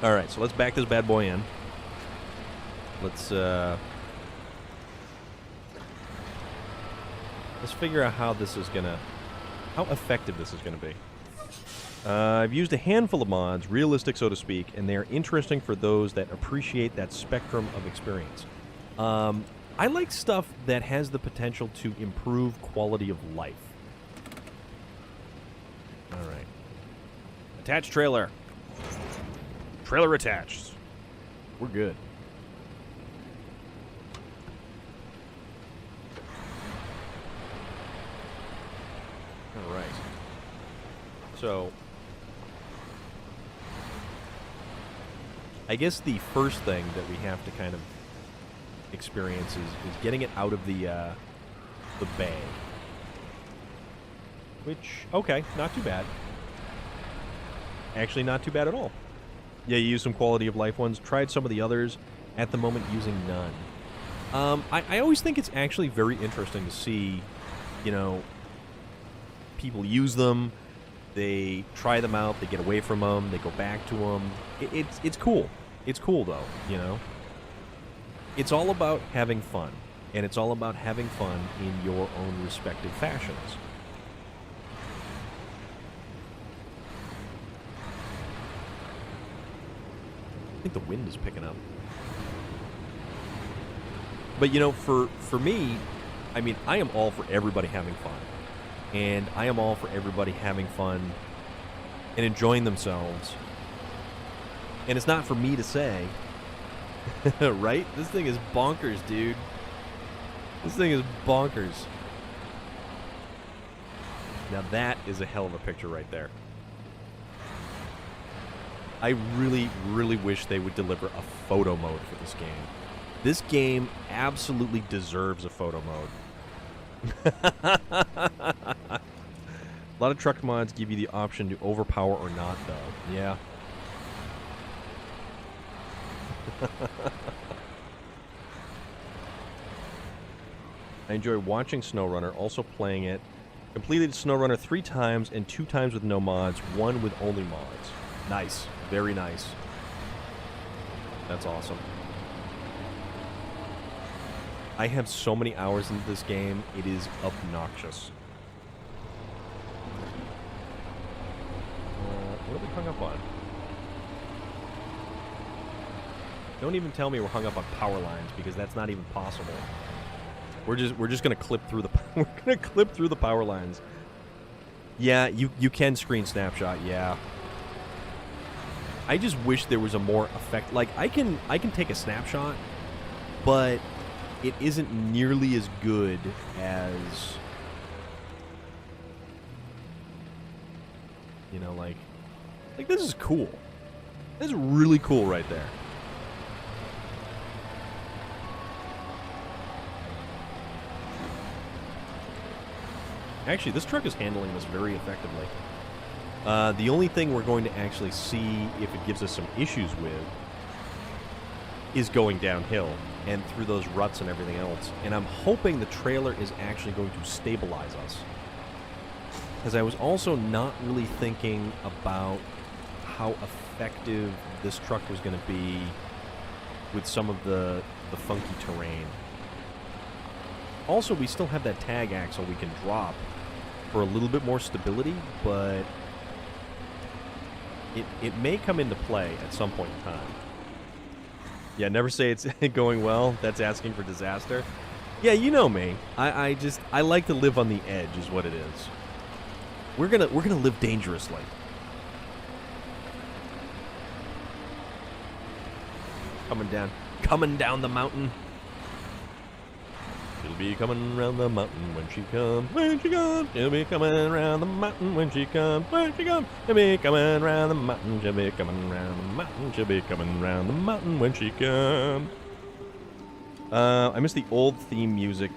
All right, so let's back this bad boy in. Let's figure out how this is gonna, how effective this is gonna be. I've used a handful of mods, realistic so to speak, and they are interesting for those that appreciate that spectrum of experience. I like stuff that has the potential to improve quality of life. All right. Attached trailer. Trailer attached. We're good. All right. So, I guess the first thing that we have to kind of experience is getting it out of the bay. Which, okay, not too bad. Actually, not too bad at all. Yeah, you use some quality of life ones. Tried some of the others. At the moment, using none. I always think it's actually very interesting to see, you know, people use them. They try them out. They get away from them. They go back to them. It's cool. It's cool, though, you know. It's all about having fun. And it's all about having fun in your own respective fashions. I think the wind is picking up. But, you know, for me, I mean, I am all for everybody having fun. And I am all for everybody having fun and enjoying themselves. And it's not for me to say, right? This thing is bonkers, dude. This thing is bonkers. Now that is a hell of a picture right there. I really, really wish they would deliver a photo mode for this game. This game absolutely deserves a photo mode. A lot of truck mods give you the option to overpower or not, though. Yeah. I enjoy watching SnowRunner, also playing it. Completed SnowRunner 3 times and 2 times with no mods, 1 with only mods. Nice. Very nice. That's awesome. I have so many hours into this game, it is obnoxious. What are we hung up on? Don't even tell me we're hung up on power lines, because that's not even possible. We're just gonna clip through the we're gonna clip through the power lines. Yeah, you can screen snapshot, yeah. I just wish there was a more effect. Like I can take a snapshot, but it isn't nearly as good as, you know, like this is cool. This is really cool right there. Actually, this truck is handling this very effectively. The only thing we're going to actually see if it gives us some issues with is going downhill and through those ruts and everything else. And I'm hoping the trailer is actually going to stabilize us. Because I was also not really thinking about how effective this truck was going to be with some of the funky terrain. Also, we still have that tag axle we can drop for a little bit more stability, but it may come into play at some point in time. Yeah, never say it's going well. That's asking for disaster. Yeah, you know me. I like to live on the edge is what it is. We're gonna live dangerously. Coming down the mountain. She'll be coming round the mountain when she comes, She'll be coming round the mountain when she comes, She'll be coming round the mountain, she'll be coming round the mountain, she'll be coming round the mountain when she comes. I miss the old theme music,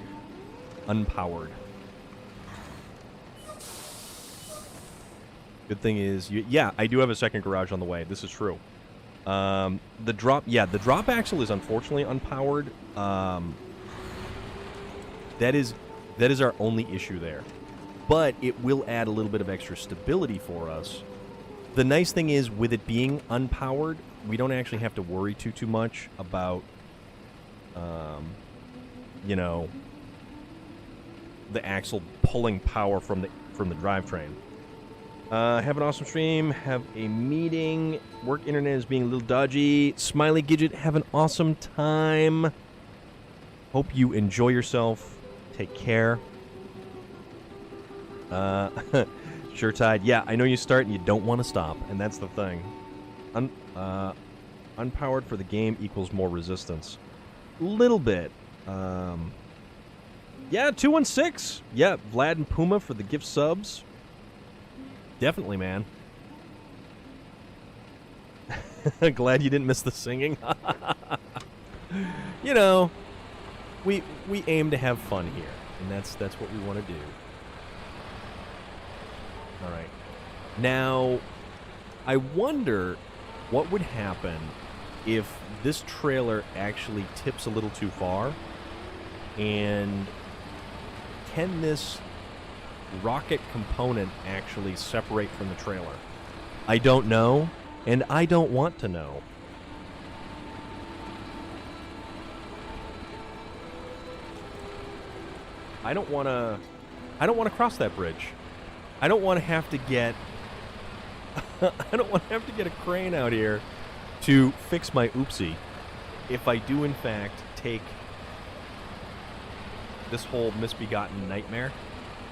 unpowered. Good thing is, yeah, I do have a second garage on the way. This is true. The drop axle is unfortunately unpowered. That is our only issue there. But it will add a little bit of extra stability for us. The nice thing is, with it being unpowered, we don't actually have to worry too much about, you know, the axle pulling power from the drivetrain. Have an awesome stream. Have a meeting. Work internet is being a little dodgy. Smiley Gidget, have an awesome time. Hope you enjoy yourself. Take care. Sure Tide. Yeah, I know you start and you don't want to stop, and that's the thing. Unpowered for the game equals more resistance. Little bit. Yeah, 216. Yeah, Vlad and Puma for the gift subs. Definitely, man. Glad you didn't miss the singing. You know, we aim to have fun here, and that's what we want to do. All right. Now, I wonder what would happen if this trailer actually tips a little too far, and can this rocket component actually separate from the trailer? I don't know, and I don't want to know. I don't want to cross that bridge. I don't want to have to get a crane out here to fix my oopsie if I do in fact take this whole misbegotten nightmare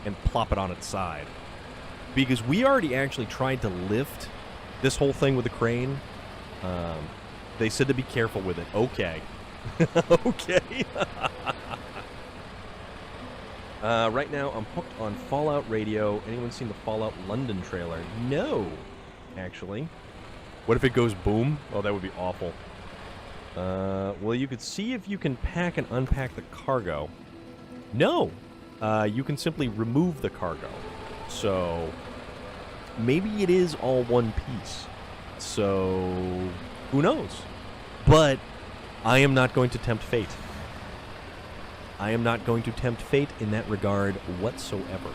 and plop it on its side. Because we already actually tried to lift this whole thing with a crane. They said to be careful with it. Okay. Okay. Right now, I'm hooked on Fallout Radio. Anyone seen the Fallout London trailer? No, actually. What if it goes boom? Oh, that would be awful. Well, you could see if you can pack and unpack the cargo. No. You can simply remove the cargo. So, maybe it is all one piece. So, who knows? But I am not going to tempt fate. I am not going to tempt fate in that regard whatsoever.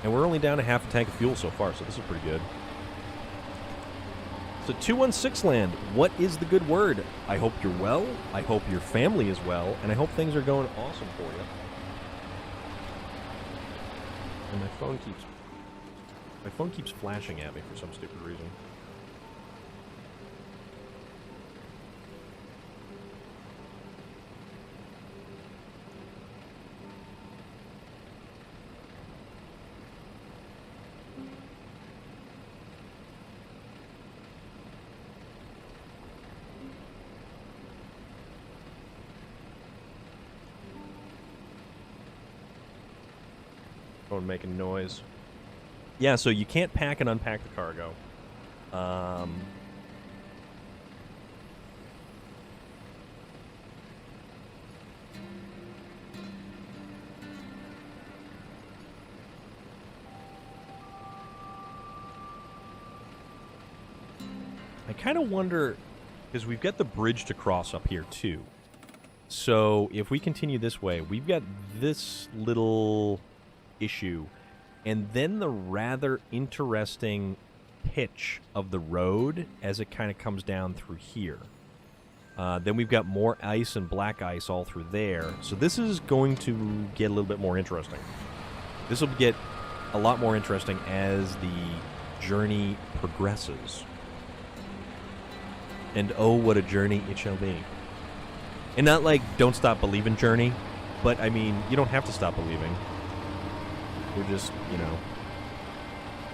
And we're only down to half a tank of fuel so far, so this is pretty good. So 216 land, what is the good word? I hope you're well, I hope your family is well, and I hope things are going awesome for you. And my phone keeps flashing at me for some stupid reason. Phone making noise. Yeah, so you can't pack and unpack the cargo. I kind of wonder, because we've got the bridge to cross up here too. So if we continue this way, we've got this little issue, and then the rather interesting pitch of the road as it kind of comes down through here. Then we've got more ice and black ice all through there. So this is going to get a little bit more interesting. This will get a lot more interesting as the journey progresses. And oh, what a journey it shall be. And not like don't stop believing journey, but I mean, you don't have to stop believing. We're just, you know,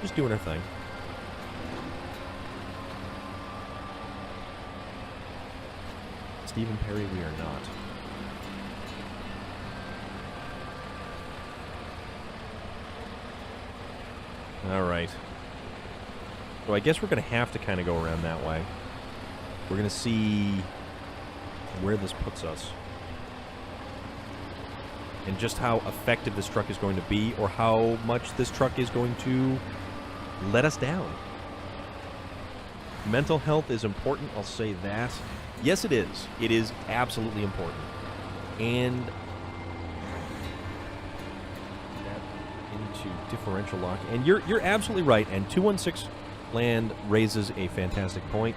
just doing our thing. Stephen Perry, we are not. All right. So I guess we're going to have to kind of go around that way. We're going to see where this puts us. And just how effective this truck is going to be, or how much this truck is going to let us down. Mental health is important, I'll say that. Yes, it is. It is absolutely important. And into differential lock. And you're absolutely right, and 216 land raises a fantastic point.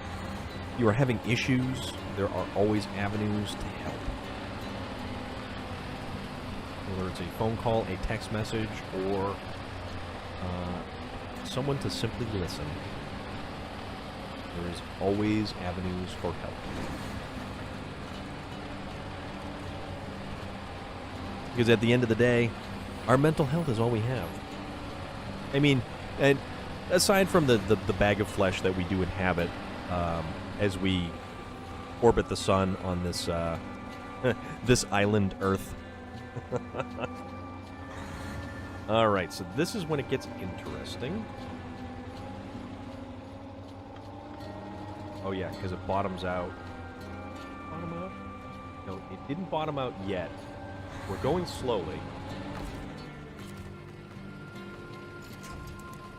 You are having issues, there are always avenues to help. Whether it's a phone call, a text message, or someone to simply listen. There is always avenues for help. Because at the end of the day, our mental health is all we have. I mean, and aside from the bag of flesh that we do inhabit as we orbit the sun on this this island Earth. All right, so this is when it gets interesting. Oh yeah, because it bottoms out. Bottom out? No, it didn't bottom out yet. We're going slowly.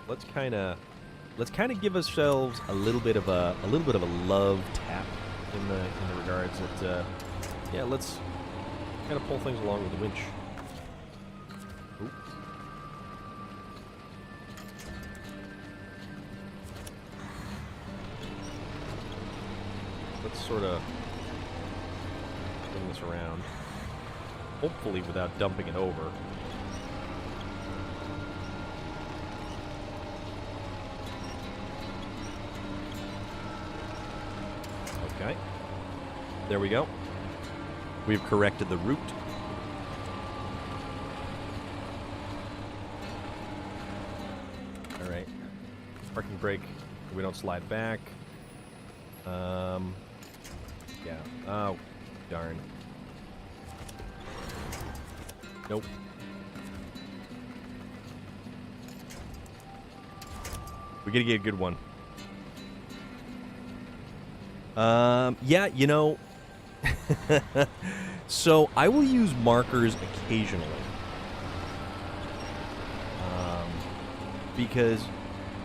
Let's kind of give ourselves a little bit of a love tap in the regards that yeah, let's kind of pull things along with the winch. Oop. Let's sort of bring this around, hopefully without dumping it over. Okay. There we go. We've corrected the route. All right. Parking brake. We don't slide back. Yeah. Oh, darn. Nope. We gotta get a good one. Yeah, you know, so I will use markers occasionally. Because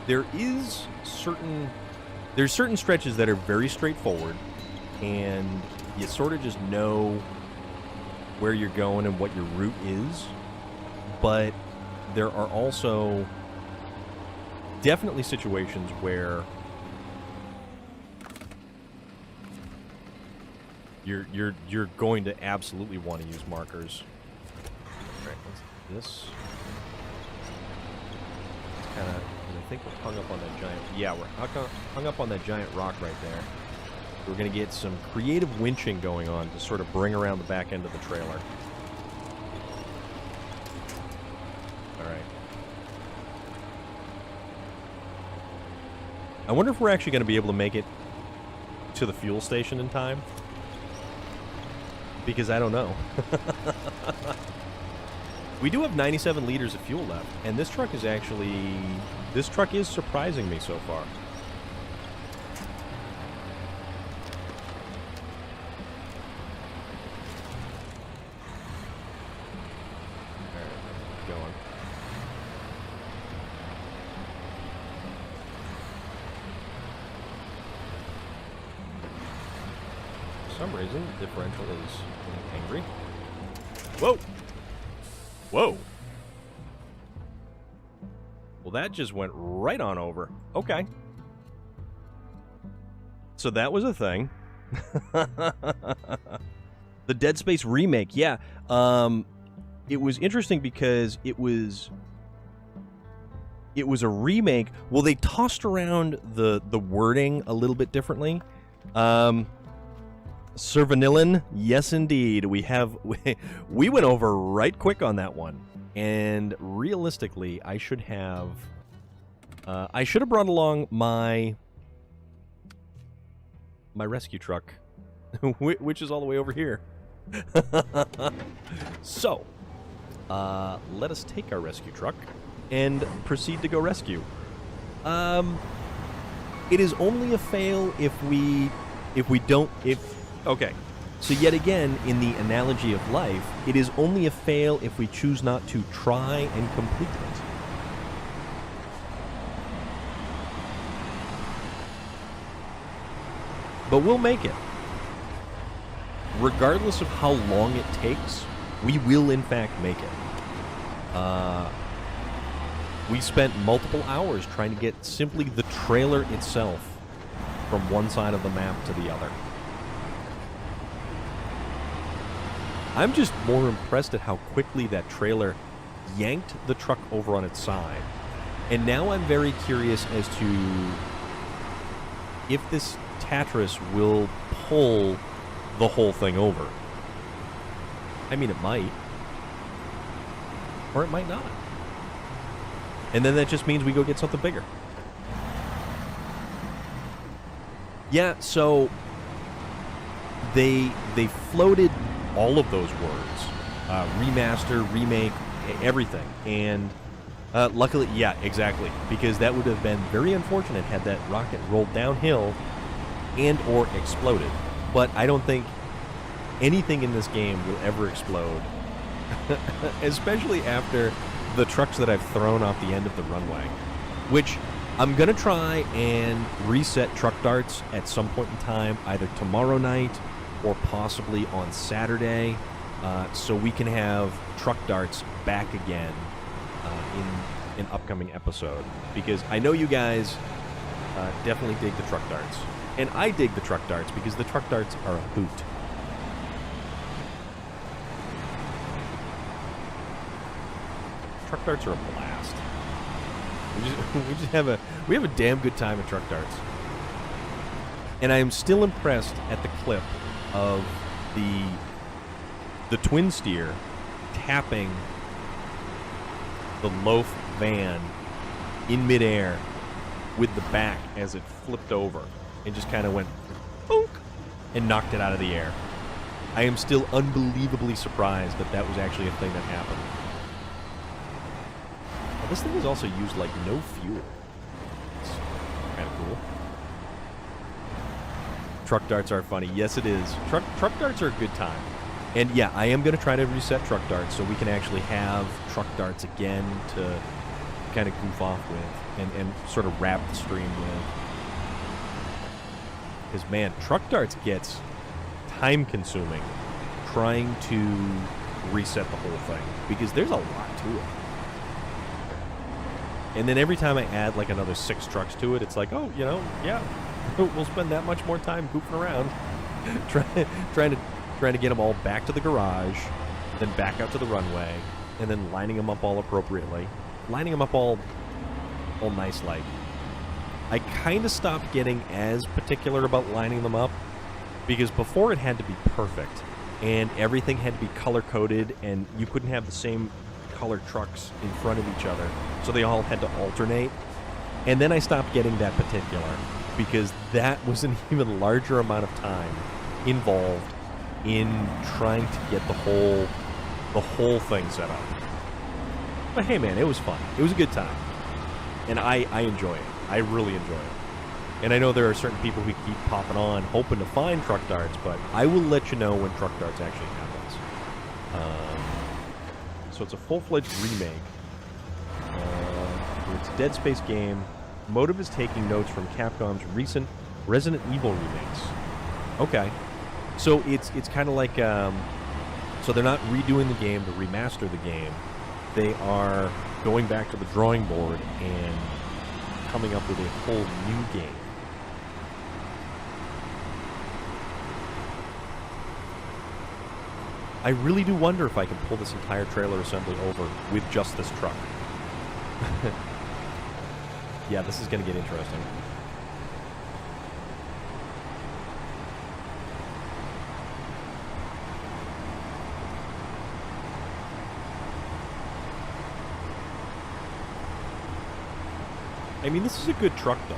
there's certain stretches that are very straightforward, and you sort of just know where you're going and what your route is. But there are also definitely situations where you're going to absolutely want to use markers. All right, let's do this. It's kind of, I think we're hung up on that giant. Yeah, we're hung up on that giant rock right there. We're going to get some creative winching going on to sort of bring around the back end of the trailer. All right. I wonder if we're actually going to be able to make it to the fuel station in time. Because I don't know. We do have 97 liters of fuel left, and this truck is surprising me so far. Alright, going. For some reason, the differential is angry. Whoa! Whoa! Well, that just went right on over. Okay. So that was a thing. The Dead Space remake, yeah. It was interesting because it was a remake. Well, they tossed around the wording a little bit differently. Sir Vanillin, yes indeed. We went over right quick on that one. And realistically, I should have brought along my rescue truck, which is all the way over here. So, let us take our rescue truck and proceed to go rescue. It is only a fail if we don't. Okay, so yet again, in the analogy of life, it is only a fail if we choose not to try and complete it. But we'll make it. Regardless of how long it takes, we will in fact make it. We spent multiple hours trying to get simply the trailer itself from one side of the map to the other. I'm just more impressed at how quickly that trailer yanked the truck over on its side. And now I'm very curious as to if this Tatris will pull the whole thing over. I mean, it might. Or it might not. And then that just means we go get something bigger. Yeah, so they floated all of those words. Remaster, remake, everything. And luckily, yeah, exactly. Because that would have been very unfortunate had that rocket rolled downhill and or exploded. But I don't think anything in this game will ever explode. Especially after the trucks that I've thrown off the end of the runway. Which I'm going to try and reset truck darts at some point in time, either tomorrow night or possibly on Saturday, so we can have truck darts back again in an upcoming episode. Because I know you guys definitely dig the truck darts. And I dig the truck darts because the truck darts are a hoot. Truck darts are a blast. We have a damn good time at truck darts. And I am still impressed at the clip of the twin steer tapping the loaf van in midair with the back as it flipped over and just kind of went boonk and knocked it out of the air. I am still unbelievably surprised that that was actually a thing that happened. Now, this thing is also used like no fuel. It's kind of cool. Truck darts are funny. Yes, it is. Truck darts are a good time. And yeah, I am going to try to reset truck darts so we can actually have truck darts again to kind of goof off with and sort of wrap the stream with. Because, man, truck darts gets time-consuming trying to reset the whole thing. Because there's a lot to it. And then every time I add, like, another 6 trucks to it, it's like, oh, you know, yeah, we'll spend that much more time goofing around trying to get them all back to the garage, then back out to the runway, and then lining them up all appropriately. Lining them up all nice-like. I kind of stopped getting as particular about lining them up, because before it had to be perfect, and everything had to be color-coded, and you couldn't have the same colored trucks in front of each other, so they all had to alternate. And then I stopped getting that particular, because that was an even larger amount of time involved in trying to get the whole thing set up. But hey, man, it was fun. It was a good time. And I enjoy it. I really enjoy it. And I know there are certain people who keep popping on hoping to find truck darts, but I will let you know when truck darts actually happens. So it's a full-fledged remake. It's a Dead Space game. Motive is taking notes from Capcom's recent Resident Evil remakes. Okay. So it's kind of like... so they're not redoing the game to remaster the game. They are going back to the drawing board and coming up with a whole new game. I really do wonder if I can pull this entire trailer assembly over with just this truck. Yeah, this is going to get interesting. I mean, this is a good truck, though.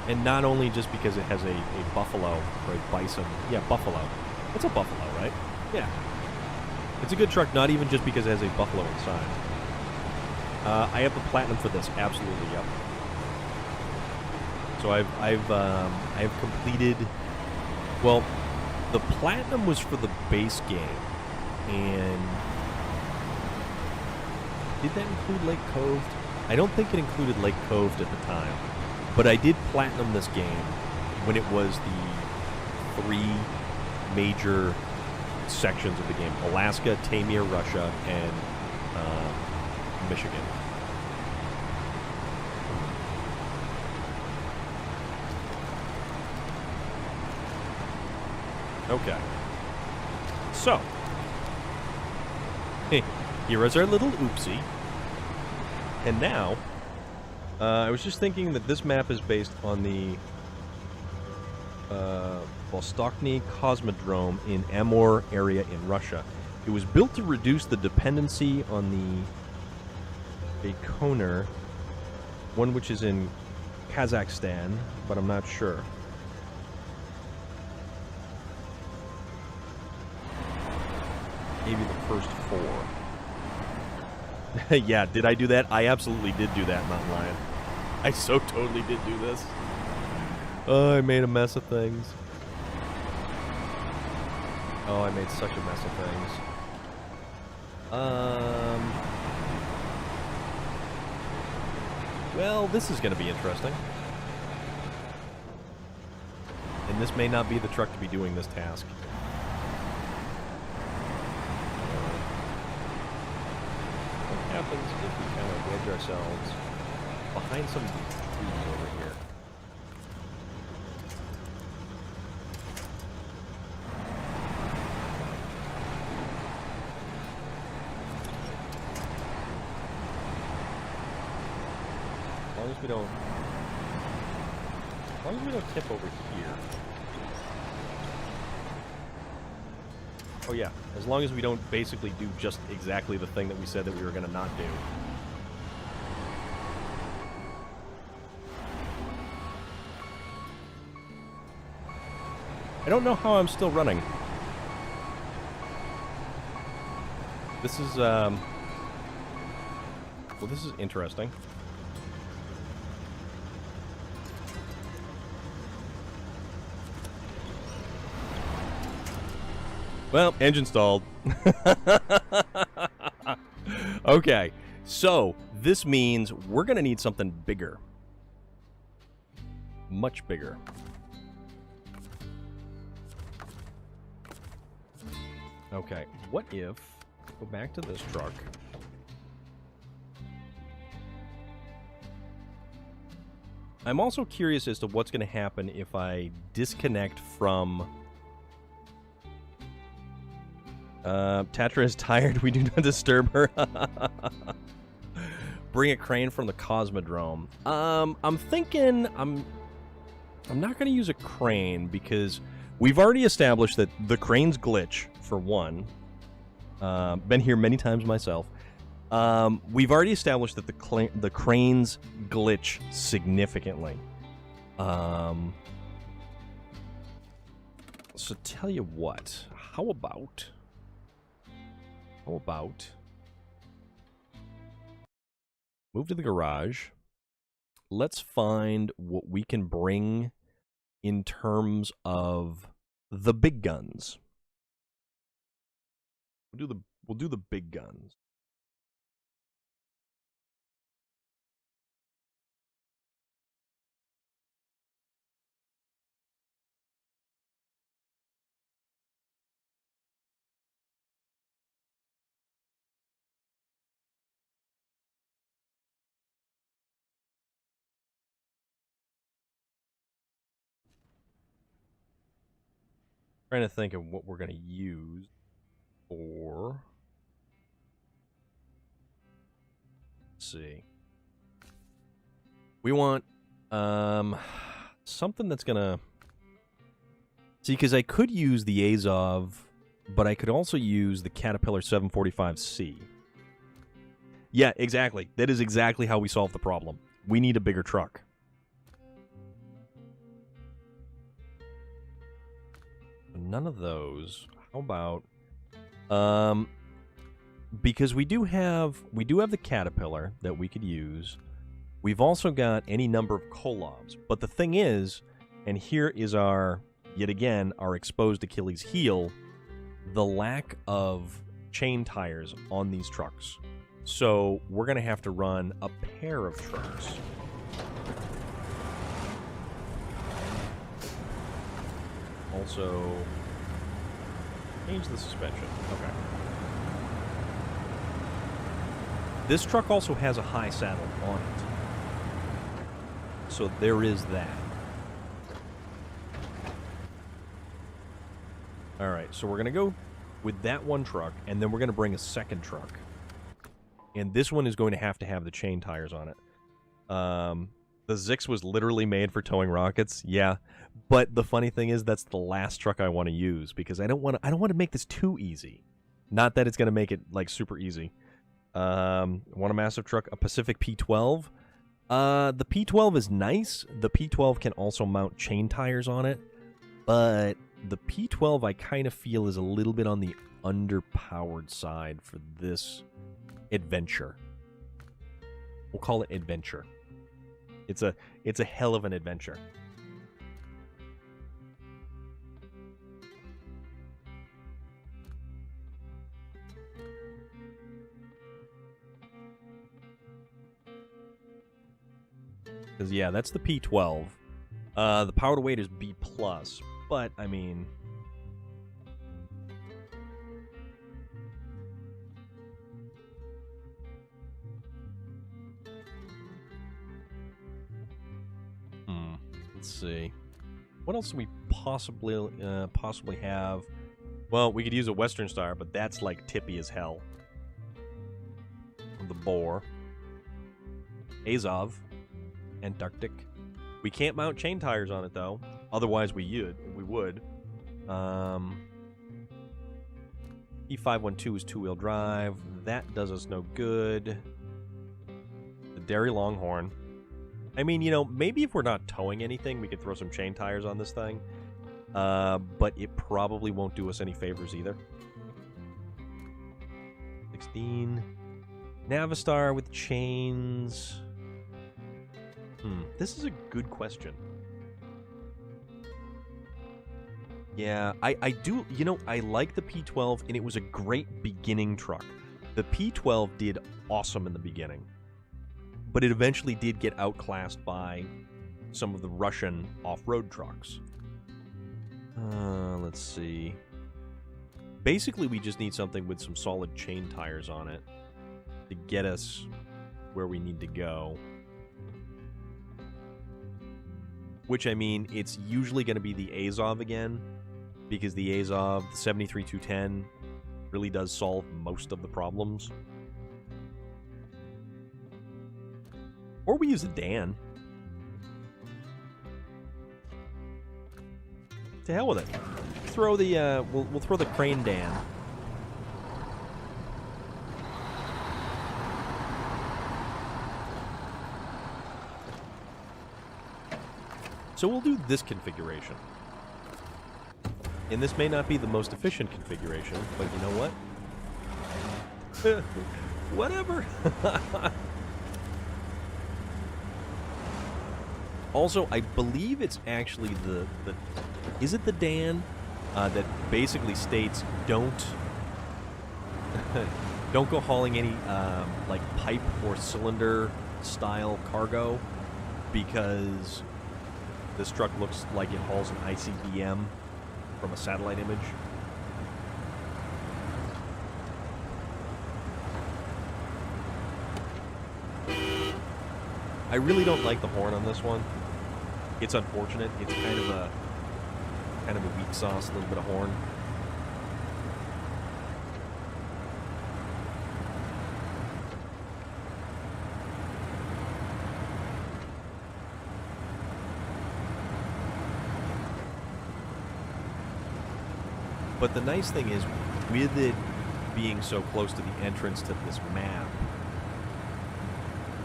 And not only just because it has a buffalo or a bison. Yeah, buffalo. It's a buffalo, right? Yeah. It's a good truck, not even just because it has a buffalo inside. I have the platinum for this, absolutely, yep. So I've completed... Well, the platinum was for the base game, and... Did that include Lake Cove? I don't think it included Lake Cove at the time. But I did platinum this game when it was the 3 major sections of the game: Alaska, Tamir, Russia, and Michigan. Okay. So, hey, here is our little oopsie. And now, I was just thinking that this map is based on the Vostochny Cosmodrome in Amur area in Russia. It was built to reduce the dependency on the Baikonur, one which is in Kazakhstan, but I'm not sure. Maybe the first 4. Yeah, did I do that? I absolutely did do that, Mountain Lion. I so totally did do this. Oh, I made a mess of things. Oh, I made such a mess of things. Well, this is going to be interesting. And this may not be the truck to be doing this task. What happens if we kind of wedge ourselves behind some trees over here? As long as we don't tip over here. Oh yeah, as long as we don't basically do just exactly the thing that we said that we were going to not do. I don't know how I'm still running. This is, well, this is interesting. Well, engine stalled. Okay, so this means we're going to need something bigger. Much bigger. Okay, what if... Go back to this truck. I'm also curious as to what's going to happen if I disconnect from... Tatra is tired. We do not disturb her. Bring a crane from the Cosmodrome. I'm thinking I'm not going to use a crane because we've already established that the cranes glitch, for one. Been here many times myself. We've already established that the cranes glitch significantly. So tell you what, how about move to the garage. Let's find what we can bring in terms of the big guns. We'll do the big guns. Trying to think of what we're going to use for... Let's see. We want something that's going to... See, because I could use the Azov, but I could also use the Caterpillar 745C. Yeah, exactly. That is exactly how we solve the problem. We need a bigger truck. None of those. How about because we do have the Caterpillar that we could use. We've also got any number of Kolobs. But the thing is, and here is our yet again our exposed Achilles heel, the lack of chain tires on these trucks. So we're going to have to run a pair of trucks. also change the suspension. Okay. This truck also has a high saddle on it. So there is that. All right, so we're going to go with that one truck, and then we're going to bring a second truck. And this one is going to have the chain tires on it. The Zix was literally made for towing rockets, yeah. But the funny thing is, that's the last truck I want to use because I don't want to make this too easy. Not that it's going to make it like super easy. Want a massive truck, a Pacific P12. The P12 is nice. The P12 can also mount chain tires on it, but the P12 I kind of feel is a little bit on the underpowered side for this adventure. We'll call it adventure. It's a hell of an adventure. Because, yeah, that's the P12. The power to weight is B+, but, I mean... Let's see. What else do we possibly have? Well, we could use a Western Star, but that's, like, tippy as hell. The Boar. Azov. Antarctic. We can't mount chain tires on it, though. Otherwise, we would. E512 is two-wheel drive. That does us no good. The Dairy Longhorn. I mean, you know, maybe if we're not towing anything, we could throw some chain tires on this thing. But it probably won't do us any favors either. 16. Navistar with chains. This is a good question. Yeah, I do, you know, I like the P12, and it was a great beginning truck. The P12 did awesome in the beginning, but it eventually did get outclassed by some of the Russian off-road trucks. Let's see. Basically, we just need something with some solid chain tires on it to get us where we need to go. Which, I mean, it's usually going to be the Azov again, because the Azov, the 73-210, really does solve most of the problems. Or we use a Dan. To hell with it. Throw the, we'll throw the Crane Dan. So we'll do this configuration. And this may not be the most efficient configuration, but you know what? Whatever. Also, I believe it's actually the is it the Dan that basically states don't go hauling any like pipe or cylinder style cargo, because this truck looks like it hauls an ICBM from a satellite image. I really don't like the horn on this one. It's unfortunate. It's kind of a weak sauce, a little bit of horn. But the nice thing is, with it being so close to the entrance to this map,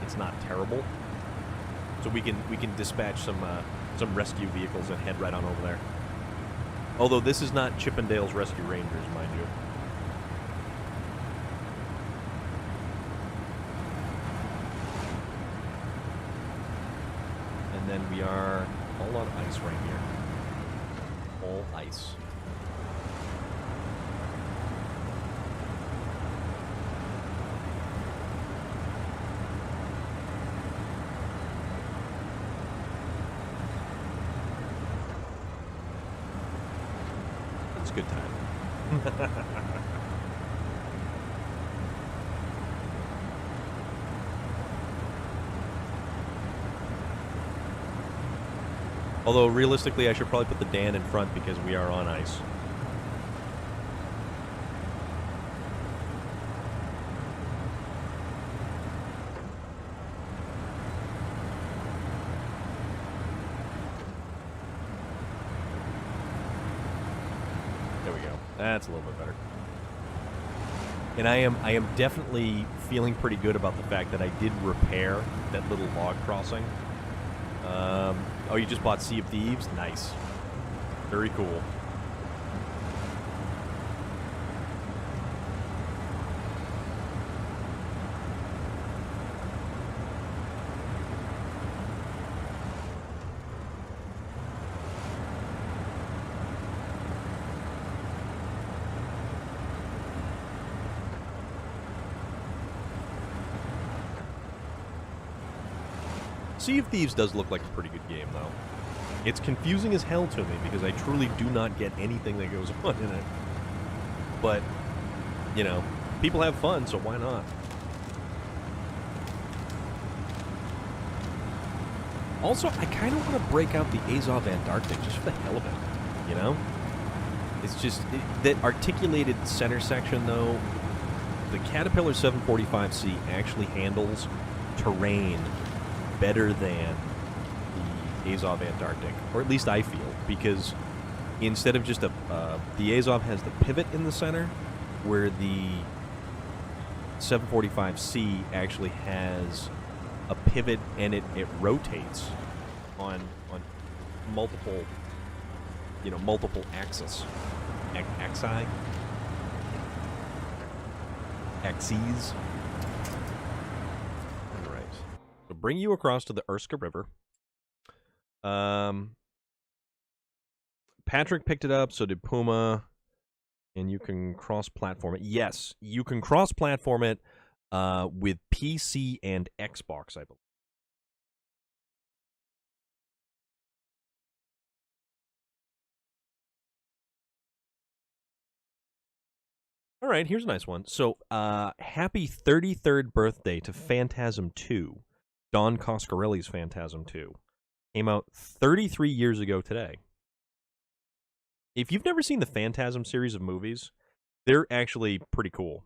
it's not terrible. So we can dispatch some rescue vehicles and head right on over there. Although this is not Chippendale's Rescue Rangers, mind you. And then we are all on ice right here. All ice. It's a good time. Although, realistically, I should probably put the Dan in front because we are on ice. There we go. That's a little bit better. And I am definitely feeling pretty good about the fact that I did repair that little log crossing. Oh, you just bought Sea of Thieves? Nice. Very cool. Sea of Thieves does look like a pretty good game, though. It's confusing as hell to me because I truly do not get anything that goes on in it. But, you know, people have fun, so why not? Also, I kind of want to break out the Azov Antarctic just for the hell of it, you know? It's just, that articulated center section, though, the Caterpillar 745C actually handles terrain better than the Azov Antarctic, or at least I feel, because instead of just the Azov has the pivot in the center, where the 745C actually has a pivot and it rotates on multiple, multiple axes. Axes. Bring you across to the Urska River. Patrick picked it up, so did Puma, and you can cross-platform it. Yes, you can cross-platform it with PC and Xbox, I believe. All right, here's a nice one. So, happy 33rd birthday to Phantasm 2. Don Coscarelli's Phantasm 2. Came out 33 years ago today. If you've never seen the Phantasm series of movies, they're actually pretty cool.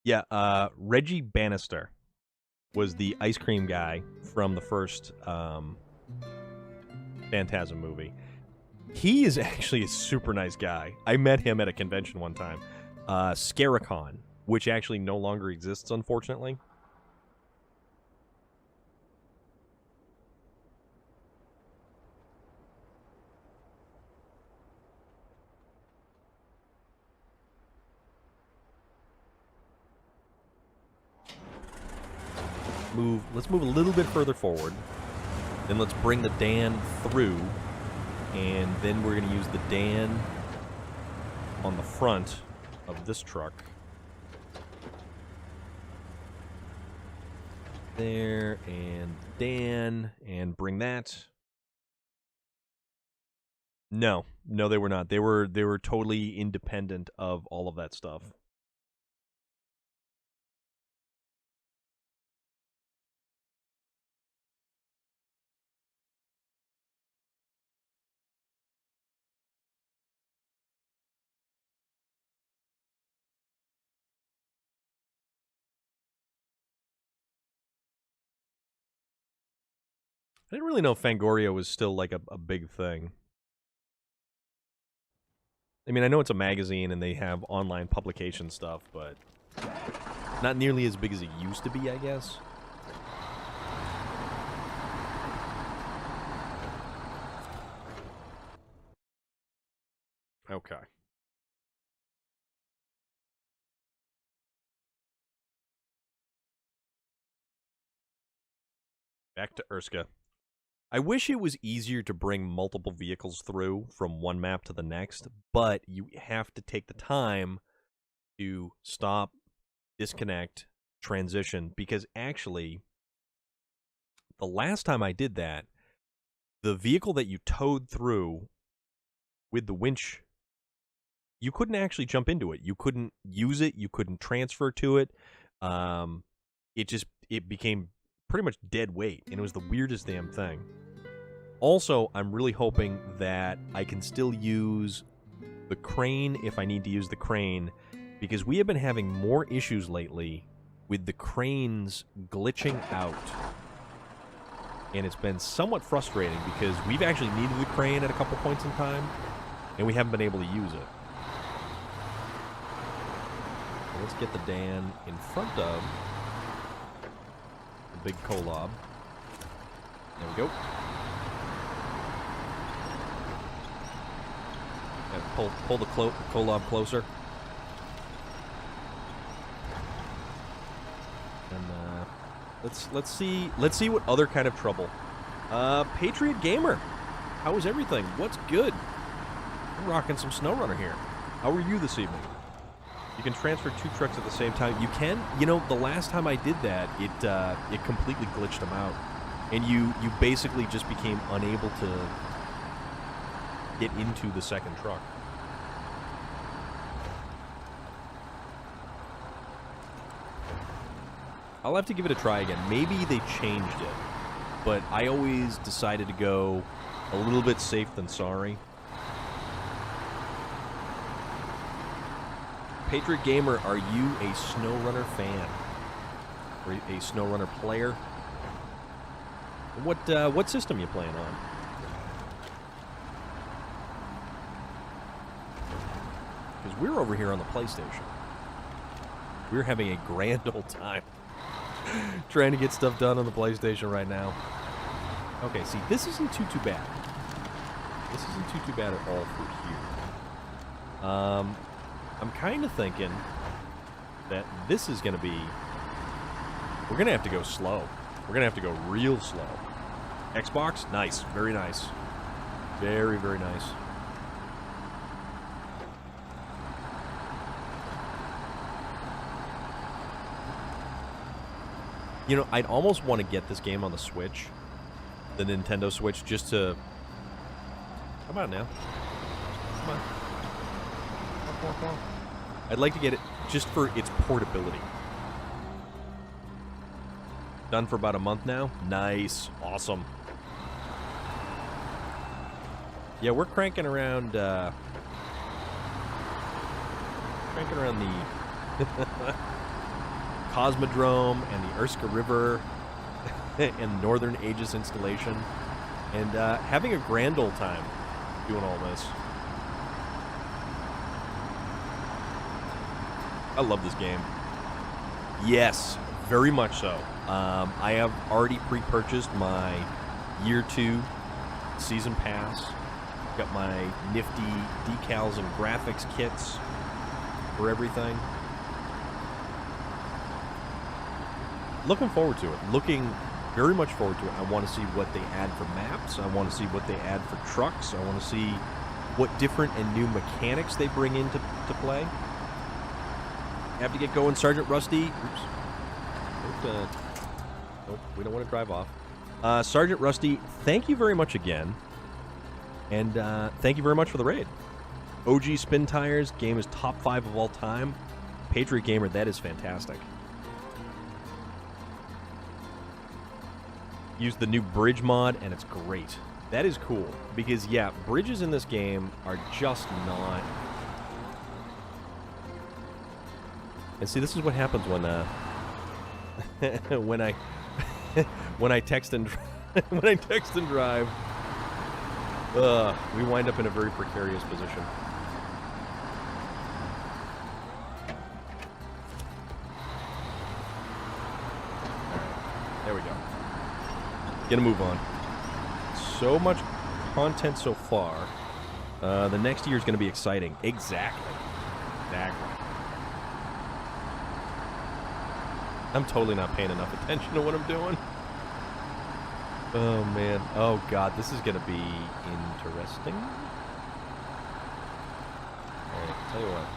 Yeah, Reggie Bannister was the ice cream guy from the first Phantasm movie. He is actually a super nice guy. I met him at a convention one time. Scaricon, which actually no longer exists, unfortunately. Let's move a little bit further forward. Then let's bring the Dan through. And then we're going to use the Dan on the front of this truck. There, and Dan, and bring that. No, they were not. They were totally independent of all of that stuff. I didn't really know Fangoria was still like a big thing. I mean, I know it's a magazine and they have online publication stuff, but not nearly as big as it used to be, I guess. Okay. Back to Urska. I wish it was easier to bring multiple vehicles through from one map to the next, but you have to take the time to stop, disconnect, transition, because actually, the last time I did that, the vehicle that you towed through with the winch, you couldn't actually jump into it. You couldn't use it. You couldn't transfer to it. It became pretty much dead weight, and it was the weirdest damn thing. Also, I'm really hoping that I can still use the crane if I need to use the crane, because we have been having more issues lately with the cranes glitching out. And it's been somewhat frustrating because we've actually needed the crane at a couple points in time, and we haven't been able to use it. So let's get the Dan in front of the big Kolob. There we go. Pull the Kolob closer. And let's see what other kind of trouble. Patriot Gamer, how is everything? What's good? I'm rocking some SnowRunner here. How are you this evening? You can transfer 2 trucks at the same time. You can. You know, the last time I did that, it completely glitched them out, and you basically just became unable to get into the second truck. I'll have to give it a try again. Maybe they changed it, but I always decided to go a little bit safe than sorry. Patriot Gamer, are you a SnowRunner fan? Or a SnowRunner player? What system you playing on? Because we're over here on the PlayStation. We're having a grand old time trying to get stuff done on the PlayStation right now. Okay, see, this isn't too bad. This isn't too bad at all for here. I'm kind of thinking that this is going to be... We're going to have to go slow. We're going to have to go real slow. Xbox? Nice. Very nice. Very, very nice. You know, I'd almost want to get this game on the Switch, the Nintendo Switch, just to... How about now? Come on. Come on. I'd like to get it just for its portability. Done for about a month now. Nice. Awesome. Yeah, we're cranking around the Cosmodrome and the Urska River and Northern Aegis installation, and having a grand old time doing all this. I love this game. Yes, very much so. I have already pre-purchased my Year 2 Season Pass. Got my nifty decals and graphics kits for everything. Looking forward to it. Looking very much forward to it. I want to see what they add for maps. I want to see what they add for trucks. I want to see what different and new mechanics they bring into play. Have to get going, Sergeant Rusty. Oops. Nope, we don't want to drive off. Sergeant Rusty, thank you very much again. And thank you very much for the raid. OG Spin Tires, game is top 5 of all time. Patriot Gamer, that is fantastic. Use the new bridge mod, and it's great. That is cool, because, yeah, bridges in this game are just not... And see, this is what happens when when I text and when I text and drive. We wind up in a very precarious position. There we go. Gonna move on. So much content so far. The next year is going to be exciting. Exactly. I'm totally not paying enough attention to what I'm doing. Oh, man. Oh, God. This is going to be interesting. All right. Tell you what.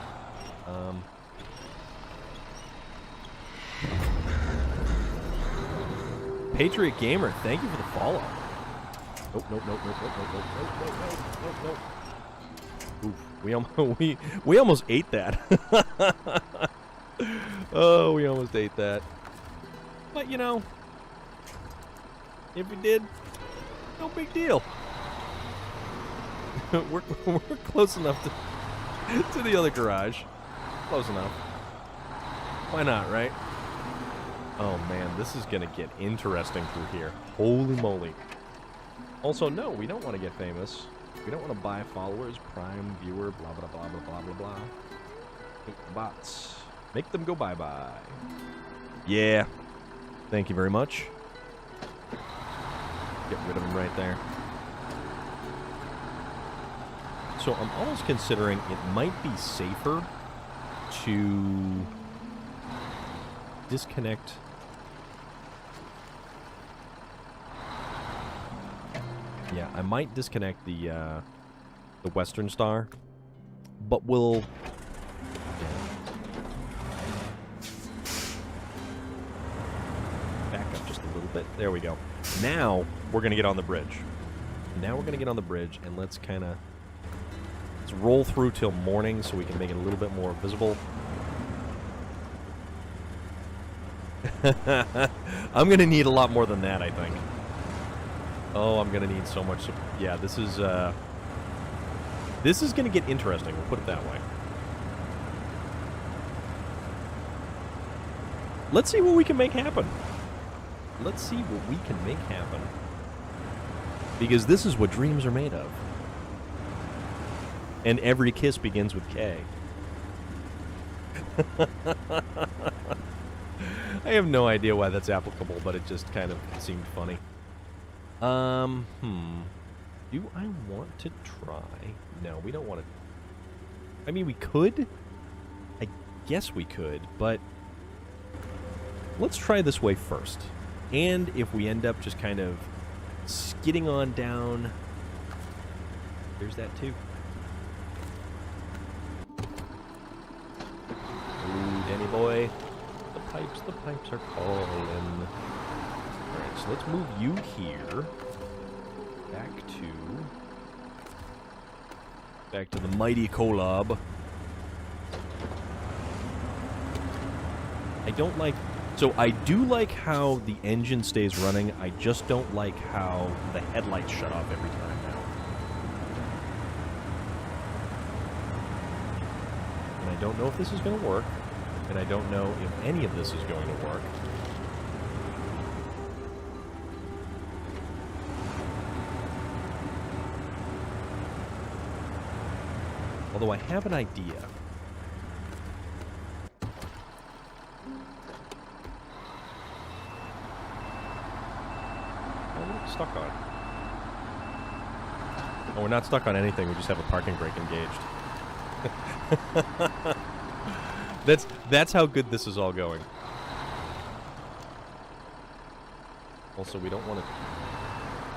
Patriot Gamer, thank you for the follow. Nope, nope, nope, nope, nope, nope, nope, nope, nope, nope, nope, nope. Oof. We almost ate that. Oh, we almost ate that. But, you know, if we did, no big deal. we're close enough to the other garage. Close enough. Why not, right? Oh, man, this is going to get interesting through here. Holy moly. Also, no, we don't want to get famous. We don't want to buy followers, prime, viewer, blah, blah, blah, blah, blah, blah, blah. Hate the bots. Make them go bye-bye. Yeah. Thank you very much. Get rid of them right there. So I'm almost considering it might be safer to disconnect. Yeah, I might disconnect the Western Star, but we'll back up just a little bit. There we go. Now we're gonna get on the bridge. Now we're gonna get on the bridge, and let's roll through till morning so we can make it a little bit more visible. I'm gonna need a lot more than that, I think. Oh, I'm gonna need so much. Yeah, this is gonna get interesting. We'll put it that way. Let's see what we can make happen. Let's see what we can make happen. Because this is what dreams are made of. And every kiss begins with K. I have no idea why that's applicable, but it just kind of seemed funny. Do I want to try? No, we don't want to. I mean, we could. I guess we could, but let's try this way first. And if we end up just kind of skidding on down, there's that too. Ooh, Danny boy. The pipes are calling. Alright, so let's move you here. Back to the mighty Kolob. I don't like... So I do like how the engine stays running. I just don't like how the headlights shut off every time now. And I don't know if this is going to work. And I don't know if any of this is going to work. Although I have an idea. Oh, we're stuck on. Oh, we're not stuck on anything. We just have a parking brake engaged. That's how good this is all going. Also, we don't want to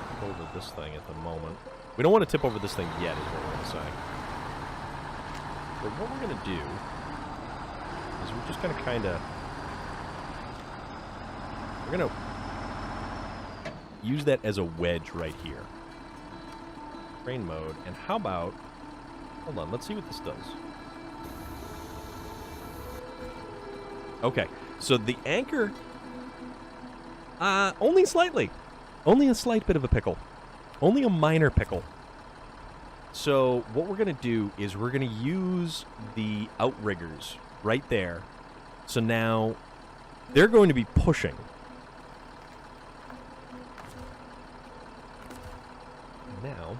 tip over this thing at the moment. We don't want to tip over this thing yet, is what we're going to say. But what we're going to do is we're just going to we're going to use that as a wedge right here. Train mode. And how about... Hold on, let's see what this does. Okay, so the anchor... only slightly. Only a slight bit of a pickle. Only a minor pickle. So what we're going to do is we're going to use the outriggers right there. So now they're going to be pushing. Now,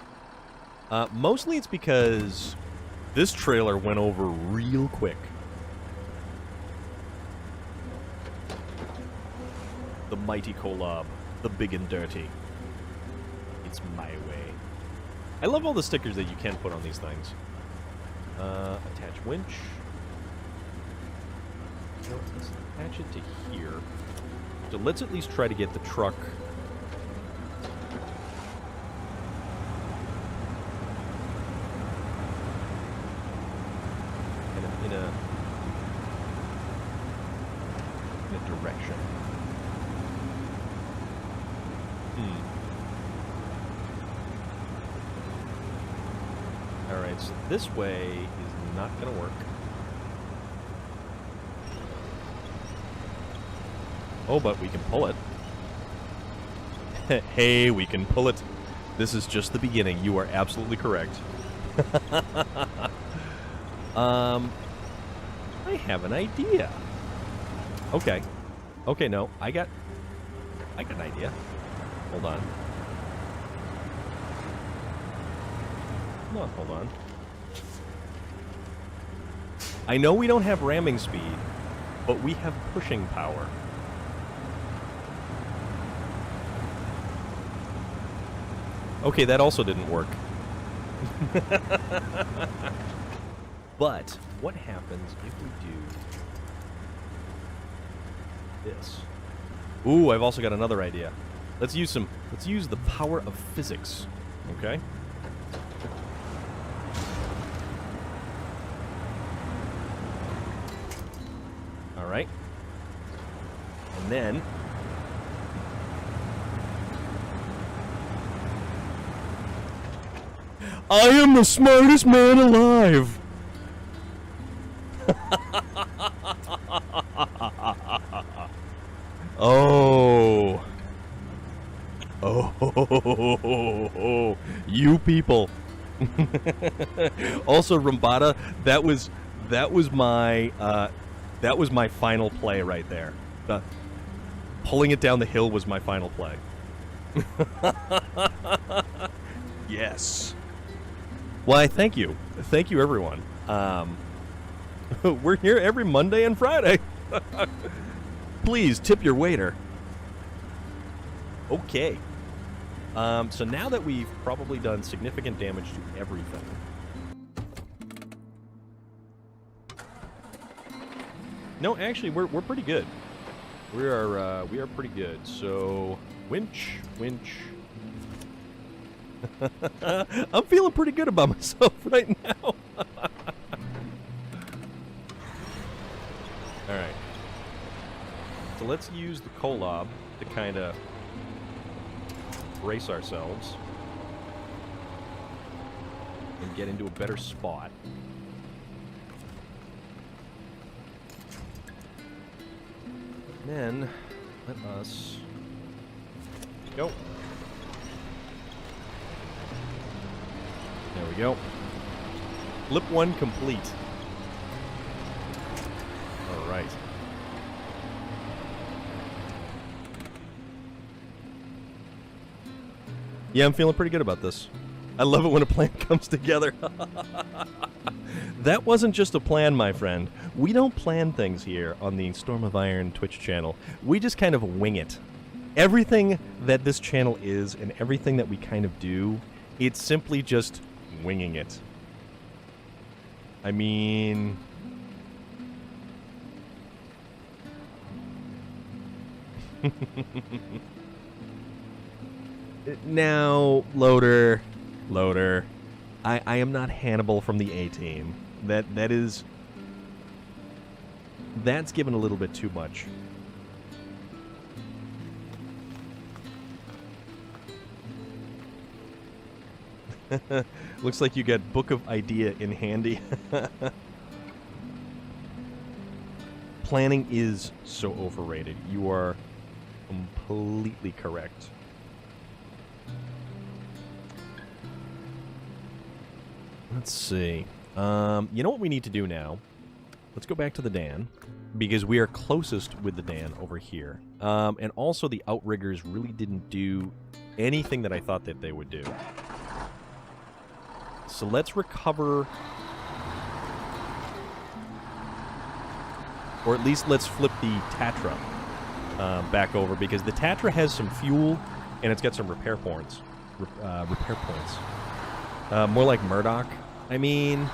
mostly it's because this trailer went over real quick. The mighty Kolob, the big and dirty. It's my way. I love all the stickers that you can put on these things. Attach winch. No, let's attach it to here. So let's at least try to get the truck Alright, so this way is not going to work. Oh, but we can pull it. Hey, we can pull it. This is just the beginning. You are absolutely correct. I have an idea. Okay. Okay, no. I got an idea. Hold on. Hold on. I know we don't have ramming speed, but we have pushing power. Okay, that also didn't work. But what happens if we do this? Ooh, I've also got another idea. Let's use the power of physics. Okay? All right. And then I am the smartest man alive. Oh. Oh, you people. Also, Rumbada, that was my final play right there. Pulling it down the hill was my final play. Yes. Why, thank you. Thank you, everyone. We're here every Monday and Friday. Please, tip your waiter. Okay. So now that we've probably done significant damage to everything. No, actually, we're pretty good. We are pretty good. So, winch. I'm feeling pretty good about myself right now. Alright. So let's use the Kolob to kind of brace ourselves and get into a better spot. Then, let us go. There we go. Flip one complete. All right. Yeah, I'm feeling pretty good about this. I love it when a plan comes together. That wasn't just a plan, my friend. We don't plan things here on the Storm of Iron Twitch channel. We just kind of wing it. Everything that this channel is and everything that we kind of do, it's simply just winging it. I mean... Now, loader, I am not Hannibal from the A-Team. That's given a little bit too much. Looks like you got Book of Idea in handy. Planning is so overrated. You are completely correct. Let's see. You know what we need to do now? Let's go back to the Dan, because we are closest with the Dan over here. And also the Outriggers really didn't do anything that I thought that they would do. So let's recover... Or at least let's flip the Tatra back over, because the Tatra has some fuel, and it's got some repair points. More like Murdoch. I mean,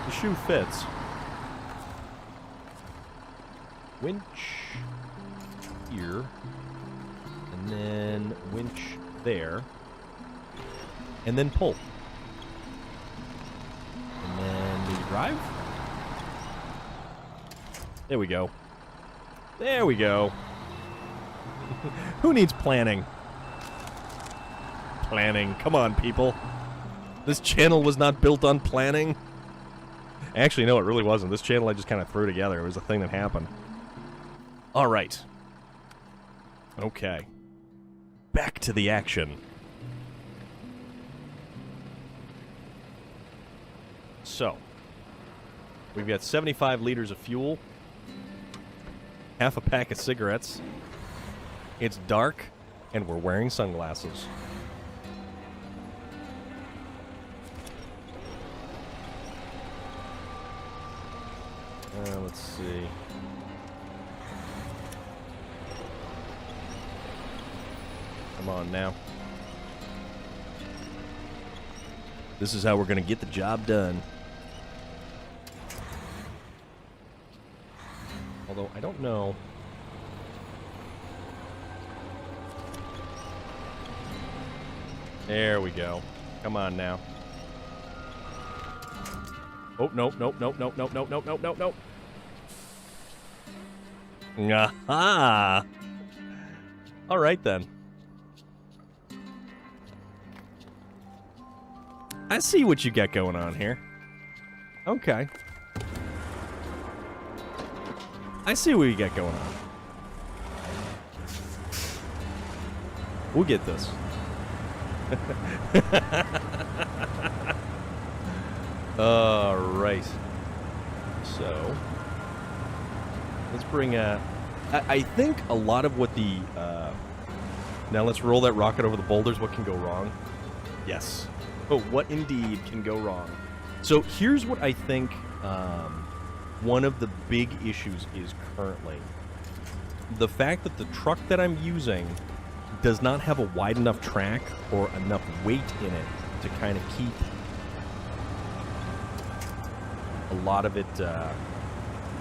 the shoe fits. Winch here, and then winch there, and then pull. And then maybe drive? There we go. There we go. Who needs planning? Planning. Come on, people. This channel was not built on planning. Actually, no, it really wasn't. This channel I just kind of threw together. It was a thing that happened. All right. Okay. Back to the action. So, we've got 75 liters of fuel, half a pack of cigarettes. It's dark, and we're wearing sunglasses. Let's see. Come on now. This is how we're going to get the job done. Although, I don't know. There we go. Come on now. Oh, nope, nope, nope, nope, nope, nope, nope, nope, nope, nope. Aha! All right, then. I see what you got going on here. Okay. I see what you got going on. We'll get this. All right. So, let's bring I think a lot of what the... now let's roll that rocket over the boulders. What can go wrong? Yes. Oh, what indeed can go wrong? So here's what I think one of the big issues is currently. The fact that the truck that I'm using does not have a wide enough track or enough weight in it to kind of keep a lot of it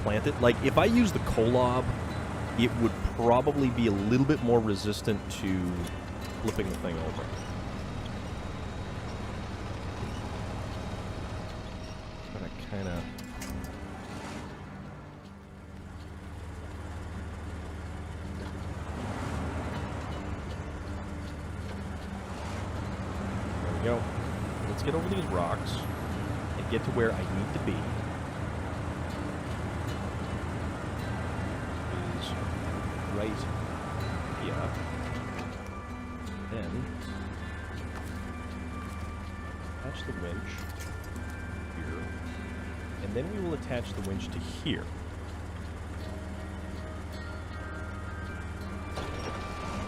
planted. Like, if I use the Kolob, it would probably be a little bit more resistant to flipping the thing over. But I kind of... There we go. Let's get over these rocks and get to where I need to be. Right here. Then attach the winch here. And then we will attach the winch to here.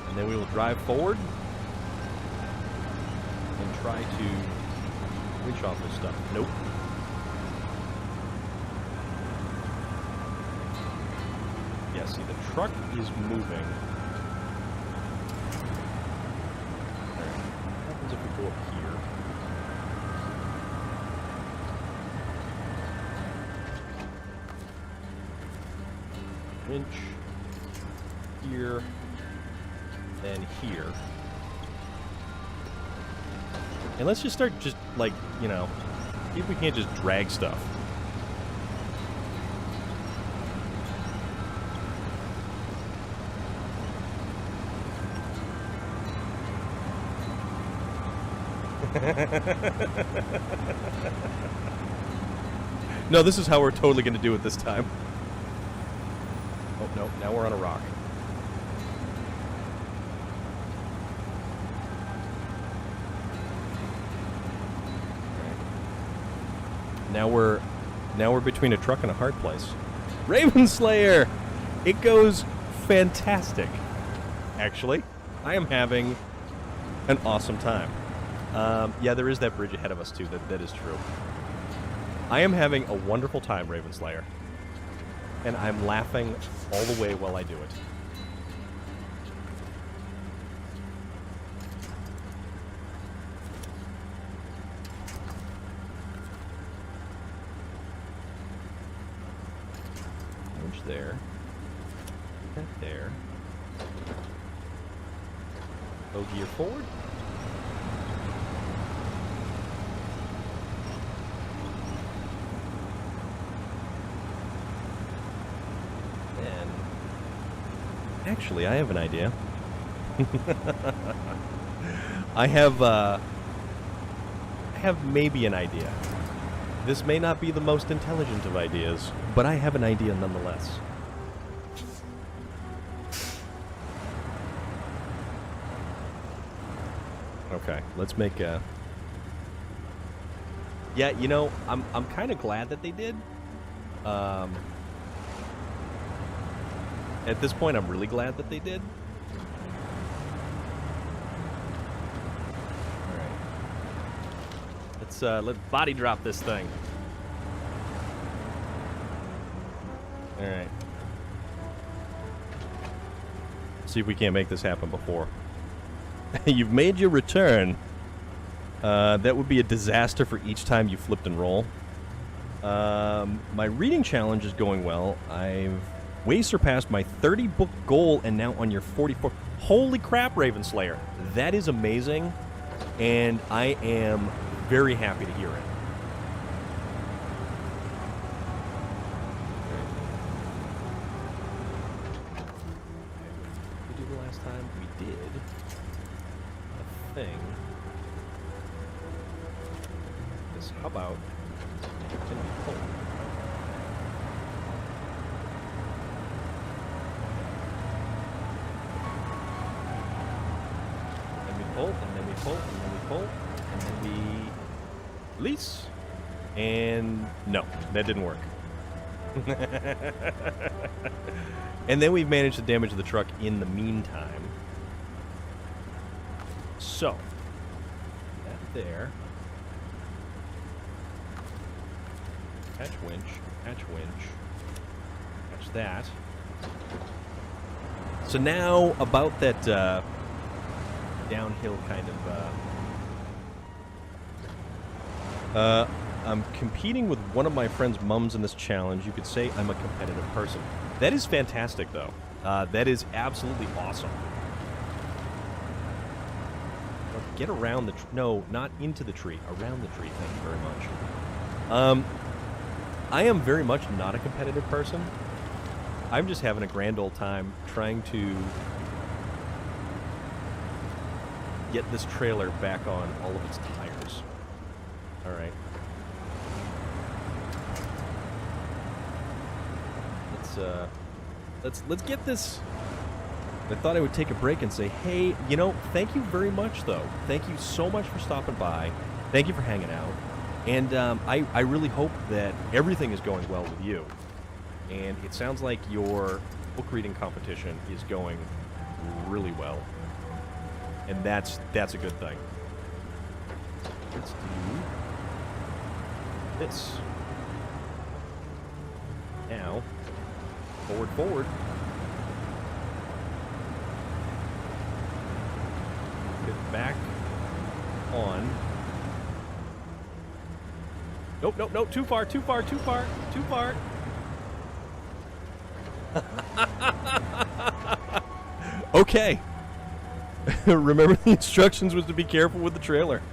And then we will drive forward and try to winch off this stuff. Nope. Yeah, see, the truck is moving. What happens if we go up here? Winch. Here. Then here. And let's just start just, like, you know, see if we can't just drag stuff. No, this is how we're totally going to do it this time. Oh, no, now we're on a rock. Okay. Now we're between a truck and a hard place. Raven Slayer! It goes fantastic. Actually, I am having an awesome time. Yeah, there is that bridge ahead of us, too. That is true. I am having a wonderful time, Raven Slayer. And I'm laughing all the way while I do it. Winch there. That there. Go gear forward. Actually, I have an idea. I have have maybe an idea. This may not be the most intelligent of ideas, but I have an idea nonetheless. Okay, let's make a... Yeah, you know, I'm kind of glad that they did. At this point, I'm really glad that they did. All right. Let's body drop this thing. All right. See if we can't make this happen before. You've made your return. That would be a disaster for each time you flipped and roll. My reading challenge is going well. I've way surpassed my 30-book goal and now on your 44. Holy crap, Ravenslayer. That is amazing, and I am very happy to hear it. What did we do the last time? We did a thing. This, how about... Can we pull? And we pull, and then we pull, and then we pull, and then we release. And no, that didn't work. And then we've managed to damage the truck in the meantime. So, that there. Catch winch, catch that. So now, about that downhill kind of... I'm competing with one of my friend's mums in this challenge. You could say I'm a competitive person. That is fantastic, though. That is absolutely awesome. Get around the tree. No, not into the tree. Around the tree. Thank you very much. I am very much not a competitive person. I'm just having a grand old time trying to get this trailer back on all of its tires. All right. Let's get this. I thought I would take a break and say, hey, you know, thank you very much, though. Thank you so much for stopping by. Thank you for hanging out. And I really hope that everything is going well with you. And it sounds like your book reading competition is going really well. And that's a good thing. Let's do this. Now, forward. Get back on. Nope, too far. Okay. Remember the instructions was to be careful with the trailer.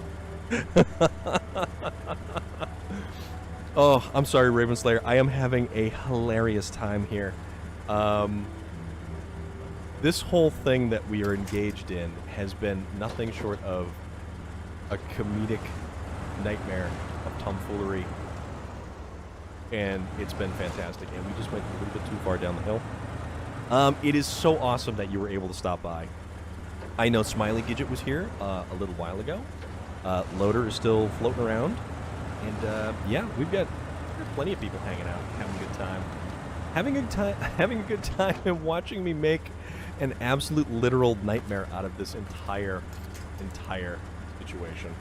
Oh, I'm sorry, Ravenslayer. I am having a hilarious time here. This whole thing that we are engaged in has been nothing short of a comedic nightmare of tomfoolery, and it's been fantastic, and we just went a little bit too far down the hill. It is so awesome that you were able to stop by. I know Smiley Gidget was here a little while ago. Loader is still floating around, and yeah, we've got plenty of people hanging out, having a good time. Having a good time and watching me make an absolute literal nightmare out of this entire situation.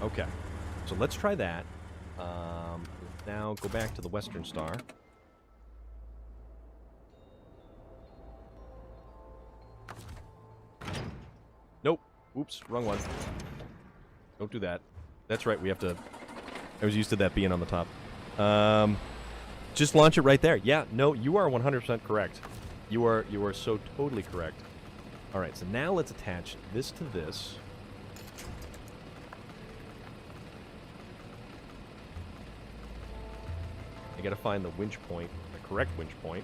Okay, so let's try that. Now go back to the Western Star. Nope. Oops, wrong one. Don't do that. That's right, we have to... I was used to that being on the top. Just launch it right there. Yeah, no, you are 100% correct. You are so totally correct. All right, so now let's attach this to this. I gotta find the winch point, the correct winch point.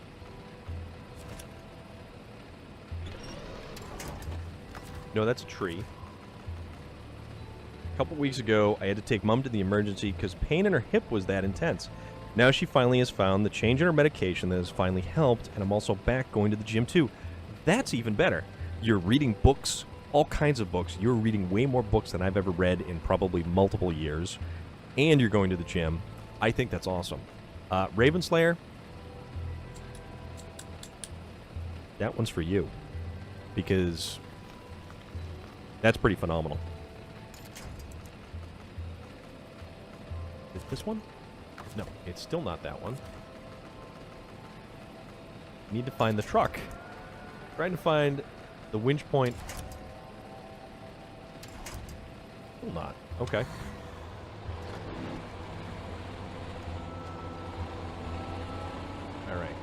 No, that's a tree. A couple weeks ago, I had to take Mom to the emergency because pain in her hip was that intense. Now she finally has found the change in her medication that has finally helped, and I'm also back going to the gym too. That's even better. You're reading books, all kinds of books. You're reading way more books than I've ever read in probably multiple years, and you're going to the gym. I think that's awesome. Raven Slayer, that one's for you, because that's pretty phenomenal. Is this one? No, it's still not that one. Need to find the truck. Trying to find the winch point. Still not. Okay. Alright.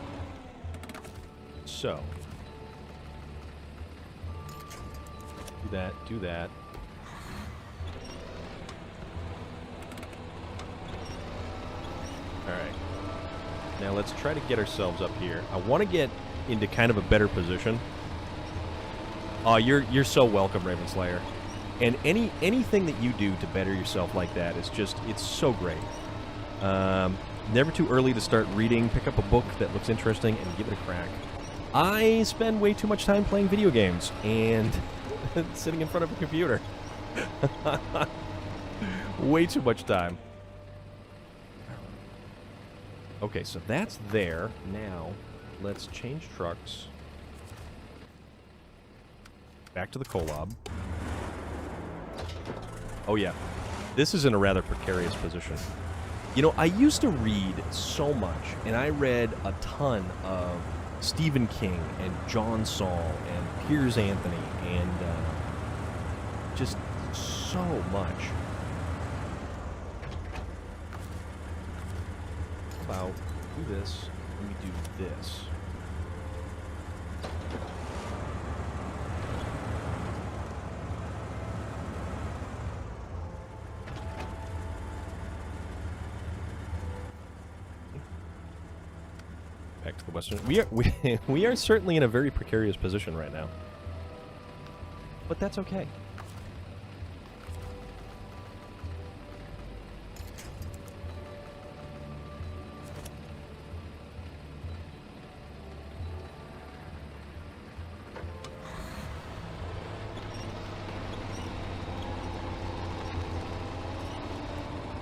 So. Do that, do that. Alright. Now let's try to get ourselves up here. I want to get into kind of a better position. Oh, you're so welcome, Raven Slayer. And anything that you do to better yourself like that is just, it's so great. Never too early to start reading. Pick up a book that looks interesting and give it a crack. I spend way too much time playing video games and sitting in front of a computer. Way too much time. Okay, so that's there. Now, let's change trucks. Back to the Kolob. Oh, yeah. This is in a rather precarious position. You know, I used to read so much, and I read a ton of Stephen King and John Saul and Piers Anthony and just so much. How about do this, let me do this. Back to the western. We are certainly in a very precarious position right now. But that's okay.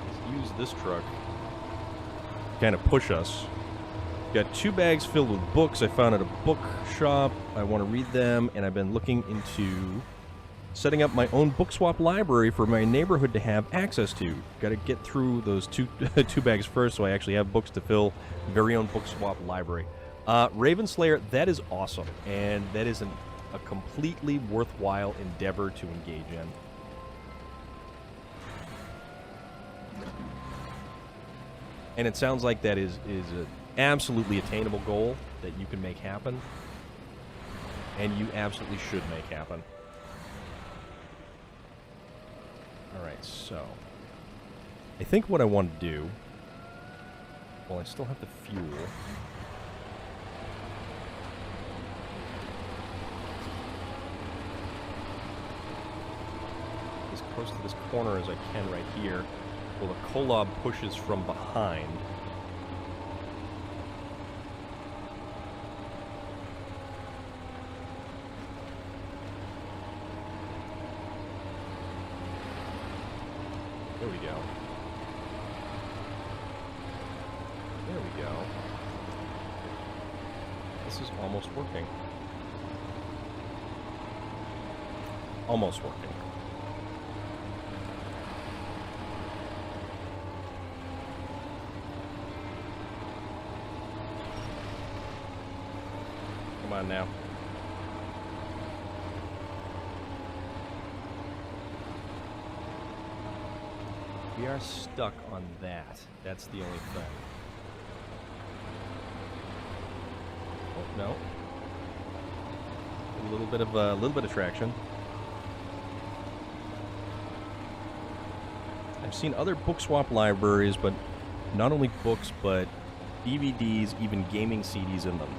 Let's use this truck to kind of push us. Got 2 bags filled with books I found at a bookshop. I want to read them, and I've been looking into setting up my own book swap library for my neighborhood to have access to. Got to get through those two bags first, so I actually have books to fill. Very own book swap library. Raven Slayer, that is awesome, and that is a completely worthwhile endeavor to engage in. And it sounds like that is a absolutely attainable goal that you can make happen, and you absolutely should make happen. Alright, so I think what I want to do, well, I still have the fuel. As close to this corner as I can right here. Well, the Kolob pushes from behind. There we go. There we go. This is almost working. Almost working. Come on now. We are stuck on that. That's the only thing. Oh, no. A little bit of traction. I've seen other book swap libraries, but not only books, but DVDs, even gaming CDs in them.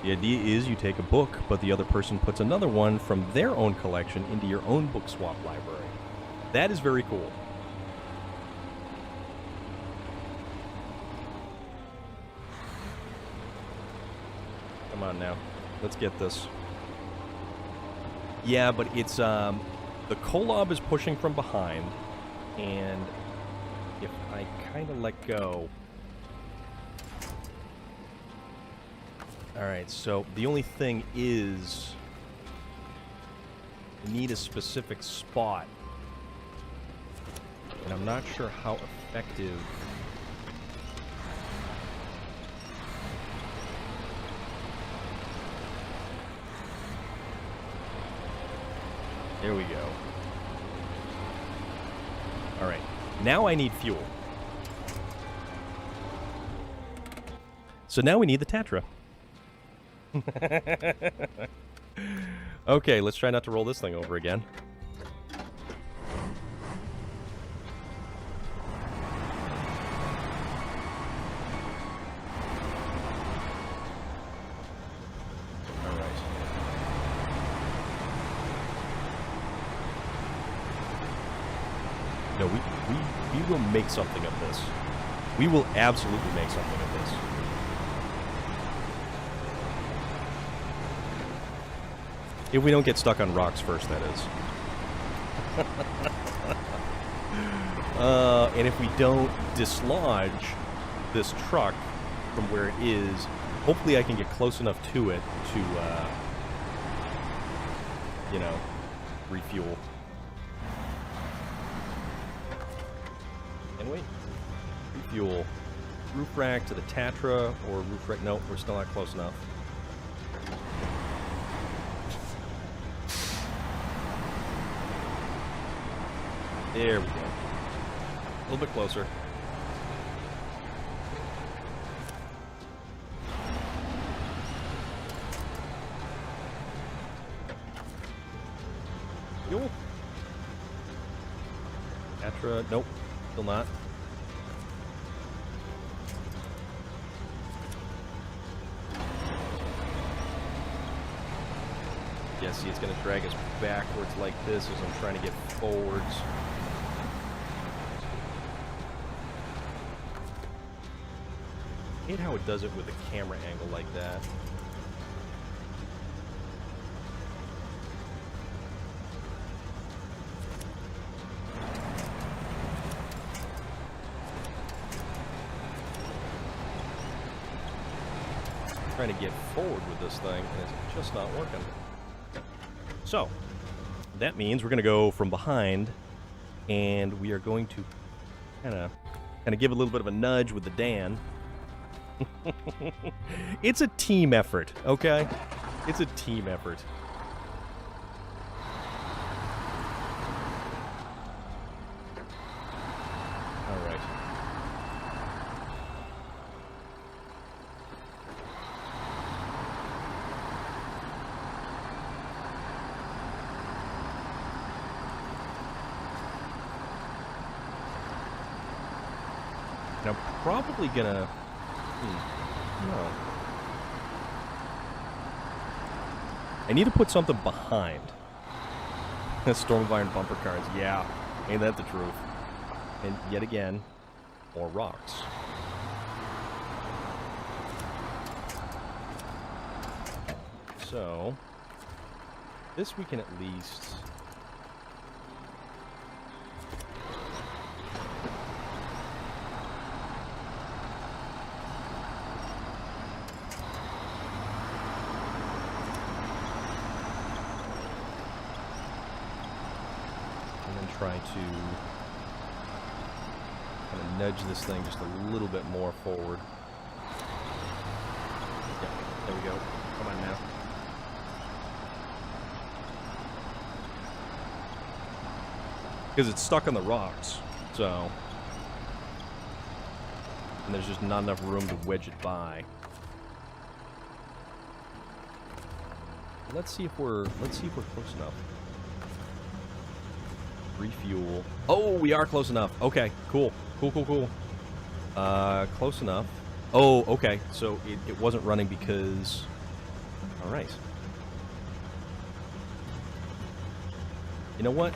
The idea is you take a book, but the other person puts another one from their own collection into your own book swap library. That is very cool. Come on now. Let's get this. Yeah, but it's, the Kolob is pushing from behind, and if I kind of let go... Alright, so the only thing is... I need a specific spot. And I'm not sure how effective... There we go. Alright, now I need fuel. So now we need the Tatra. Okay, let's try not to roll this thing over again. No, we will make something of this. We will absolutely make something of this. If we don't get stuck on rocks first, that is. And if we don't dislodge this truck from where it is, hopefully I can get close enough to it to, you know, refuel. Can we? Refuel. Roof rack to the Tatra, or roof rack... Nope, we're still not close enough. There we go. A little bit closer. Fuel. Tatra... Nope. Still not. Yeah, see, it's going to drag us backwards like this as I'm trying to get forwards. I hate how it does it with a camera angle like that. Trying to get forward with this thing, and it's just not working. So, that means we're going to go from behind, and we are going to kind of give a little bit of a nudge with the Dan. It's a team effort, okay? It's a team effort. All right. And I'm probably gonna... No. I need to put something behind. Storm of Iron bumper cars. Yeah. Ain't that the truth? And yet again, more rocks. So, this we can at least... try to kind of nudge this thing just a little bit more forward. Yep, there we go. Come on now. Because it's stuck on the rocks, so... And there's just not enough room to wedge it by. Let's see if we're close enough. Refuel. Oh, we are close enough. Okay, cool. Cool. Close enough. Oh, okay. So it wasn't running because... Alright. You know what?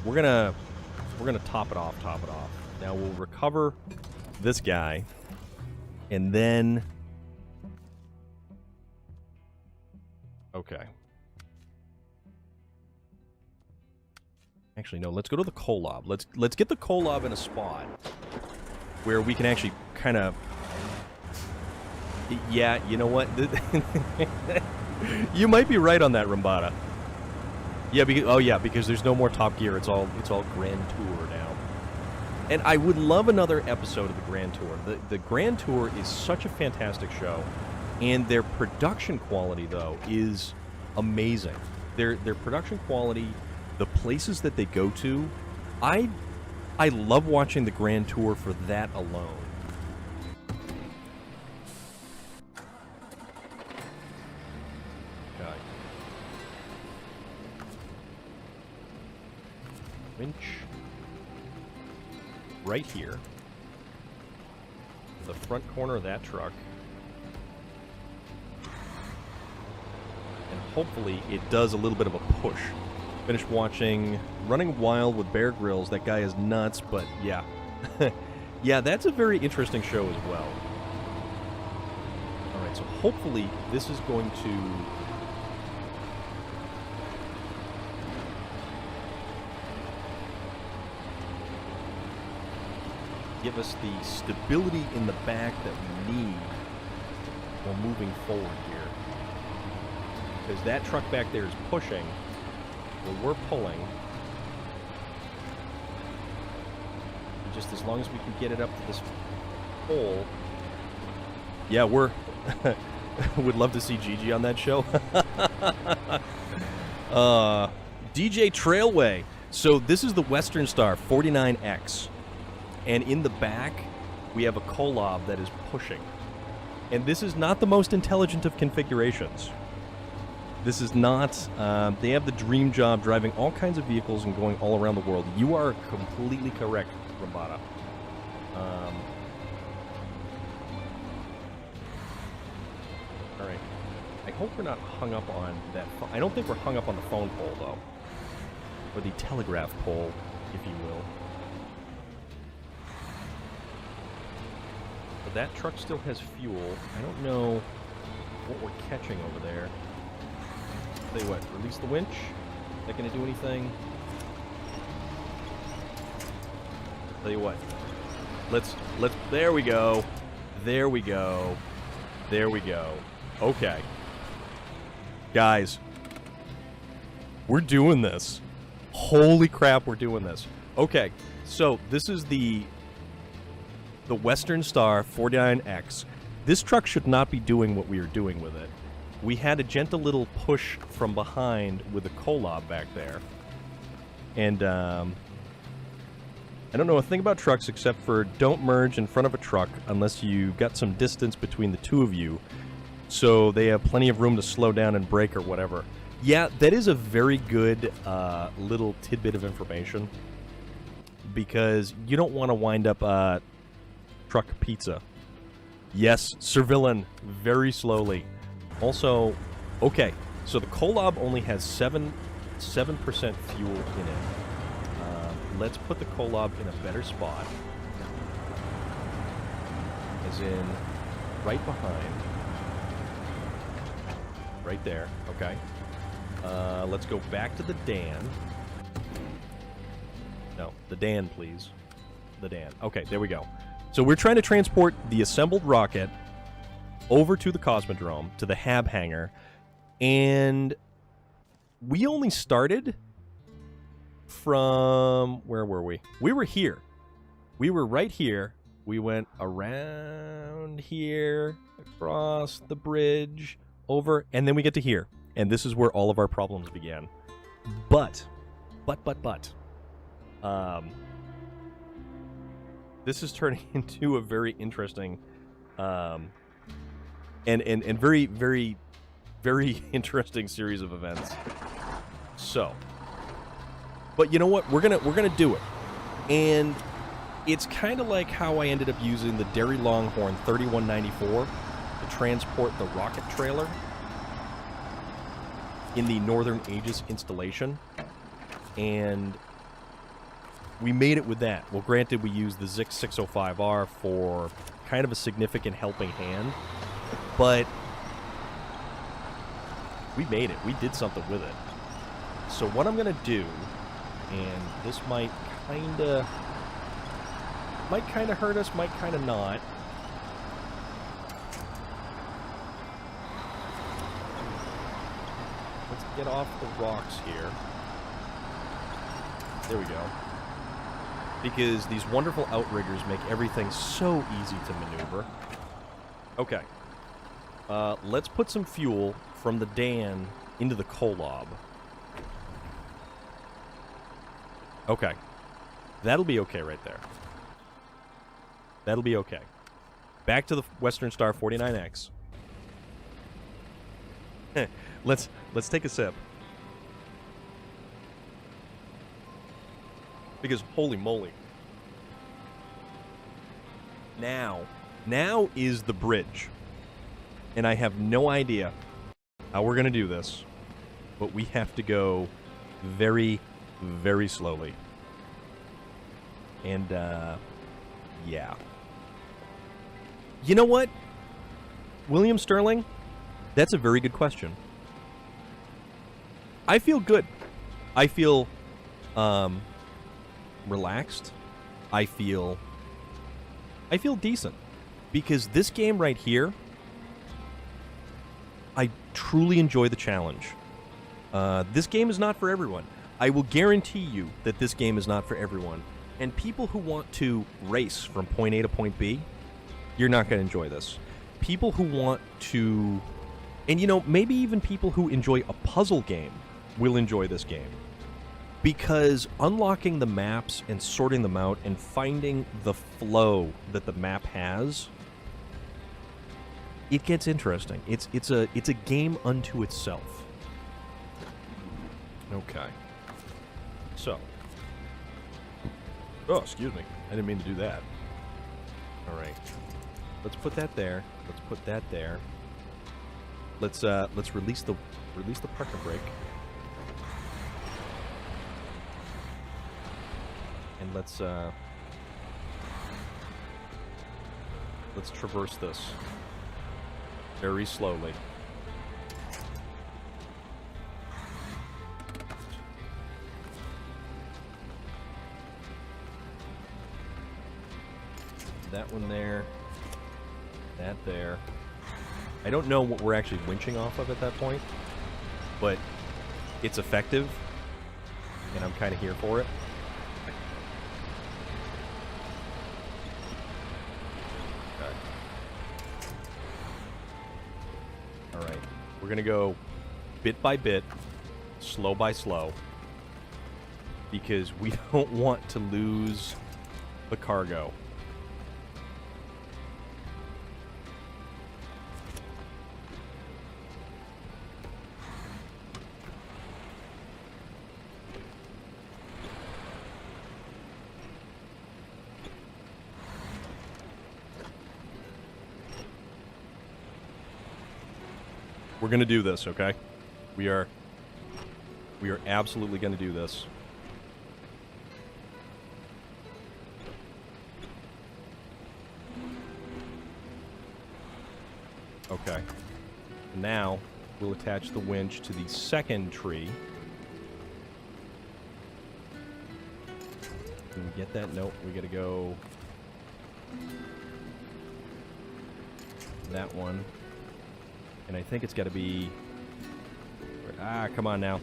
we're gonna top it off. Now we'll recover this guy, and then okay. Actually, no. Let's go to the Kolob. Let's get the Kolob in a spot where we can actually kind of. Yeah, you know what? You might be right on that, Rambada. Yeah, because there's no more Top Gear. It's all Grand Tour now. And I would love another episode of the Grand Tour. The Grand Tour is such a fantastic show, and their production quality though is amazing. Their production quality, the places that they go to, I love watching the Grand Tour for that alone. Okay. Winch. Right here. The front corner of that truck. And hopefully it does a little bit of a push. Finished watching Running Wild with Bear Grylls. That guy is nuts, but yeah. Yeah, that's a very interesting show as well. Alright, so hopefully this is going to... give us the stability in the back that we need while moving forward here. Because that truck back there is pushing, well, we're pulling. Just as long as we can get it up to this pole. Yeah, we're... would love to see Gigi on that show. DJ Trailway. So this is the Western Star 49X. And in the back, we have a Kolob that is pushing. And this is not the most intelligent of configurations. This is not... they have the dream job driving all kinds of vehicles and going all around the world. You are completely correct, Rambada. Alright. I hope we're not hung up on that... I don't think we're hung up on the phone pole, though. Or the telegraph pole, if you will. But that truck still has fuel. I don't know what we're catching over there. Tell you what, release the winch. Is that going to do anything? Tell you what. Let's, there we go. There we go. There we go. Okay. Guys. We're doing this. Holy crap, we're doing this. Okay, so this is the Western Star 49X. This truck should not be doing what we are doing with it. We had a gentle little push from behind with the Kolob back there. And, I don't know a thing about trucks except for don't merge in front of a truck unless you got some distance between the two of you so they have plenty of room to slow down and brake or whatever. Yeah, that is a very good little tidbit of information because you don't want to wind up truck pizza. Yes, Sir-Villain, very slowly. Also, okay, so the Kolob only has 7% fuel in it. Let's put the Kolob in a better spot. As in, right behind. Right there, okay. Let's go back to the Dan. No, the Dan, please. The Dan. Okay, there we go. So we're trying to transport the assembled rocket over to the Cosmodrome, to the Hab hangar, and we only started from... where were we? We were here. We were right here. We went around here, across the bridge, over, and then we get to here. And this is where all of our problems began. But, this is turning into a very interesting, and very, very, very interesting series of events. So, but you know what? We're gonna do it, and it's kind of like how I ended up using the Derry Longhorn 3194 to transport the rocket trailer in the Northern Aegis installation, and we made it with that. Well, granted, we used the Zix 605R for kind of a significant helping hand, but we made it. We did something with it. So what I'm going to do, and this might kind of hurt us, might kind of not. Let's get off the rocks here. There we go. Because these wonderful outriggers make everything so easy to maneuver. Okay. Let's put some fuel from the Dan into the Kolob. Okay. That'll be okay right there. That'll be okay. Back to the Western Star 49X. Let's take a sip. Because holy moly. Now is the bridge. And I have no idea how we're going to do this. But we have to go very, very slowly. And, yeah. You know what? William Sterling? That's a very good question. I feel good. I feel, relaxed. I feel decent. Because this game right here, I truly enjoy the challenge. This game is not for everyone. I will guarantee you that this game is not for everyone. And people who want to race from point A to point B, you're not going to enjoy this. People who want to... And, you know, maybe even people who enjoy a puzzle game will enjoy this game. Because unlocking the maps and sorting them out and finding the flow that the map has, it gets interesting. It's a game unto itself. Okay. So. Oh, excuse me. I didn't mean to do that. All right. Let's put that there. Let's put that there. Let's release the parking brake. And let's traverse this very slowly. That one there. That there. I don't know what we're actually winching off of at that point, but it's effective, and I'm kind of here for it. Alright, we're going to go bit by bit, slow by slow, because we don't want to lose the cargo. We're going to do this, okay? We are absolutely going to do this. Okay. Now, we'll attach the winch to the second tree. Can we get that? Nope, we got to go that one. And I think it's got to be... Ah, come on now.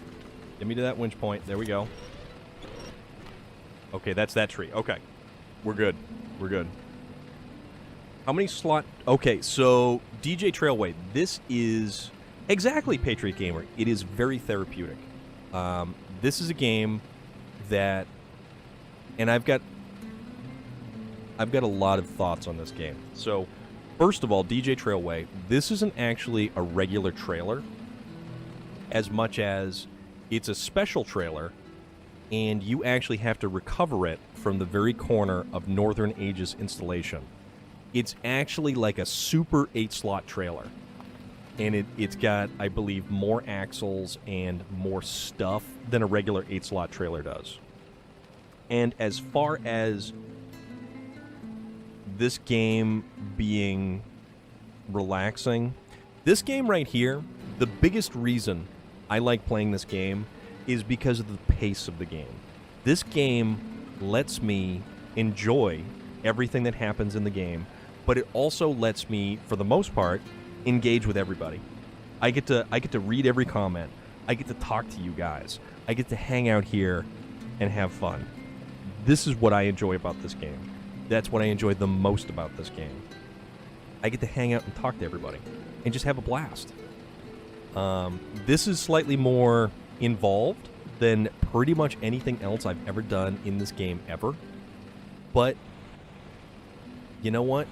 Get me to that winch point. There we go. Okay, that's that tree. Okay. We're good. We're good. How many slot... Okay, so DJ Trailway. This is... Exactly, Patriot Gamer. It is very therapeutic. This is a game that... And I've got a lot of thoughts on this game. So... First of all, DJ Trailway, this isn't actually a regular trailer as much as it's a special trailer, and you actually have to recover it from the very corner of Northern Age's installation. It's actually like a super 8-slot trailer, and it's got, I believe, more axles and more stuff than a regular 8-slot trailer does. And as far as this game being relaxing, this game right here, the biggest reason I like playing this game is because of the pace of the game. This game lets me enjoy everything that happens in the game, but it also lets me, for the most part, engage with everybody. I get to read every comment. I get to talk to you guys. I get to hang out here and have fun. This is what I enjoy about this game. That's what I enjoy the most about this game. I get to hang out and talk to everybody and just have a blast. This is slightly more involved than pretty much anything else I've ever done in this game ever. But you know what?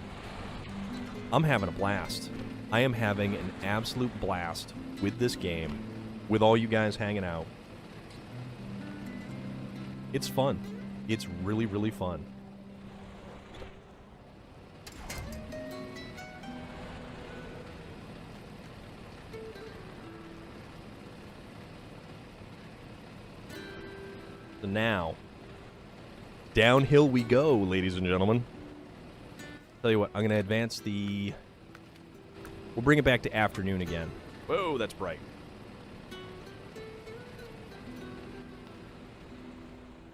I'm having a blast. I am having an absolute blast with this game, with all you guys hanging out. It's fun. It's really, really fun. So now, downhill we go, ladies and gentlemen. Tell you what, I'm going to advance the... We'll bring it back to afternoon again. Whoa, that's bright.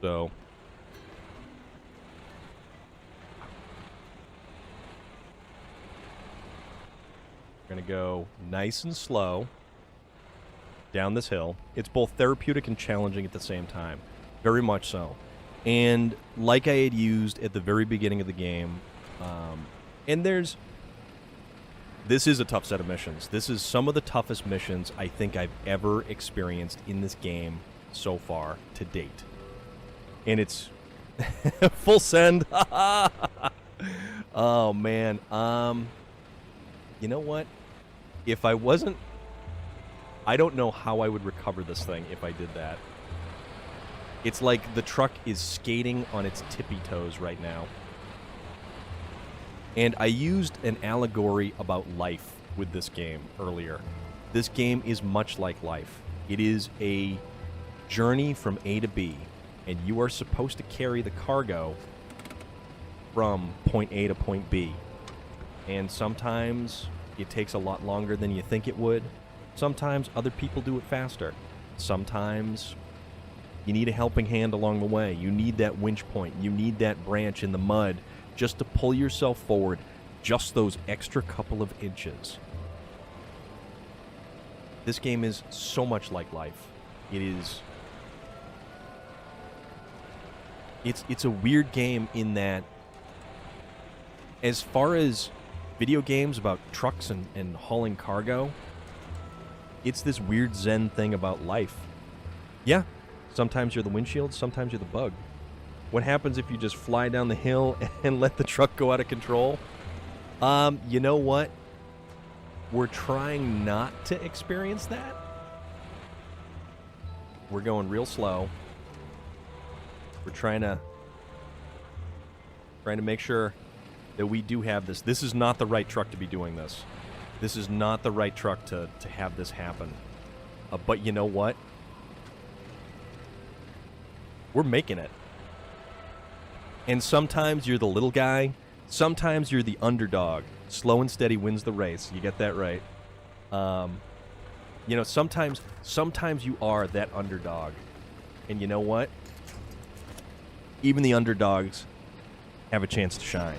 So... We're going to go nice and slow down this hill. It's both therapeutic and challenging at the same time. Very much so. And like I had used at the very beginning of the game, and this is a tough set of missions. This is some of the toughest missions I think I've ever experienced in this game so far to date. And it's full send. Oh, man. You know what? If I wasn't... I don't know how I would recover this thing if I did that. It's like the truck is skating on its tippy toes right now. And I used an allegory about life with this game earlier. This game is much like life. It is a journey from A to B, and you are supposed to carry the cargo from point A to point B. And sometimes it takes a lot longer than you think it would. Sometimes other people do it faster. Sometimes you need a helping hand along the way. You need that winch point. You need that branch in the mud just to pull yourself forward just those extra couple of inches. This game is so much like life. It is... It's a weird game in that as far as video games about trucks and hauling cargo, it's this weird Zen thing about life. Yeah, sometimes you're the windshield, sometimes you're the bug. What happens if you just fly down the hill and let the truck go out of control? You know what? We're trying not to experience that. We're going real slow. We're trying to make sure that we do have this. This is not the right truck to be doing this. This is not the right truck to have this happen. But you know what? We're making it. And sometimes you're the little guy. Sometimes you're the underdog. Slow and steady wins the race. You get that right. You know, sometimes you are that underdog. And you know what? Even the underdogs have a chance to shine.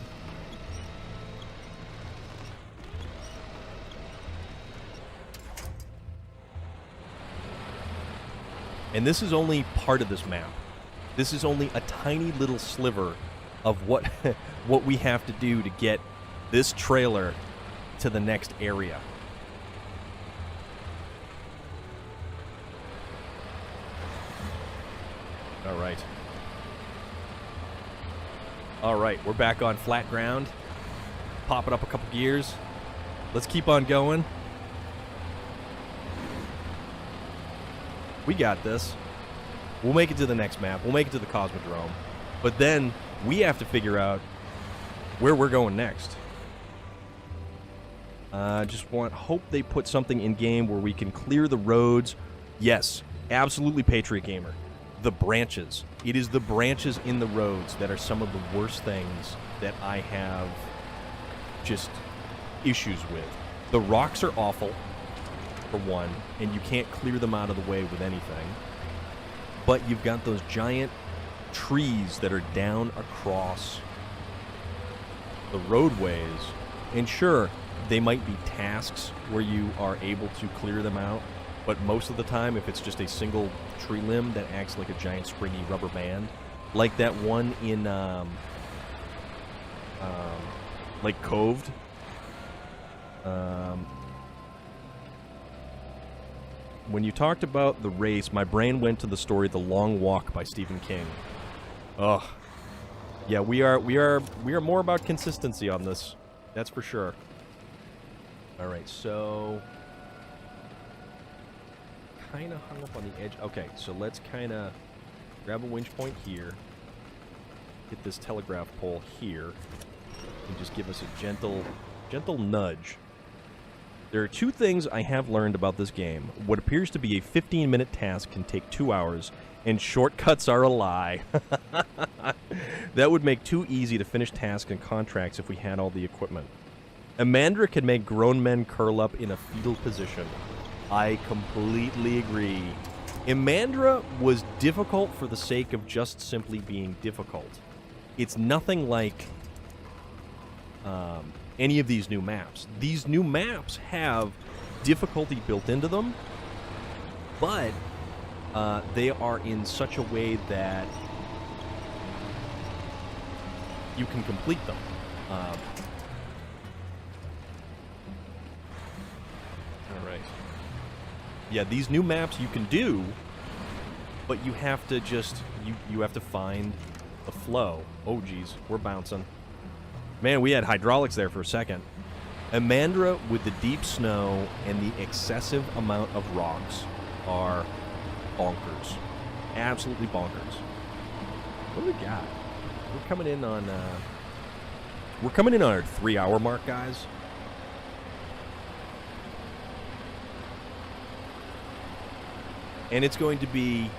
And this is only part of this map. This is only a tiny little sliver of what what we have to do to get this trailer to the next area. All right. All right, we're back on flat ground. Popping up a couple gears. Let's keep on going. We got this. We'll make it to the next map. We'll make it to the Cosmodrome. But then we have to figure out where we're going next. Hope they put something in game where we can clear the roads. Yes, absolutely, Patriot Gamer. the branches. It is the branches in the roads that are some of the worst things that I have just issues with. The rocks are awful, for one, and you can't clear them out of the way with anything. But you've got those giant trees that are down across the roadways. And sure, they might be tasks where you are able to clear them out, but most of the time, if it's just a single tree limb that acts like a giant springy rubber band, like that one in like Coved. When you talked about the race, my brain went to the story The Long Walk by Stephen King. Ugh. Yeah, we are more about consistency on this. That's for sure. All right, so kind of hung up on the edge. Okay, so let's kind of grab a winch point here. Get this telegraph pole here. And just give us a gentle nudge. There are two things I have learned about this game. What appears to be a 15-minute task can take 2 hours, and shortcuts are a lie. That would make too easy to finish tasks and contracts if we had all the equipment. Amandra can make grown men curl up in a fetal position. I completely agree. Amandra was difficult for the sake of just simply being difficult. It's nothing like any of these new maps. These new maps have difficulty built into them, but they are in such a way that you can complete them. All right. Yeah, these new maps you can do, but you have to just you have to find the flow. Oh geez, we're bouncing. Man, we had hydraulics there for a second. Amandra with the deep snow and the excessive amount of rocks are bonkers. Absolutely bonkers. What do we got? We're coming in on our 3-hour mark, guys. And it's going to be,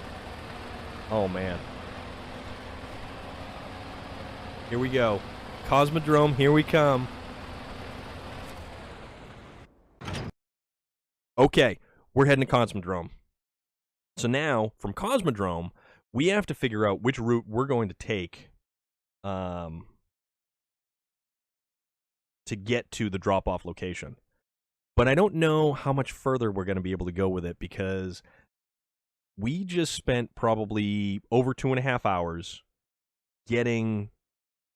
oh man. Here we go. Cosmodrome, here we come. Okay, we're heading to Cosmodrome. So now, from Cosmodrome, we have to figure out which route we're going to take to get to the drop-off location. But I don't know how much further we're going to be able to go with it, because we just spent probably over 2.5 hours getting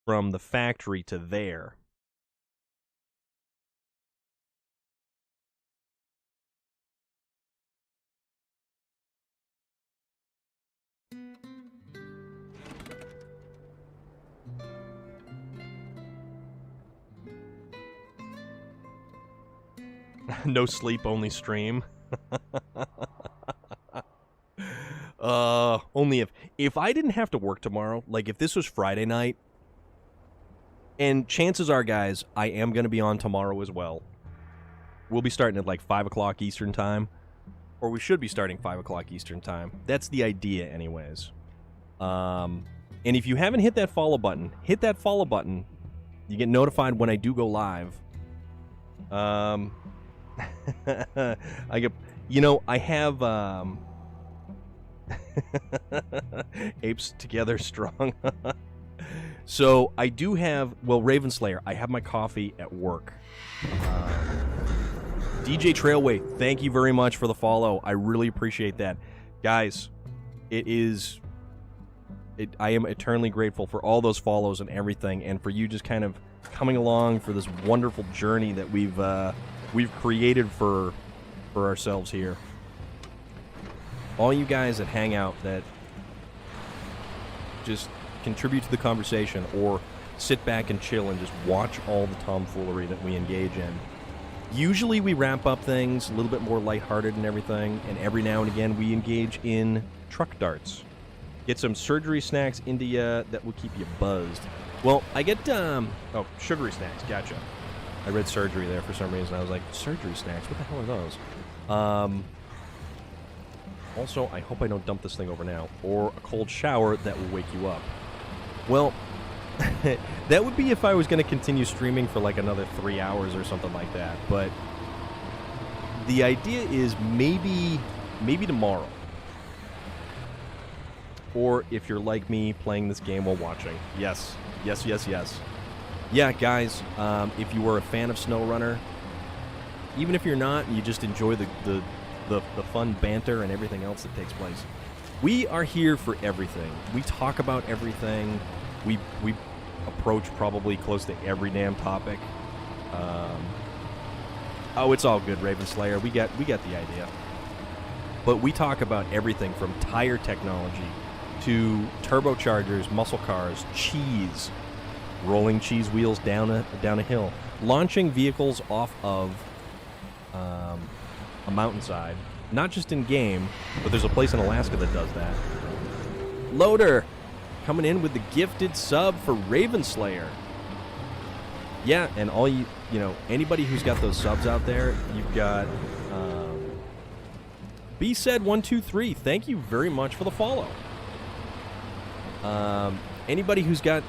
from the factory to there. No sleep, only stream. Only if I didn't have to work tomorrow, like if this was Friday night, and chances are, guys, I am going to be on tomorrow as well. We'll be starting at like 5 o'clock Eastern time, or we should be starting 5 o'clock Eastern time. That's the idea anyways. And if you haven't hit that follow button, hit that follow button. You get notified when I do go live. I get, I have apes together strong. So I do have, well, Ravenslayer, I have my coffee at work. DJ Trailway, thank you very much for the follow. I really appreciate that. Guys, I am eternally grateful for all those follows and everything, and for you just kind of coming along for this wonderful journey that we've created for ourselves here. All you guys that hang out, that just contribute to the conversation, or sit back and chill and just watch all the tomfoolery that we engage in. Usually we wrap up things a little bit more lighthearted and everything, and every now and again we engage in truck darts. Get some surgery snacks into you that will keep you buzzed. Well, I get, sugary snacks, gotcha. I read surgery there for some reason. I was like, surgery snacks? What the hell are those? Also, I hope I don't dump this thing over now, or a cold shower that will wake you up. Well, that would be if I was going to continue streaming for like another 3 hours or something like that, but the idea is maybe tomorrow. Or if you're like me, playing this game while watching. Yes. Yes, yes, yes. Yeah, guys, if you were a fan of SnowRunner, even if you're not, and you just enjoy the fun banter and everything else that takes place, we are here for everything. We talk about everything. We approach probably close to every damn topic. Oh, it's all good, Raven Slayer. We get the idea. But we talk about everything from tire technology to turbochargers, muscle cars, cheese, rolling cheese wheels down a hill, launching vehicles off of a mountainside. Not just in game, but there's a place in Alaska that does that. Loader coming in with the gifted sub for Raven Slayer. Yeah, and all you know, anybody who's got those subs out there, you've got B said 123. Thank you very much for the follow. Anybody who's got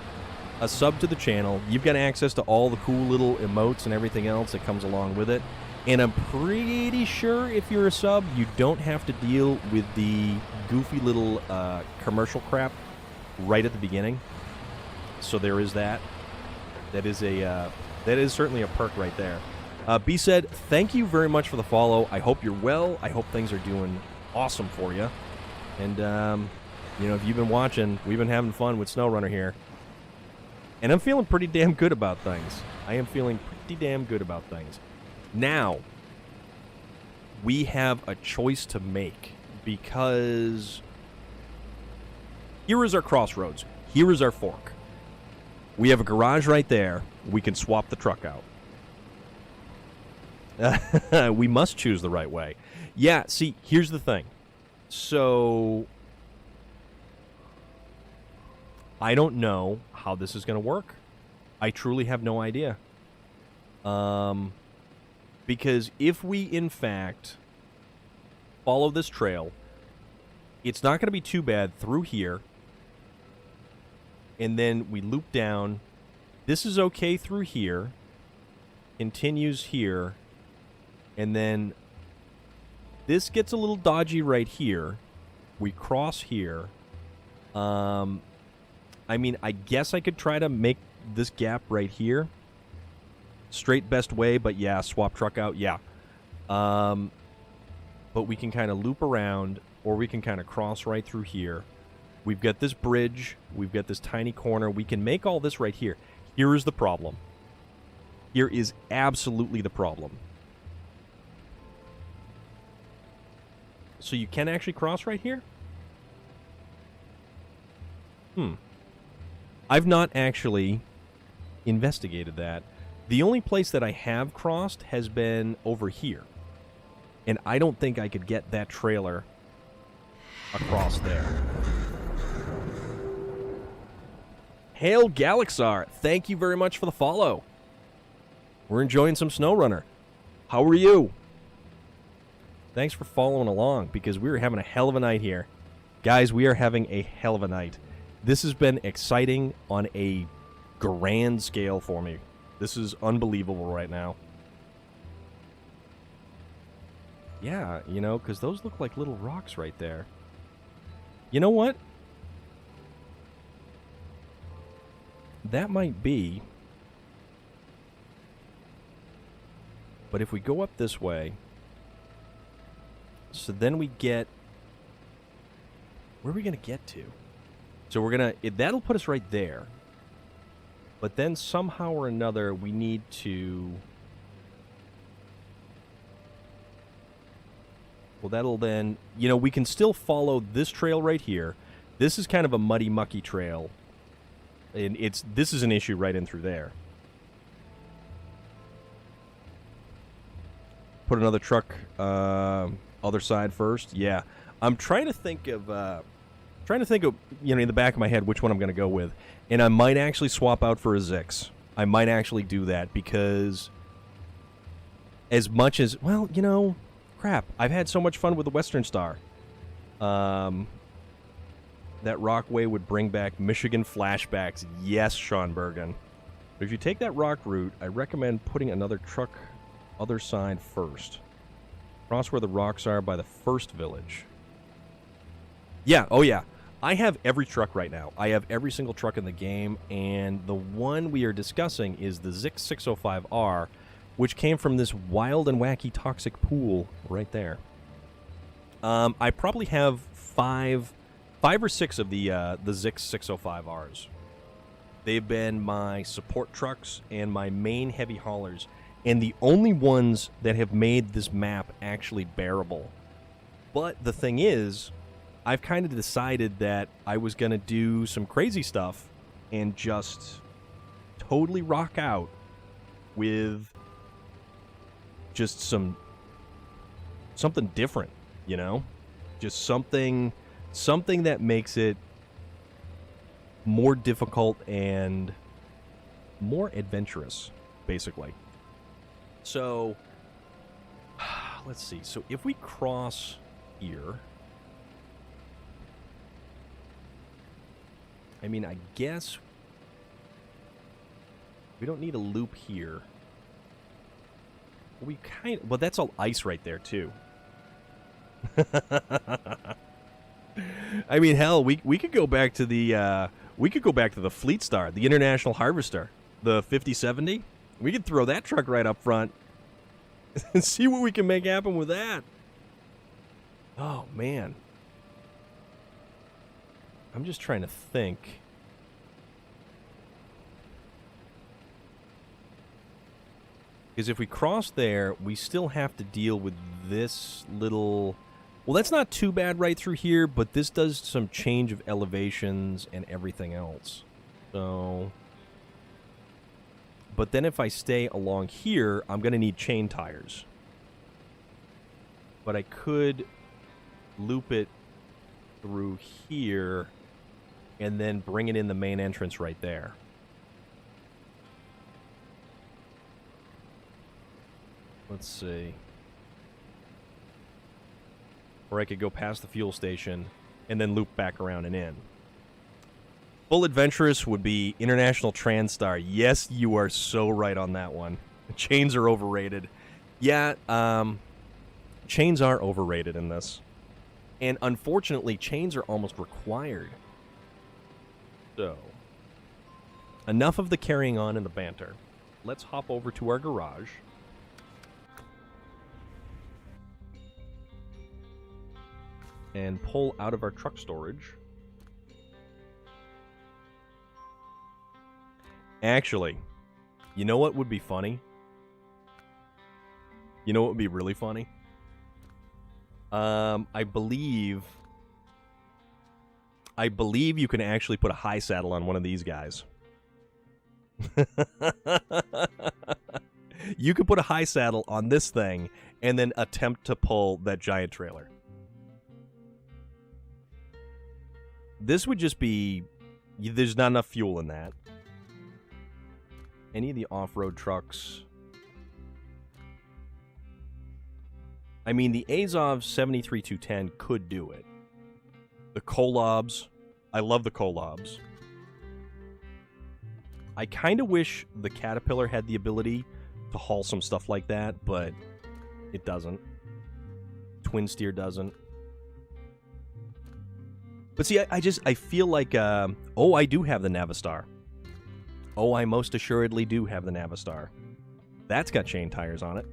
a sub to the channel, you've got access to all the cool little emotes and everything else that comes along with it. And I'm pretty sure if you're a sub, you don't have to deal with the goofy little commercial crap right at the beginning. So there is that. That is certainly a perk right there. B said, thank you very much for the follow. I hope you're well. I hope things are doing awesome for you. And, you know, if you've been watching, we've been having fun with SnowRunner here. And I'm feeling pretty damn good about things. I am feeling pretty damn good about things. Now, we have a choice to make because here is our crossroads. Here is our fork. We have a garage right there. We can swap the truck out. We must choose the right way. Yeah, see, here's the thing. So, I don't know how this is going to work. I truly have no idea. Because if we, in fact, follow this trail, it's not going to be too bad through here. And then we loop down. This is okay through here. Continues here. And then this gets a little dodgy right here. We cross here. I mean, I guess I could try to make this gap right here straight best way, but yeah, swap truck out, yeah. But we can kind of loop around, or we can kind of cross right through here. We've got this bridge. We've got this tiny corner. We can make all this right here. Here is the problem. Here is absolutely the problem. So you can actually cross right here? I've not actually investigated that. The only place that I have crossed has been over here. And I don't think I could get that trailer across there. Hail Galaxar, thank you very much for the follow. We're enjoying some SnowRunner. How are you? Thanks for following along, because we're having a hell of a night here. Guys, we are having a hell of a night. This has been exciting on a grand scale for me. This is unbelievable right now. Yeah, you know, because those look like little rocks right there. You know what? That might be. But if we go up this way, so then we get... Where are we going to get to? So we're going to... That'll put us right there. But then somehow or another, we need to... Well, that'll then... You know, we can still follow this trail right here. This is kind of a muddy, mucky trail. And this is an issue right in through there. Put another truck other side first. Yeah. I'm trying to think of... you know, in the back of my head, which one I'm going to go with. And I might actually swap out for a Zix. I might actually do that because as much as, well, you know, crap, I've had so much fun with the Western Star. That Rockway would bring back Michigan flashbacks. Yes, Sean Bergen. But if you take that rock route, I recommend putting another truck other side first. Cross where the rocks are by the first village. Yeah, oh yeah. I have every truck right now. I have every single truck in the game, and the one we are discussing is the Zix 605R, which came from this wild and wacky toxic pool right there. I probably have five or six of the Zix 605Rs. They've been my support trucks and my main heavy haulers, and the only ones that have made this map actually bearable. But the thing is, I've kind of decided that I was going to do some crazy stuff and just totally rock out with just something different, you know? Just something that makes it more difficult and more adventurous, basically. So, let's see. So if we cross here, I mean, I guess we don't need a loop here. We well, that's all ice right there, too. I mean, hell, we could go back to the Fleet Star, the International Harvester, the 5070. We could throw that truck right up front and see what we can make happen with that. Oh man, I'm just trying to think. Because if we cross there, we still have to deal with this little... Well, that's not too bad right through here, but this does some change of elevations and everything else. So... But then if I stay along here, I'm going to need chain tires. But I could loop it through here and then bring it in the main entrance right there. Let's see. Or I could go past the fuel station and then loop back around and in. Full adventurous would be International Transtar. Yes, you are so right on that one. Chains are overrated. Yeah, chains are overrated in this. And unfortunately, chains are almost required. So, enough of the carrying on and the banter. Let's hop over to our garage. And pull out of our truck storage. Actually, you know what would be funny? You know what would be really funny? I believe you can actually put a high saddle on one of these guys. You could put a high saddle on this thing and then attempt to pull that giant trailer. This would just be... There's not enough fuel in that. Any of the off-road trucks... I mean, the Azov 73210 could do it. The Kolobs. I love the Kolobs. I kind of wish the Caterpillar had the ability to haul some stuff like that, but it doesn't. Twin Steer doesn't. But see, I feel like, oh, I do have the Navistar. Oh, I most assuredly do have the Navistar. That's got chain tires on it.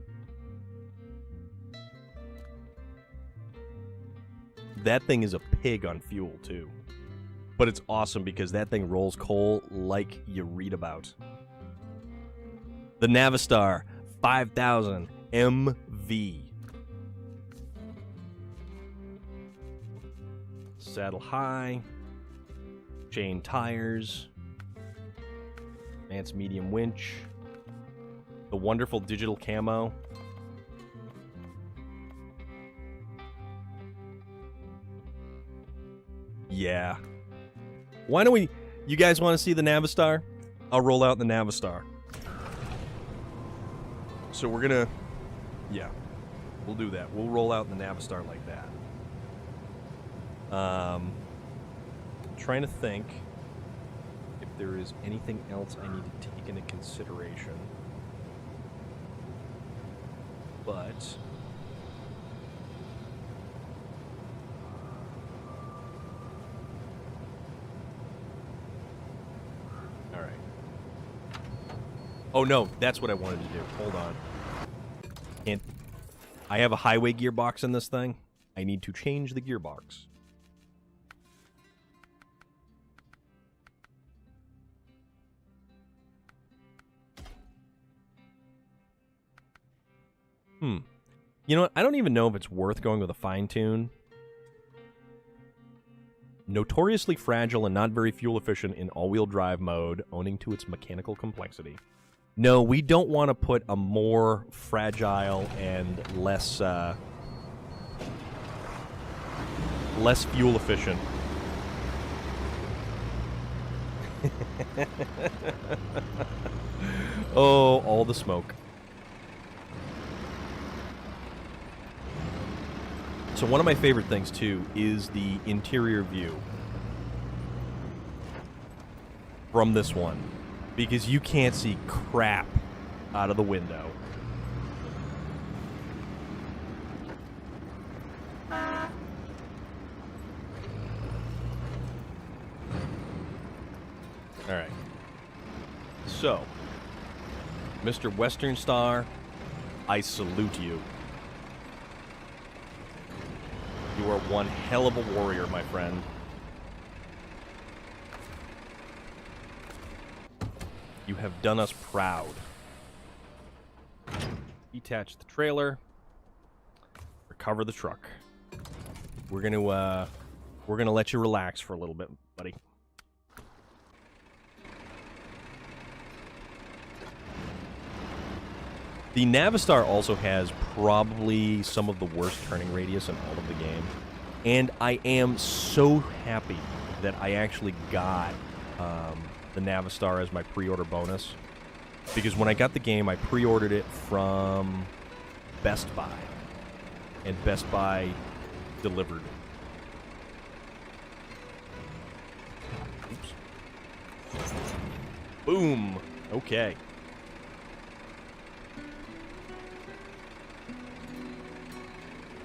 That thing is a pig on fuel, too. But it's awesome because that thing rolls coal like you read about. The Navistar 5000 MV. Saddle high. Chain tires. Advanced medium winch. The wonderful digital camo. Yeah. Why don't we... You guys want to see the Navistar? I'll roll out the Navistar. So we're gonna... Yeah. We'll do that. We'll roll out the Navistar like that. Trying to think if there is anything else I need to take into consideration. But all right. Oh no, that's what I wanted to do. Hold on. And I have a highway gearbox in this thing. I need to change the gearbox. You know what? I don't even know if it's worth going with a fine-tune. Notoriously fragile and not very fuel efficient in all-wheel drive mode, owing to its mechanical complexity. No, we don't want to put a more fragile and less fuel efficient. Oh, all the smoke. So one of my favorite things, too, is the interior view from this one, because you can't see crap out of the window. All right. So, Mr. Western Star, I salute you. You are one hell of a warrior, my friend. You have done us proud. Detach the trailer. Recover the truck. We're gonna let you relax for a little bit, buddy. The Navistar also has probably some of the worst turning radius in all of the game. And I am so happy that I actually got the Navistar as my pre-order bonus. Because when I got the game, I pre-ordered it from Best Buy. And Best Buy delivered. Oops. Boom. Okay.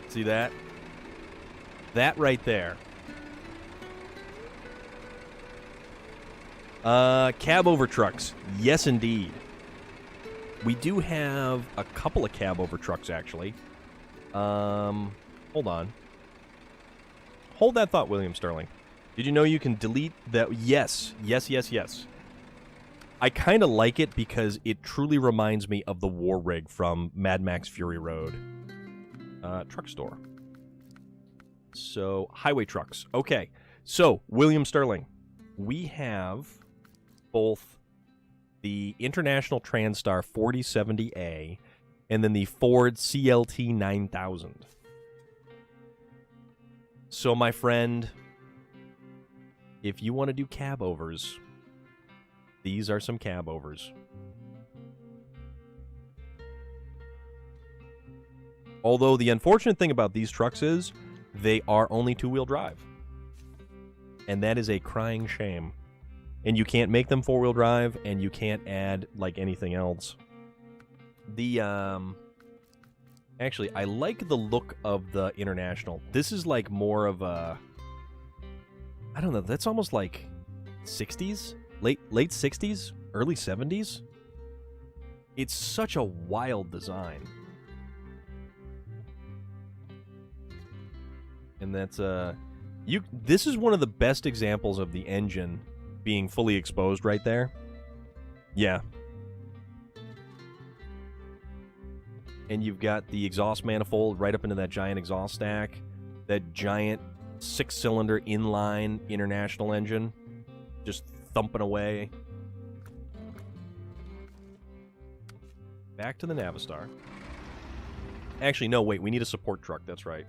See that? That right there. Cab over trucks. Yes, indeed. We do have a couple of cab over trucks, actually. Hold on. Hold that thought, William Sterling. Did you know you can delete that? Yes. Yes, yes, yes. I kind of like it because it truly reminds me of the war rig from Mad Max Fury Road. Truck store. So, highway trucks. Okay. So, William Sterling, we have both the International Transtar 4070A and then the Ford CLT 9000. So, my friend, if you want to do cab overs, these are some cab overs. Although the unfortunate thing about these trucks is they are only two-wheel drive. And that is a crying shame. And you can't make them four-wheel drive, and you can't add, like, anything else. The, actually, I like the look of the International. This is, like, more of a... I don't know, that's almost like 60s? Late 60s? Early 70s? It's such a wild design. And that's this is one of the best examples of the engine being fully exposed right there. Yeah. And you've got the exhaust manifold right up into that giant exhaust stack. That giant 6-cylinder inline International engine just thumping away. Back to the Navistar. Actually, no, wait, we need a support truck, that's right.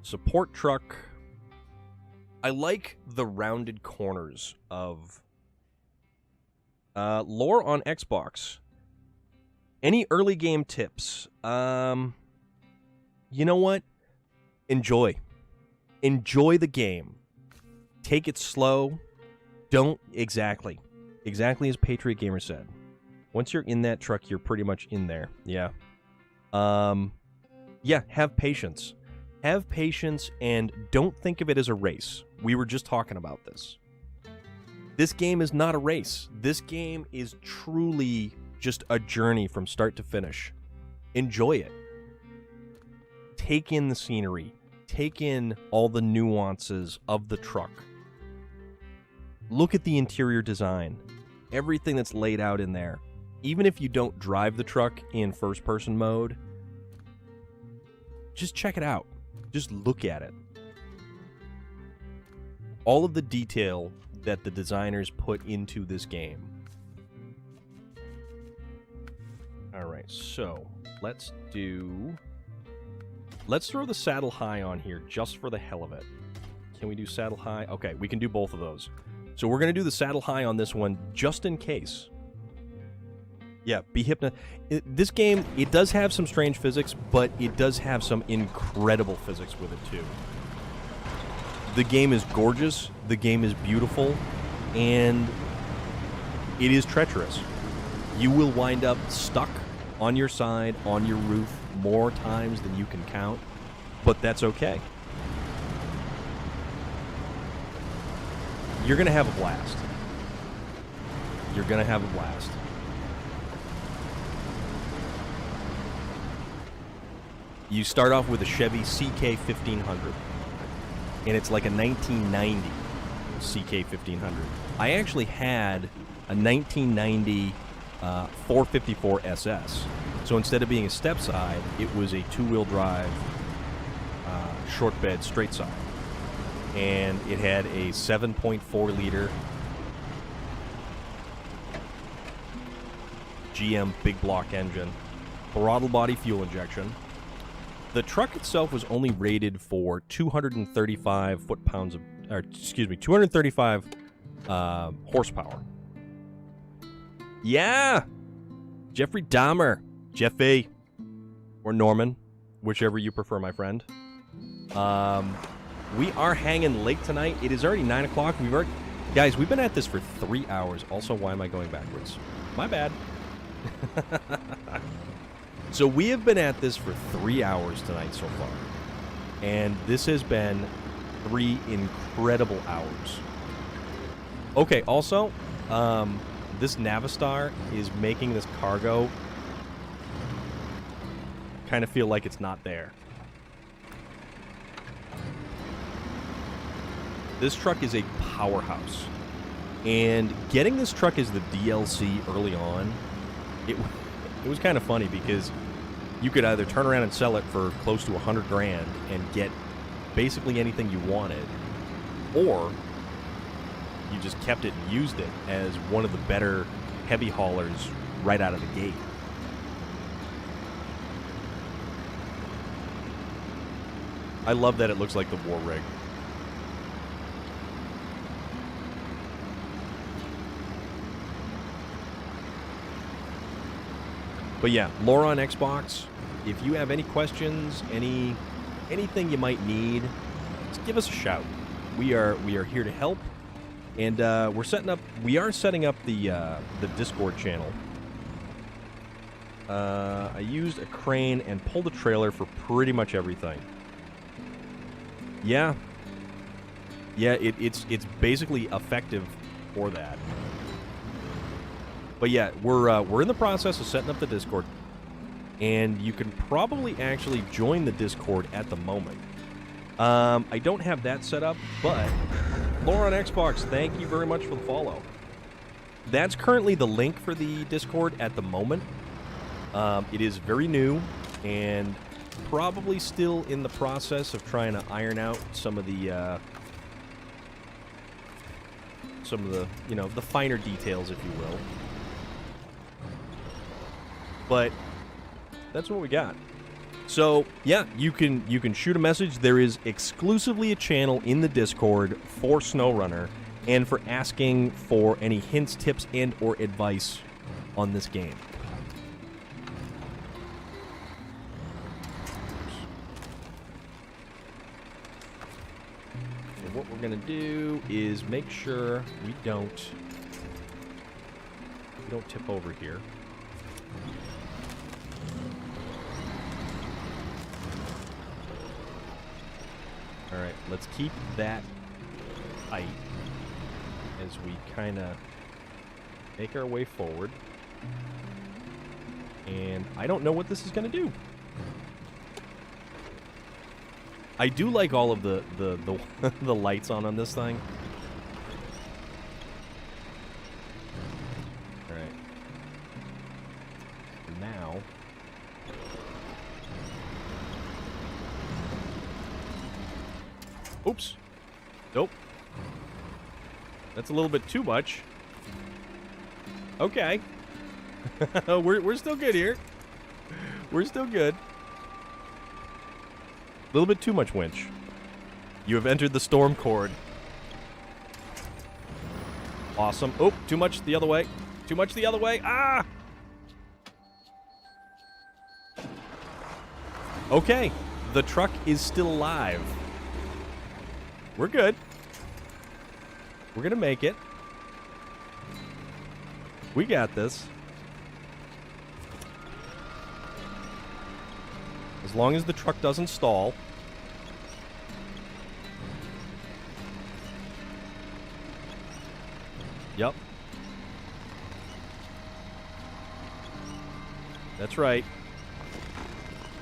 Support truck. I like the rounded corners of lore on Xbox. Any early game tips? You know what? Enjoy the game. Take it slow. Don't exactly as Patriot Gamer said. Once you're in that truck, you're pretty much in there. Yeah. Yeah, have patience. Have patience and don't think of it as a race. We were just talking about this. This game is not a race. This game is truly just a journey from start to finish. Enjoy it. Take in the scenery. Take in all the nuances of the truck. Look at the interior design. Everything that's laid out in there. Even if you don't drive the truck in first-person mode, just check it out. Just look at it. All of the detail that the designers put into this game. Alright, so let's throw the saddle high on here just for the hell of it. Can we do saddle high? Okay, we can do both of those. So we're going to do the saddle high on this one just in case. Yeah, be hypnotized. This game, it does have some strange physics, but it does have some incredible physics with it too. The game is gorgeous, the game is beautiful, and it is treacherous. You will wind up stuck on your side, on your roof, more times than you can count, but that's okay. You're going to have a blast. You're going to have a blast. You start off with a Chevy CK 1500, and it's like a 1990 CK 1500. I actually had a 1990 454 SS. So instead of being a step side, it was a two-wheel drive short bed straight side. And it had a 7.4 liter GM big block engine, throttle body fuel injection. The truck itself was only rated for 235 foot-pounds of, or excuse me, 235 horsepower. Yeah, Jeffrey Dahmer, Jeffy, or Norman, whichever you prefer, my friend. We are hanging late tonight. It is already 9 o'clock. Guys, we've been at this for 3 hours. Also, why am I going backwards? My bad. So we have been at this for 3 hours tonight so far. And this has been 3 incredible hours. Okay, also, this Navistar is making this cargo kind of feel like it's not there. This truck is a powerhouse. And getting this truck as the DLC early on, it was kind of funny because you could either turn around and sell it for close to $100 grand and get basically anything you wanted, or you just kept it and used it as one of the better heavy haulers right out of the gate. I love that it looks like the war rig. But yeah, lore on Xbox. If you have any questions, anything you might need, just give us a shout. We are here to help, and we are setting up the Discord channel. I used a crane and pulled a trailer for pretty much everything. Yeah, it's basically effective for that. But yeah, we're in the process of setting up the Discord, and you can probably actually join the Discord at the moment. I don't have that set up, but lore on Xbox, thank you very much for the follow. That's currently the link for the Discord at the moment. It is very new, and probably still in the process of trying to iron out some of the the finer details, if you will. But that's what we got. So yeah, you can shoot a message. There is exclusively a channel in the Discord for SnowRunner and for asking for any hints, tips, and or advice on this game. what we're going to do is make sure we don't tip over here. All right, let's keep that tight as we kind of make our way forward. And I don't know what this is going to do. I do like all of the the lights on this thing. All right. Now, oops. Nope. That's a little bit too much. Okay. we're still good here. We're still good. A little bit too much winch. You have entered the storm chord. Awesome. Oh, too much the other way. Too much the other way. Ah! Okay. The truck is still alive. We're good. We're gonna make it. We got this. As long as the truck doesn't stall. Yep. That's right.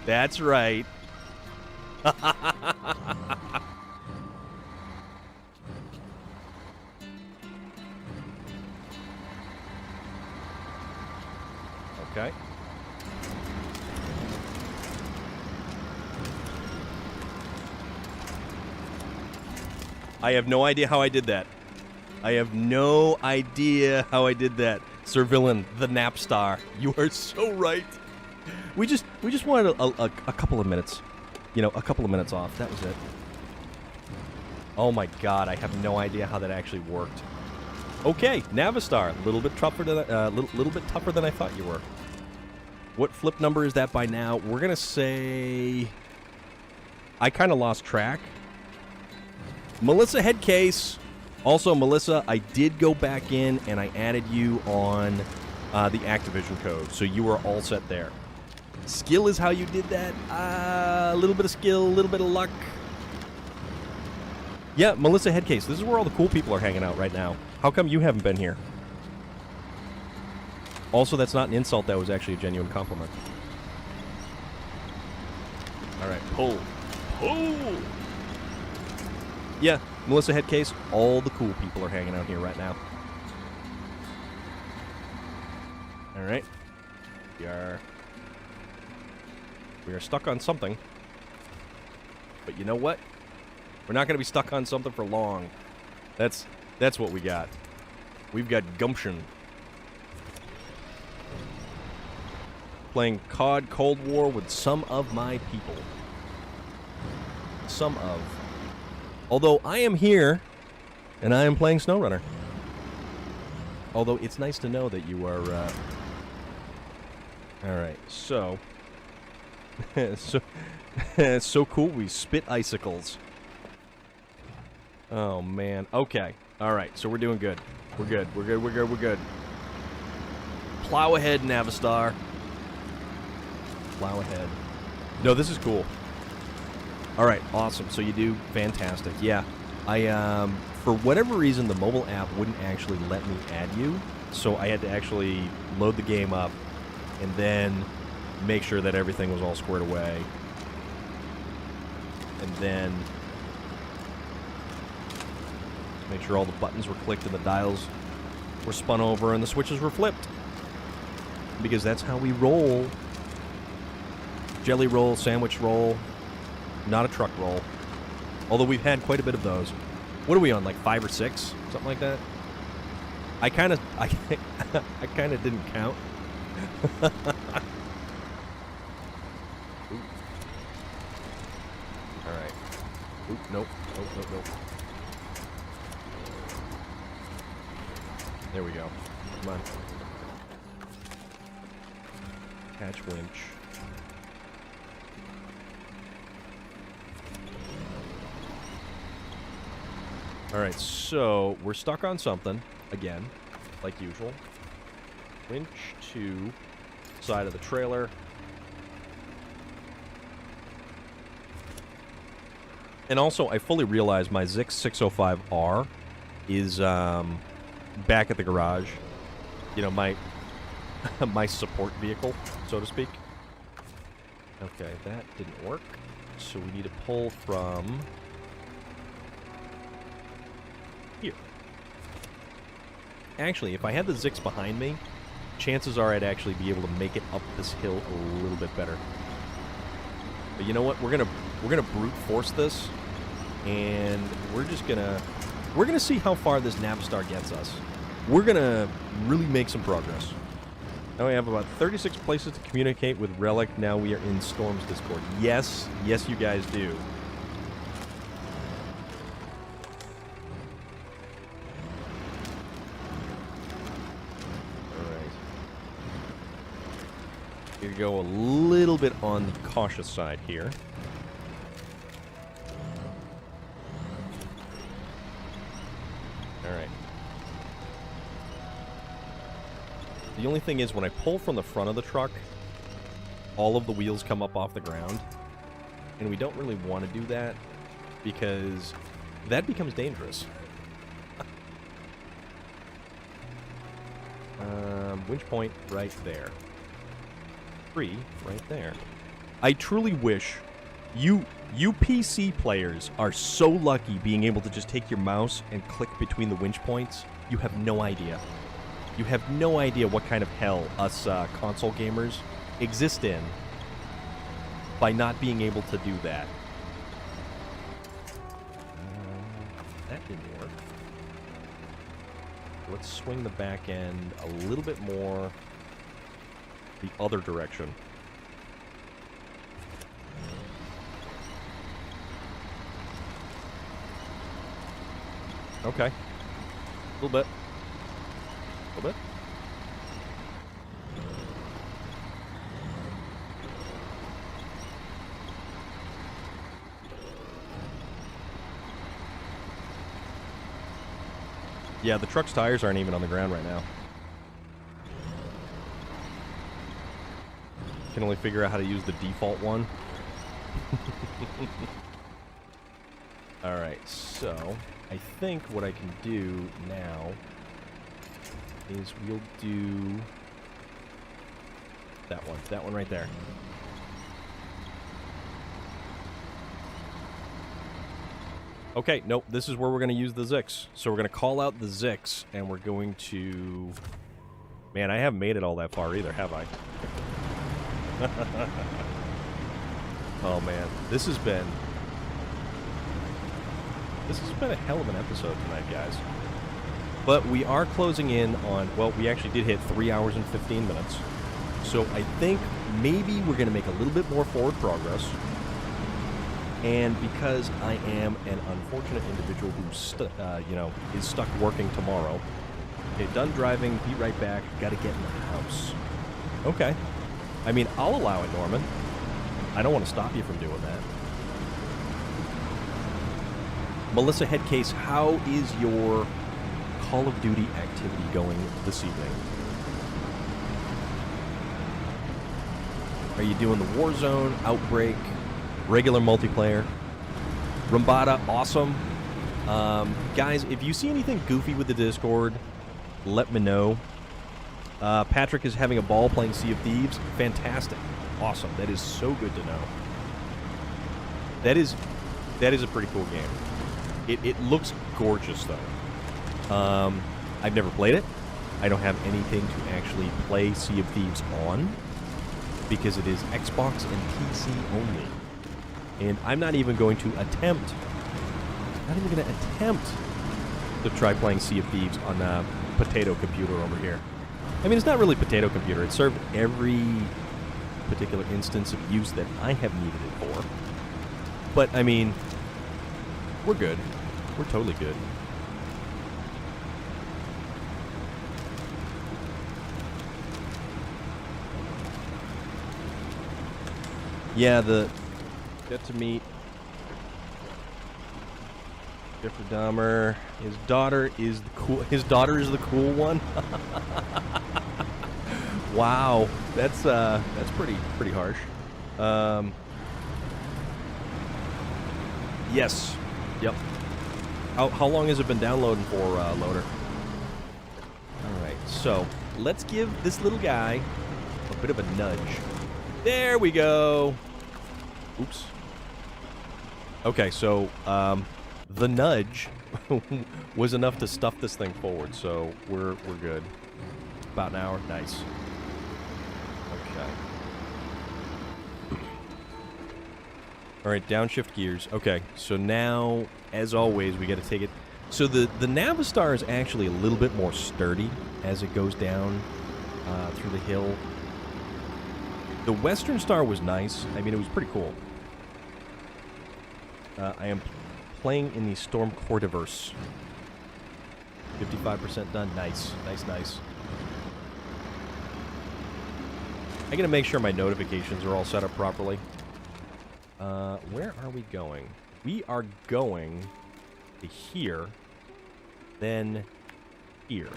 That's right. Okay. I have no idea how I did that. I have no idea how I did that. Sir Villain, the Napstar. You are so right. We just wanted a couple of minutes. You know, a couple of minutes off. That was it. Oh my god, I have no idea how that actually worked. Okay, Navistar. A little bit tougher than little bit tougher than I thought you were. What flip number is that by now? We're gonna say I kind of lost track. Melissa Headcase. Also, Melissa, I did go back in and I added you on the Activision code, so you are all set there. Skill is how you did that. A little bit of skill, a little bit of luck. Yeah, Melissa Headcase. This is where all the cool people are hanging out right now. How come you haven't been here? Also, that's not an insult. That was actually a genuine compliment. All right, pull. Pull! Yeah, Melissa Headcase, all the cool people are hanging out here right now. All right. We are stuck on something. But you know what? We're not going to be stuck on something for long. That's what we got. We've got gumption. Playing COD Cold War with some of my people. Some of. Although I am here, and I am playing SnowRunner. Although it's nice to know that you are, Alright, so... so cool, we spit icicles. Oh, man. Okay. Alright, so we're doing good. We're good. We're good. We're good. We're good. Plow ahead, Navistar. Plow ahead. No, this is cool. Alright, awesome. So you do fantastic. Yeah. For whatever reason, the mobile app wouldn't actually let me add you. So I had to actually load the game up and then make sure that everything was all squared away. And then make sure all the buttons were clicked and the dials were spun over and the switches were flipped. Because that's how we roll. Jelly roll, sandwich roll, not a truck roll. Although we've had quite a bit of those. What are we on, like 5 or 6? Something like that? I kind of didn't count. Alright. Oop, nope. Nope, nope, nope. There we go. Come on. Catch winch. Alright, so we're stuck on something, again, like usual. Winch to side of the trailer. And also, I fully realize my Zix 605R is back at the garage. You know, my my support vehicle, so to speak. Okay, that didn't work. So we need to pull from here. Actually, if I had the Zix behind me, chances are I'd actually be able to make it up this hill a little bit better. But you know what? We're gonna brute force this, and we're gonna see how far this Napstar gets us. We're gonna really make some progress. Now we have about 36 places to communicate with Relic. Now we are in Storm's Discord. Yes, yes, you guys do. Here we go, a little bit on the cautious side here. Alright. The only thing is, when I pull from the front of the truck, all of the wheels come up off the ground. And we don't really want to do that, because that becomes dangerous. Winch point right there. 3 right there. I truly wish you PC players are so lucky being able to just take your mouse and click between the winch points. You have no idea. You have no idea what kind of hell us console gamers exist in by not being able to do that. That didn't work. Let's swing the back end a little bit more the other direction. Okay. A little bit. A little bit. Yeah, the truck's tires aren't even on the ground right now. Can only figure out how to use the default one. Alright, so I think what I can do now is we'll do that one right there. Okay, nope, this is where we're going to use the Zix. So we're going to call out the Zix, and we're going to... Man, I haven't made it all that far either, have I? Oh man, this has been a hell of an episode tonight, guys. But we are closing in on, well, we actually did hit 3 hours and 15 minutes. So I think maybe we're going to make a little bit more forward progress. And because I am an unfortunate individual who, you know, is stuck working tomorrow. Okay, done driving, be right back, gotta get in the house. Okay. I mean, I'll allow it, Norman. I don't want to stop you from doing that. Melissa Headcase, how is your Call of Duty activity going this evening? Are you doing the Warzone, Outbreak, regular multiplayer? Rumbada, awesome. Guys, if you see anything goofy with the Discord, let me know. Patrick is having a ball playing Sea of Thieves. Fantastic. Awesome. That is so good to know. That is a pretty cool game. It looks gorgeous, though. I've never played it. I don't have anything to actually play Sea of Thieves on, because it is Xbox and PC only. And I'm not even going to attempt to try playing Sea of Thieves on a potato computer over here. I mean, it's not really potato computer. It served every particular instance of use that I have needed it for. But, I mean, we're good. We're totally good. Yeah, got Jeffrey Dahmer. His daughter is the cool. His daughter is the cool one. Wow, that's pretty harsh. Yes. Yep. How long has it been downloading for, Loader? All right. So let's give this little guy a bit of a nudge. There we go. Oops. Okay, so the nudge was enough to stuff this thing forward, so we're good. About an hour. Nice. Okay. All right, downshift gears. Okay, so now, as always, we got to take it. So the Navistar is actually a little bit more sturdy as it goes down through the hill. The Western Star was nice. I mean, it was pretty cool. I am playing in the Storm Cordiverse. 55% done. Nice. Nice. I gotta make sure my notifications are all set up properly. Where are we going? We are going to here, then here.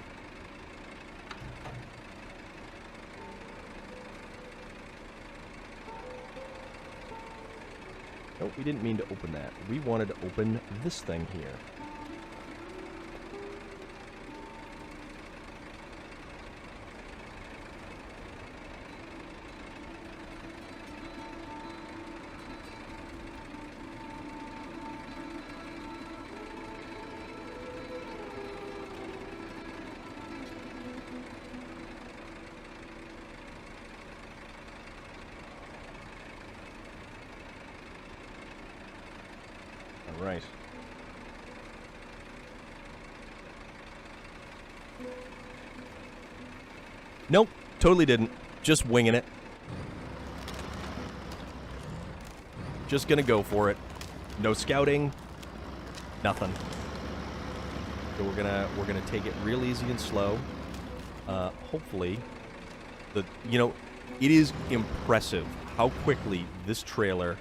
Nope, we didn't mean to open that. We wanted to open this thing here. Right. Nope, totally didn't. Just winging it. Just gonna go for it. No scouting. Nothing. So we're gonna take it real easy and slow. Hopefully, it is impressive how quickly this trailer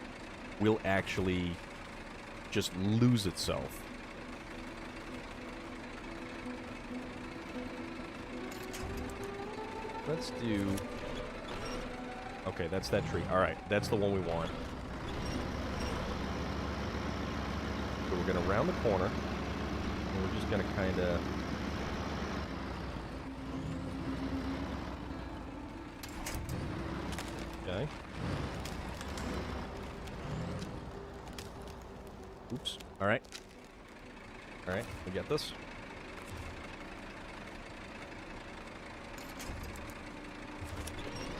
will actually just lose itself. Let's do... Okay, that's that tree. Alright, that's the one we want. So we're going to round the corner. And we're just going to kind of... Okay. Oops. Alright. Alright, we get this.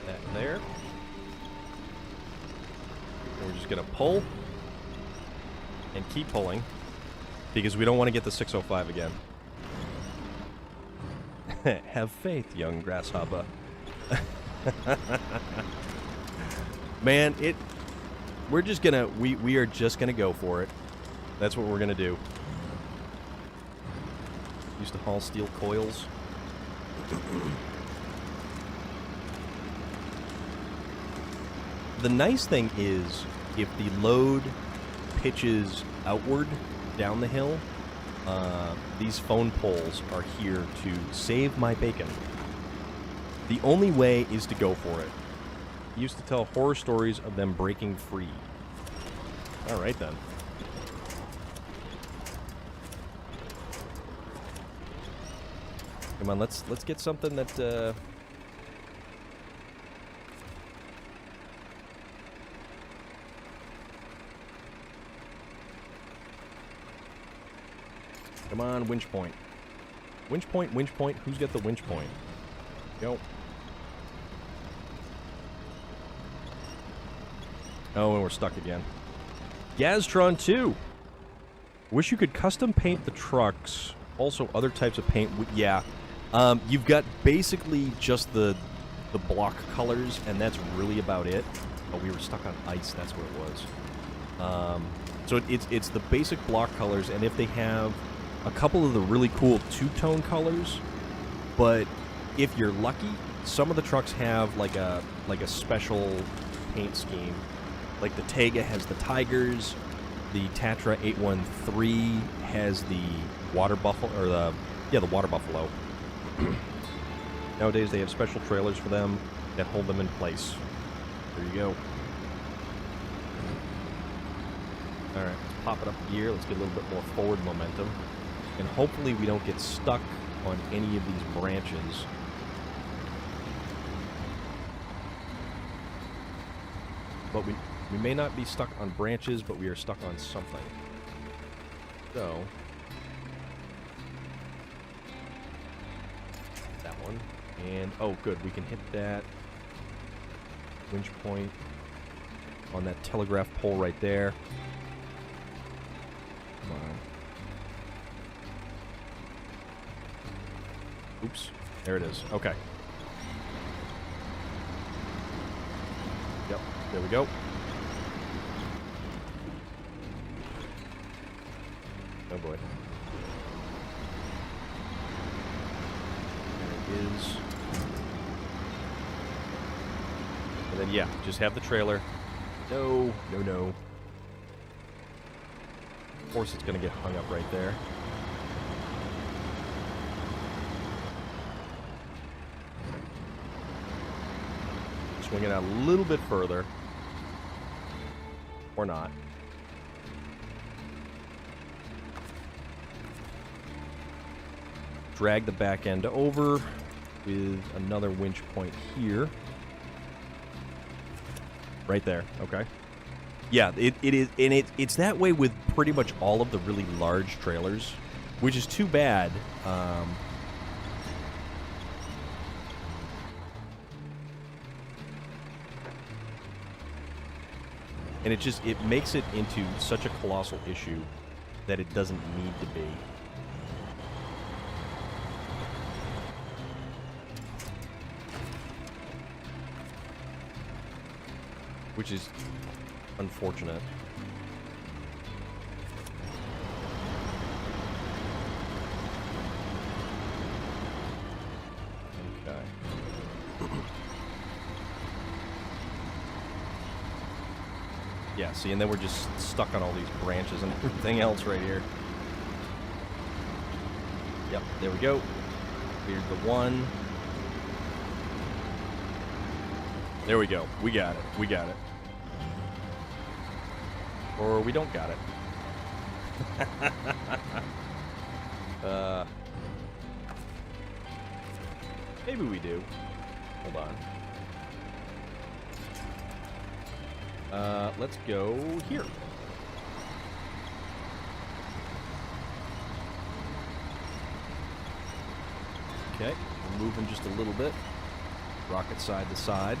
That there. And we're just gonna pull. And keep pulling. Because we don't want to get the 605 again. Have faith, young grasshopper. Man, we're just gonna... We are just gonna go for it. That's what we're gonna do. Used to haul steel coils. The nice thing is, if the load pitches outward down the hill, these phone poles are here to save my bacon. The only way is to go for it. I used to tell horror stories of them breaking free. Alright then. Come on, let's get something that Come on, winch point. Winch point, winch point. Who's got the winch point? Go. Oh, and we're stuck again. Gaztron 2. Wish you could custom paint the trucks. Also, other types of paint. Yeah. You've got basically just the block colors, and that's really about it. Oh, we were stuck on ice. That's what it was. So it's the basic block colors, and if they have a couple of the really cool two-tone colors, but if you're lucky, some of the trucks have like a special paint scheme. Like the Tega has the tigers, the Tatra 813 has the water buffalo, or the water buffalo. Nowadays they have special trailers for them that hold them in place. There you go. All right, let's pop it up a gear. Let's get a little bit more forward momentum, and hopefully we don't get stuck on any of these branches. But we may not be stuck on branches, but we are stuck on something. So, that one. And, oh good, we can hit that winch point on that telegraph pole right there. Come on. Oops, there it is. Okay. Yep, there we go. Oh boy. There it is. And then, yeah, just have the trailer. No, no, no. Of course it's going to get hung up right there. Swing it out a little bit further. Or not. Drag the back end over with another winch point here. Right there. Okay. Yeah, it is, and it's that way with pretty much all of the really large trailers, which is too bad. And it makes it into such a colossal issue that it doesn't need to be. Which is unfortunate. Okay. Yeah, see, and then we're just stuck on all these branches and everything else right here. Yep, there we go. Here's the one. There we go. We got it. We got it. Or we don't got it. Maybe we do. Hold on. Let's go here. Okay, we're moving just a little bit. Rocket side to side.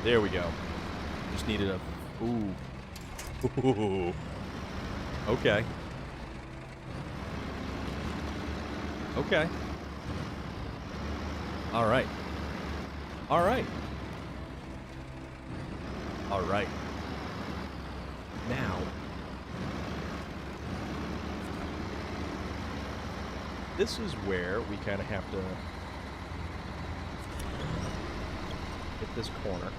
There we go. Just needed a... Ooh. Ooh. Okay. Okay. All right. All right. All right. Now, this is where we kind of have to hit this corner.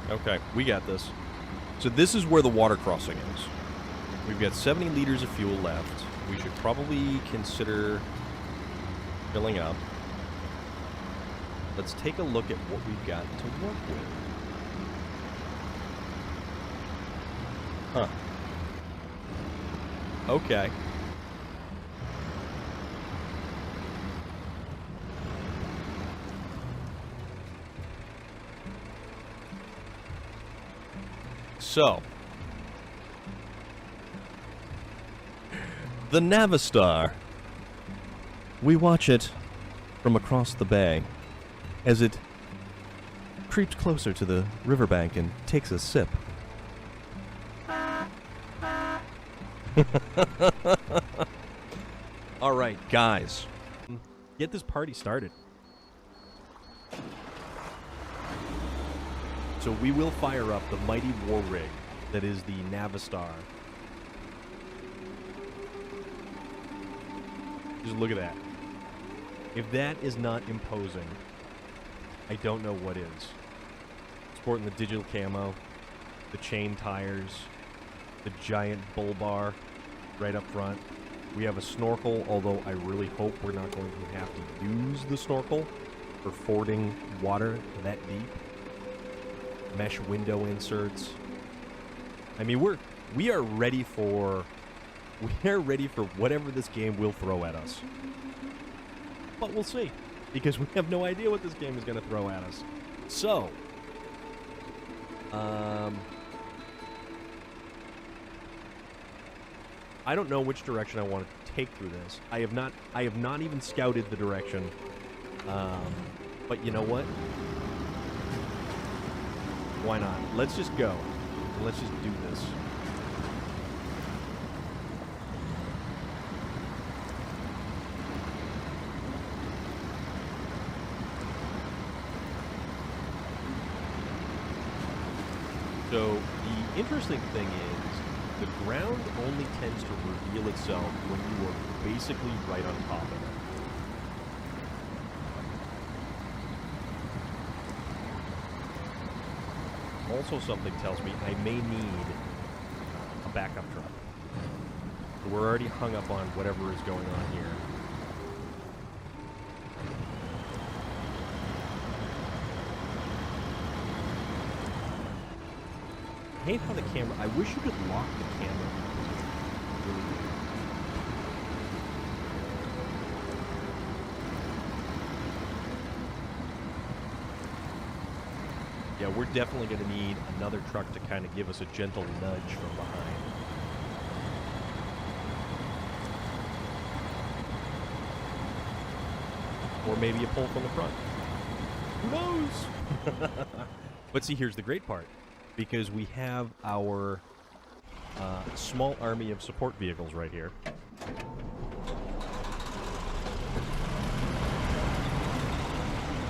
Okay, we got this. So this is where the water crossing is. We've got 70 liters of fuel left. We should probably consider filling up. Let's take a look at what we've got to work with. Huh. Okay. So, the Navistar. We watch it from across the bay as it creeps closer to the riverbank and takes a sip. All right, guys. Get this party started. So we will fire up the mighty war rig that is the Navistar. Just look at that. If that is not imposing, I don't know what is. Sporting the digital camo, the chain tires, the giant bull bar right up front. We have a snorkel, although I really hope we're not going to have to use the snorkel for fording water that deep. Mesh window inserts. I mean, we are ready for whatever this game will throw at us. But we'll see, because we have no idea what this game is going to throw at us. So, I don't know which direction I want to take through this. I have not even scouted the direction. But you know what? Why not? Let's just go. And let's just do this. So, the interesting thing is, the ground only tends to reveal itself when you are basically right on top of it. Also, something tells me I may need a backup truck. So we're already hung up on whatever is going on here. I hate how the camera... I wish you could lock the camera. Really weird. Yeah, we're definitely going to need another truck to kind of give us a gentle nudge from behind. Or maybe a pull from the front. Who knows? But see, here's the great part. Because we have our small army of support vehicles right here.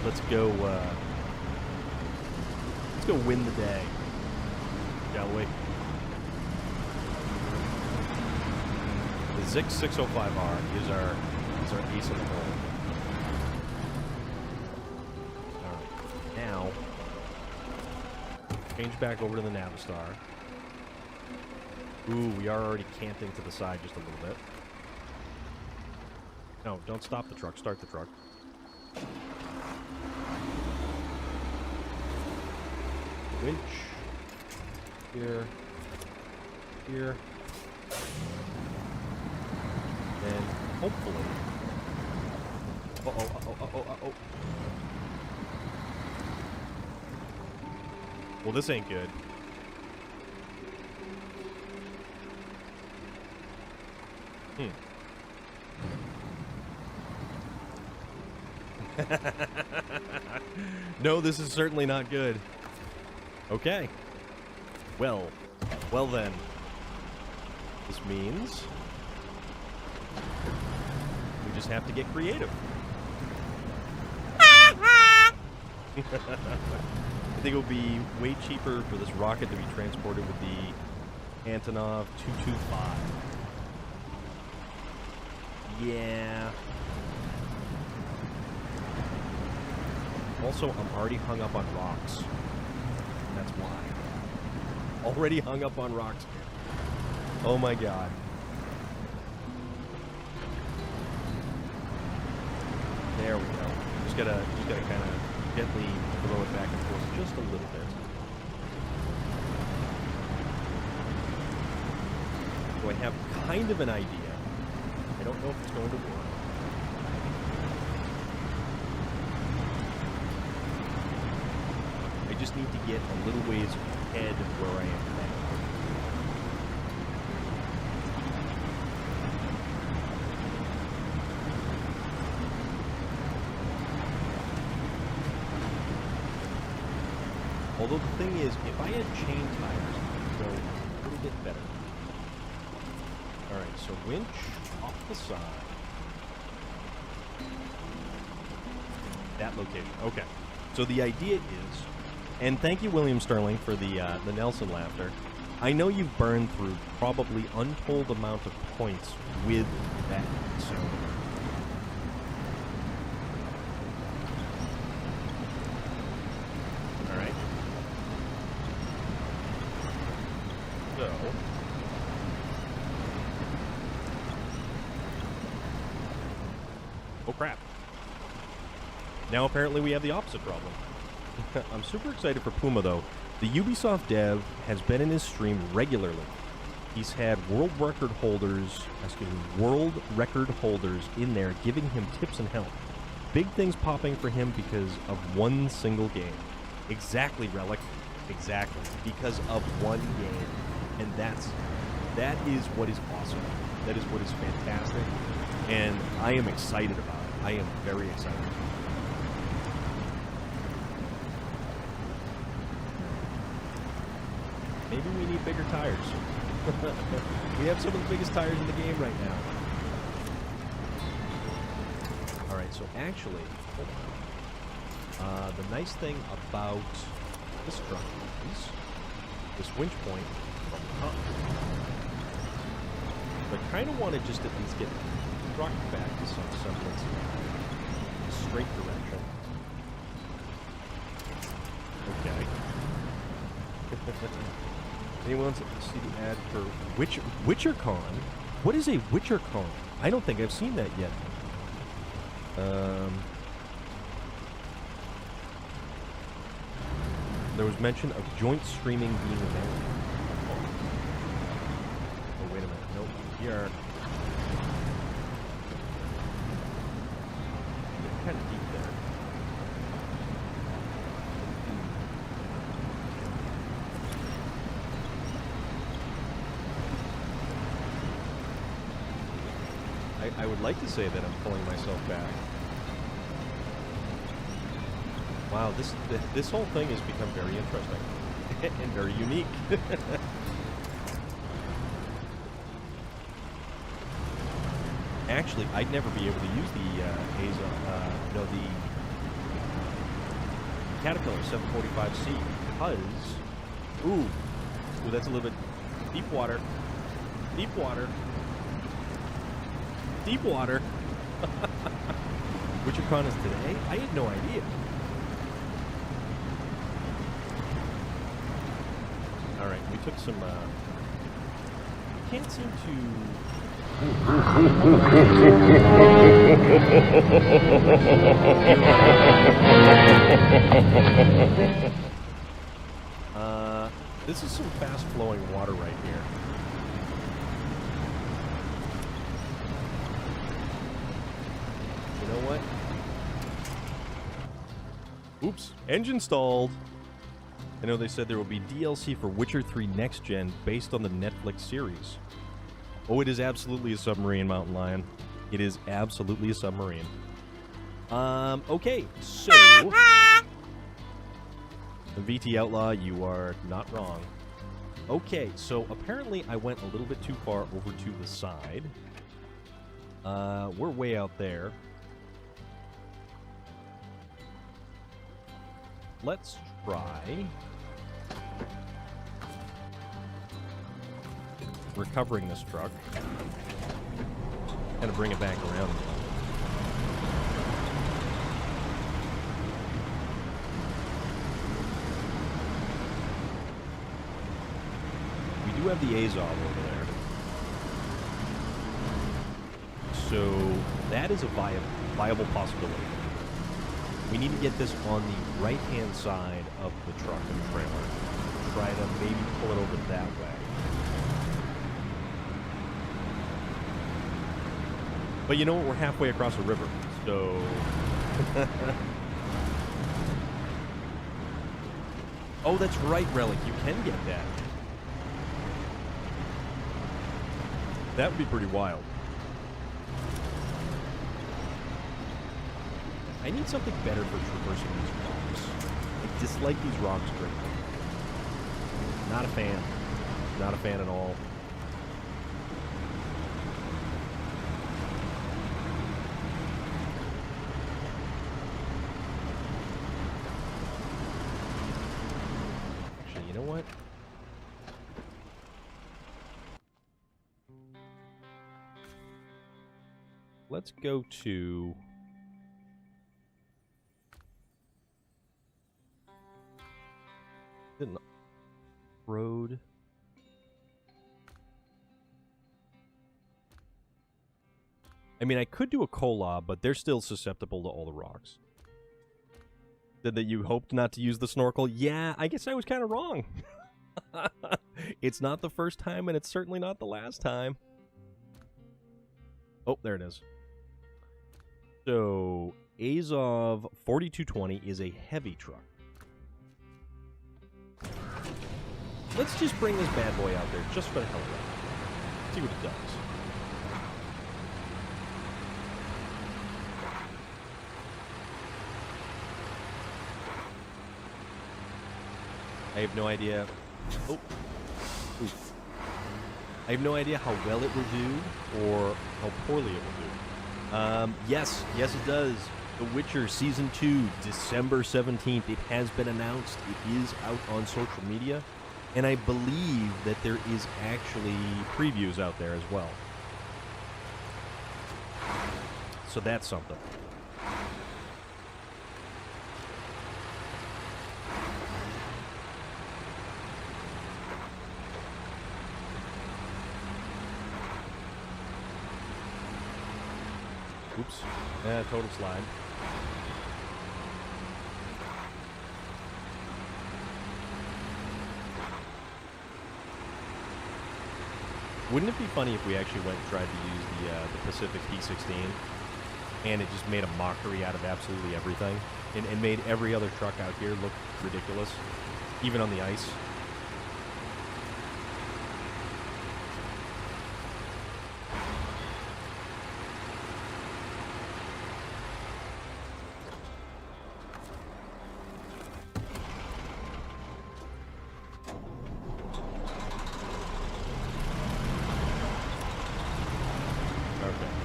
Let's go win the day, shall we? The Zix 605R is our ace in the hole. Alright, now change back over to the Navistar. Ooh, we are already canting to the side just a little bit. No, don't stop the truck, start the truck. Winch. Here. Here. And hopefully... Uh-oh. Well, this ain't good. No, this is certainly not good. Okay. Well then. This means we just have to get creative. I think it would be way cheaper for this rocket to be transported with the Antonov 225. Yeah. Also, I'm already hung up on rocks. That's why. Already hung up on rocks here. Oh my god. There we go. Just gotta kind of gently throw it back and forth just a little bit. So I have kind of an idea. I don't know if it's going to work. I just need to get a little ways ahead of where I am now. Although the thing is, if I had chain tires, it would go a little bit better. Alright, so winch off the side. That location. Okay. So the idea is, and thank you, William Sterling, for the Nelson laughter. I know you've burned through probably untold amount of points with that, so... Alright. So... Oh, crap. Now apparently we have the opposite problem. I'm super excited for Puma, though. The Ubisoft dev has been in his stream regularly. He's had world record holders in there giving him tips and help. Big things popping for him because of one single game. Exactly, Relic. Exactly. Because of one game. And that is what is awesome. That is what is fantastic. And I am excited about it. I am very excited. Maybe we need bigger tires. We have some of the biggest tires in the game right now. Alright, so actually, hold on. The nice thing about this truck is this winch point from the top. But I kind of want to just at least get the truck back to some semblance of straight direction. Okay. Anyone wants to see the ad for WitcherCon? What is a WitcherCon? I don't think I've seen that yet. There was mention of joint streaming being available. Oh, wait a minute. Nope. Here. It's kind of deep there. I would like to say that I'm pulling myself back. Wow, this whole thing has become very interesting and very unique. Actually, I'd never be able to use the the Caterpillar 745C because, ooh, that's a little bit deep water. Deep water. Deep water. WitcherCon is today? I had no idea. Alright, we took some, can't seem to... This is some fast-flowing water right here. You know what? Oops. Engine stalled. I know they said there will be DLC for Witcher 3 Next Gen based on the Netflix series. Oh, it is absolutely a submarine, Mountain Lion. It is absolutely a submarine. Okay, so... VT Outlaw, you are not wrong. Okay, so apparently I went a little bit too far over to the side. We're way out there. Let's try recovering this truck. Gotta bring it back around. We do have the Azov over there. So that is a viable possibility. We need to get this on the right-hand side of the truck and trailer. Try to maybe pull it over that way. But you know what? We're halfway across a river, so... Oh, that's right, Relic. You can get that. That would be pretty wild. I need something better for traversing these rocks. Like dislike these rocks greatly. Not a fan. Not a fan at all. Actually, you know what? Let's go to... road. I mean, I could do a Kola, but they're still susceptible to all the rocks. Said that you hoped not to use the snorkel? Yeah, I guess I was kind of wrong. It's not the first time, and it's certainly not the last time. Oh, there it is. So, Azov 4220 is a heavy truck. Let's just bring this bad boy out there, just for the hell of it. See what it does. I have no idea. Oh. Oof. I have no idea how well it will do, or how poorly it will do. Yes, it does. The Witcher Season 2, December 17th. It has been announced. It is out on social media. And I believe that there is actually previews out there as well. So that's something. Oops. Total slide. Wouldn't it be funny if we actually went and tried to use the Pacific P16 and it just made a mockery out of absolutely everything and made every other truck out here look ridiculous, even on the ice?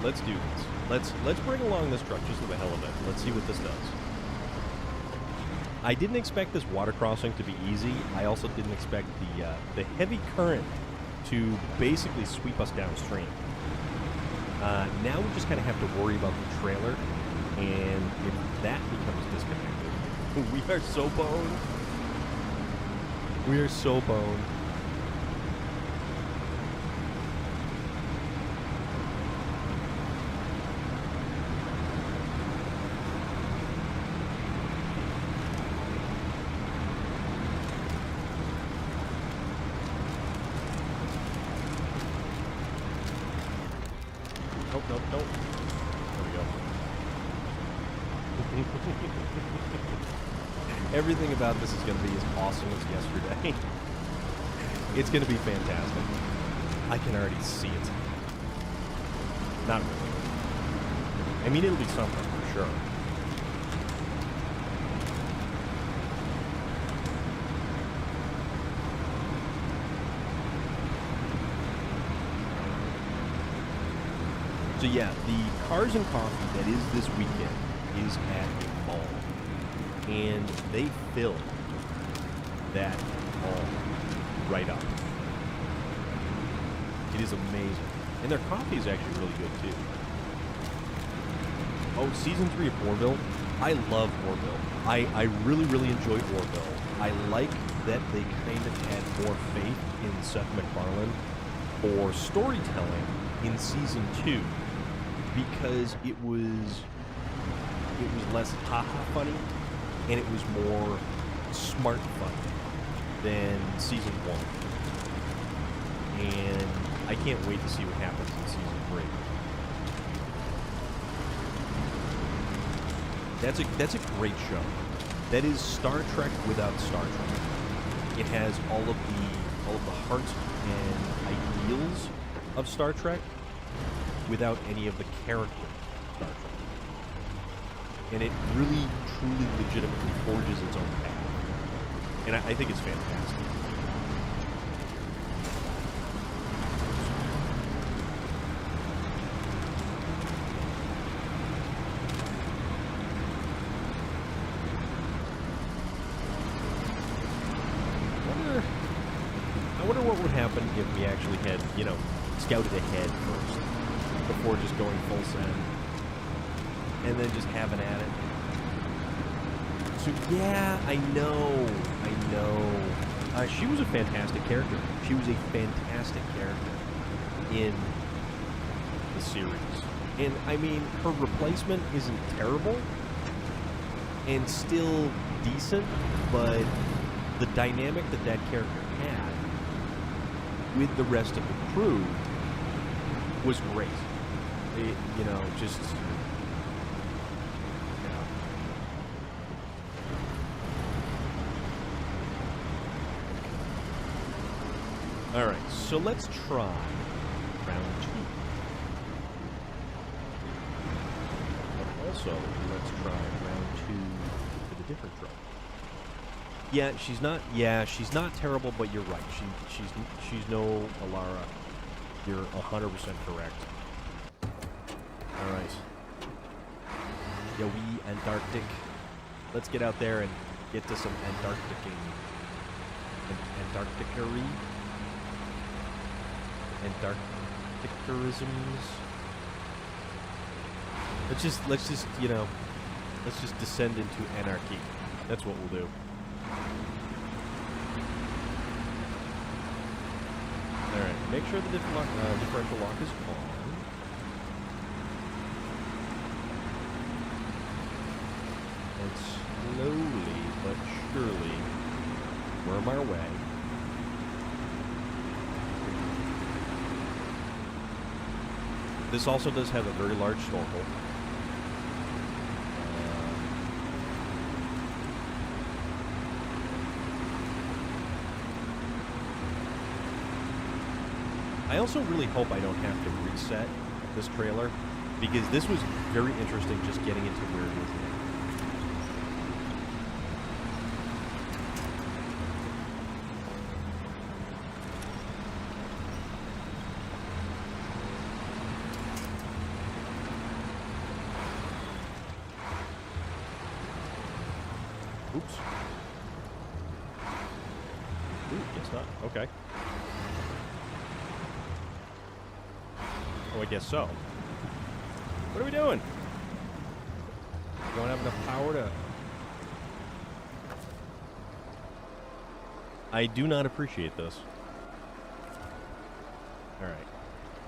Let's do this. Let's bring along this truck just for the hell of it. Let's see what this does. I didn't expect this water crossing to be easy. I also didn't expect the heavy current to basically sweep us downstream. Now we just kind of have to worry about the trailer, and if that becomes disconnected, we are so boned. We are so boned. Nope. There we go. Everything about this is going to be as awesome as yesterday. It's going to be fantastic. I can already see it. Not really. I mean, it'll be something for sure. So yeah, the Cars and Coffee that is this weekend is at a mall. And they filled that mall right up. It is amazing. And their coffee is actually really good too. Oh, Season 3 of Orville. I love Orville. I really, really enjoy Orville. I like that they kind of had more faith in Seth MacFarlane for storytelling in Season 2. Because it was less haha funny, and it was more smart funny than Season 1. And I can't wait to see what happens in Season 3. That's a great show. That is Star Trek without Star Trek. It has all of the heart and ideals of Star Trek, without any of the character of Star Trek. And it really, truly, legitimately forges its own path. And I think it's fantastic. I wonder what would happen if we actually had, you know, scouted ahead first before just going full send. And then just having at it. So, yeah, I know. She was a fantastic character. She was a fantastic character in the series. And, I mean, her replacement isn't terrible and still decent, but the dynamic that that character had with the rest of the crew was great. It, you know, just... Alright, so let's try round 2. But also, let's try round 2 with a different truck. Yeah, she's not terrible, but you're right. She's no Alara. You're 100% correct. Alright. Yeah, we Antarctic. Let's get out there and get to some Antarcticery. Antarcticerisms. Let's just, you know, let's just descend into anarchy. That's what we'll do. Alright, make sure the differential lock is on. And slowly but surely worm our way. This also does have a very large snorkel. I also really hope I don't have to reset this trailer, because this was very interesting just getting into where it is now. Oops. Ooh, guess not. Okay. Oh, I guess so. What are we doing? Don't have enough power to... I do not appreciate this. Alright.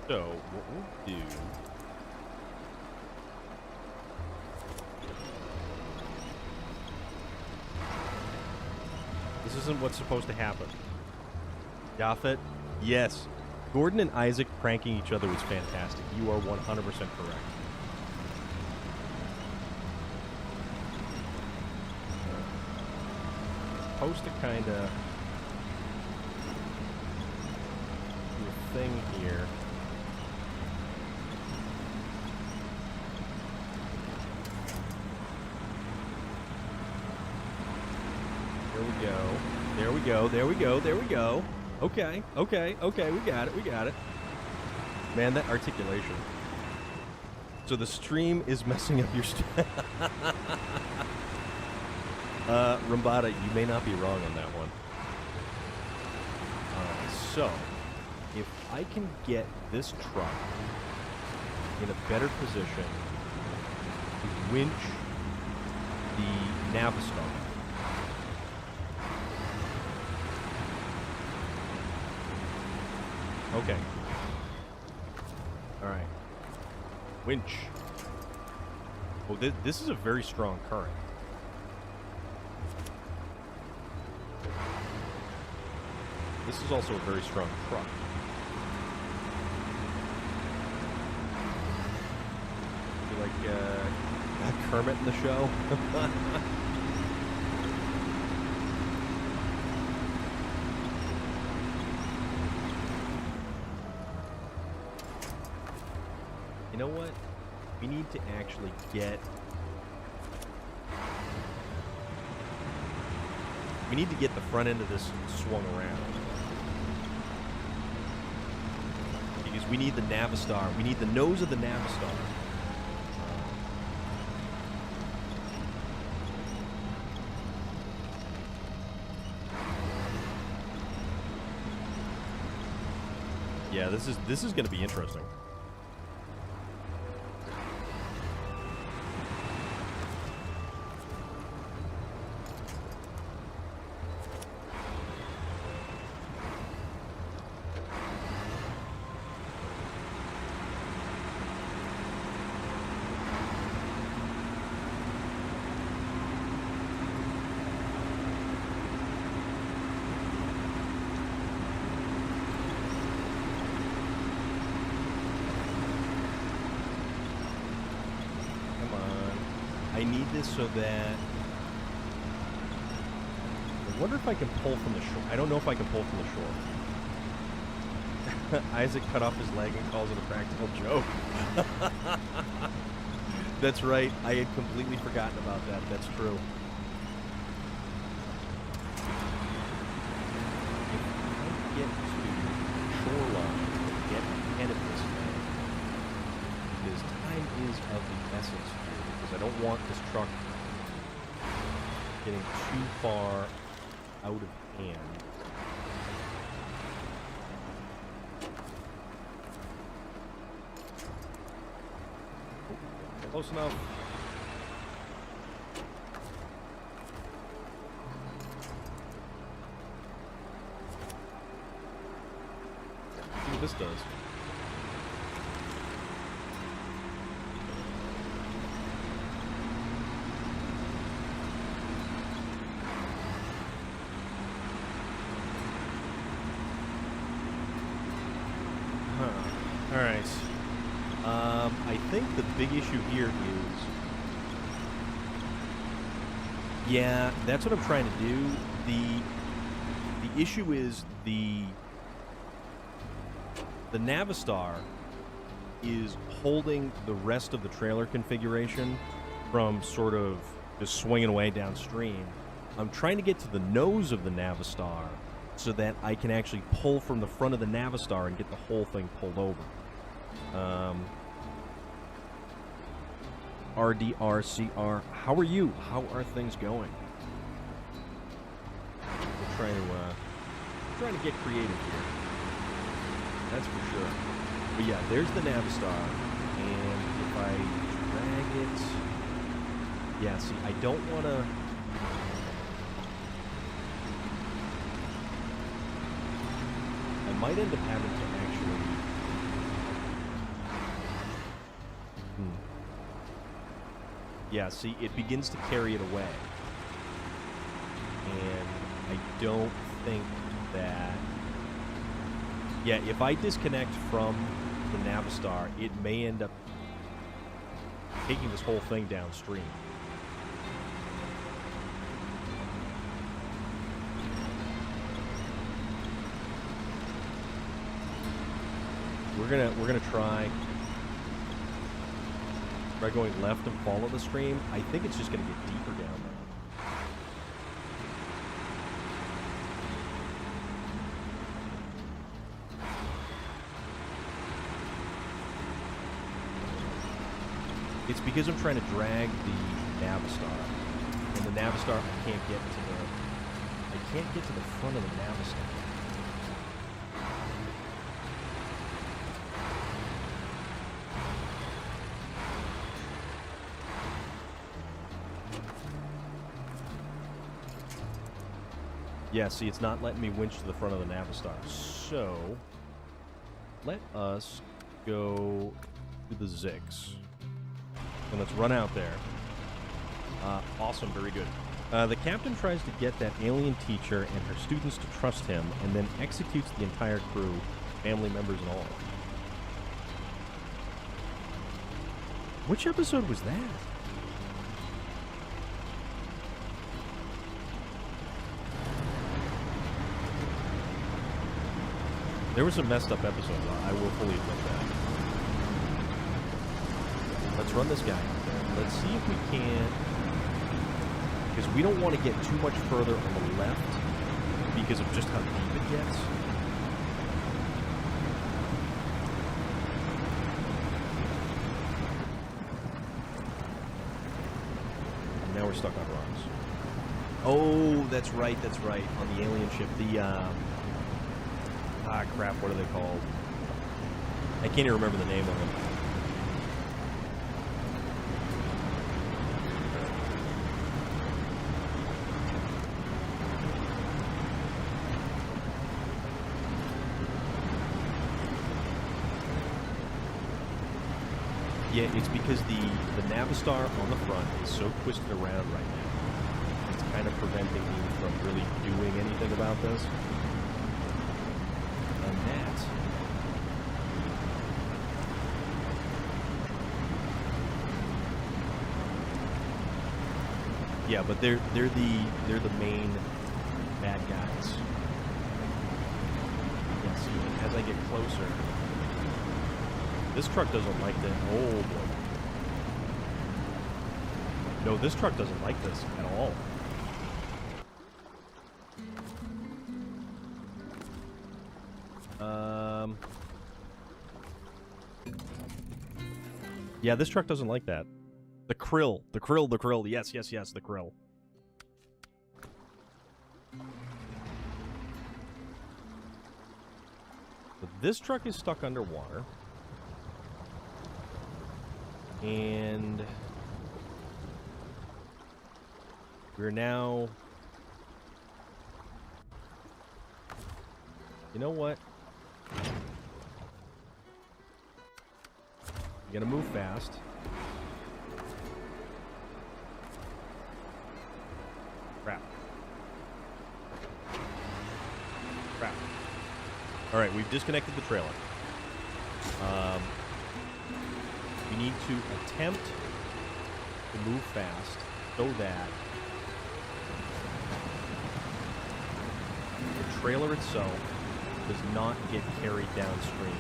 So, what we'll do... This isn't what's supposed to happen. Yaphet? Yes. Gordon and Isaac pranking each other was fantastic. You are 100% correct. Supposed to kind of do a thing here. There we go. There we go. There we go. There we go. Okay, okay, okay, we got it, we got it. Man, that articulation. So the stream is messing up your Rambada, you may not be wrong on that one. So, if I can get this truck in a better position to winch the Navistar. Okay. Alright. Winch. Oh, this is a very strong current. This is also a very strong truck. You like, Kermit in the show? You know what? We need to actually get... We need to get the front end of this swung around. Because we need the Navistar. We need the nose of the Navistar. Yeah, this is going to be interesting. So that I wonder if I can pull from the shore. I don't know if I can pull from the shore. Isaac cut off his leg and calls it a practical joke. That's right. I had completely forgotten about that. That's true. If I get to shoreline and get ahead of this thing, because time is of the essence here. I don't want this truck getting too far out of hand. Oh, close enough. See what this does. I think the big issue here is... Yeah, that's what I'm trying to do. The issue is the Navistar is holding the rest of the trailer configuration from sort of just swinging away downstream. I'm trying to get to the nose of the Navistar so that I can actually pull from the front of the Navistar and get the whole thing pulled over. RDRCR, how are you? How are things going? We're trying to get creative here. That's for sure. But yeah, there's the Navistar, and if I drag it, yeah. See, I don't want to. I might end up having to actually. Yeah, see, it begins to carry it away. And I don't think that... Yeah, if I disconnect from the Navistar, it may end up taking this whole thing downstream. We're gonna try going left and follow the stream. I think it's just going to get deeper down there. It's because I'm trying to drag the Navistar, and the Navistar I can't get to the front of the Navistar. Yeah, see, it's not letting me winch to the front of the Navistar. So, let us go to the Zix. And let's run out there. Awesome, very good. The captain tries to get that alien teacher and her students to trust him, and then executes the entire crew, family members and all. Which episode was that? There were some messed up episodes, I will fully admit that. Let's run this guy out there. Let's see if we can Because we don't want to get too much further on the left because of just how deep it gets. And now we're stuck on rocks. Oh, that's right, on the alien ship. The, crap, what are they called? I can't even remember the name of them. Yeah, it's because the Navistar on the front is so twisted around right now. It's kind of preventing me from really doing anything about this. And that... Yeah, but they're the main bad guys. Yeah, see, as I get closer... This truck doesn't like that. Oh, boy. No, this truck doesn't like this at all. Yeah, this truck doesn't like that. The krill. The krill. Yes, the krill. But this truck is stuck underwater. And we're now... You know what? You gotta move fast. Crap. Alright, we've disconnected the trailer. We need to attempt to move fast so that the trailer itself does not get carried downstream.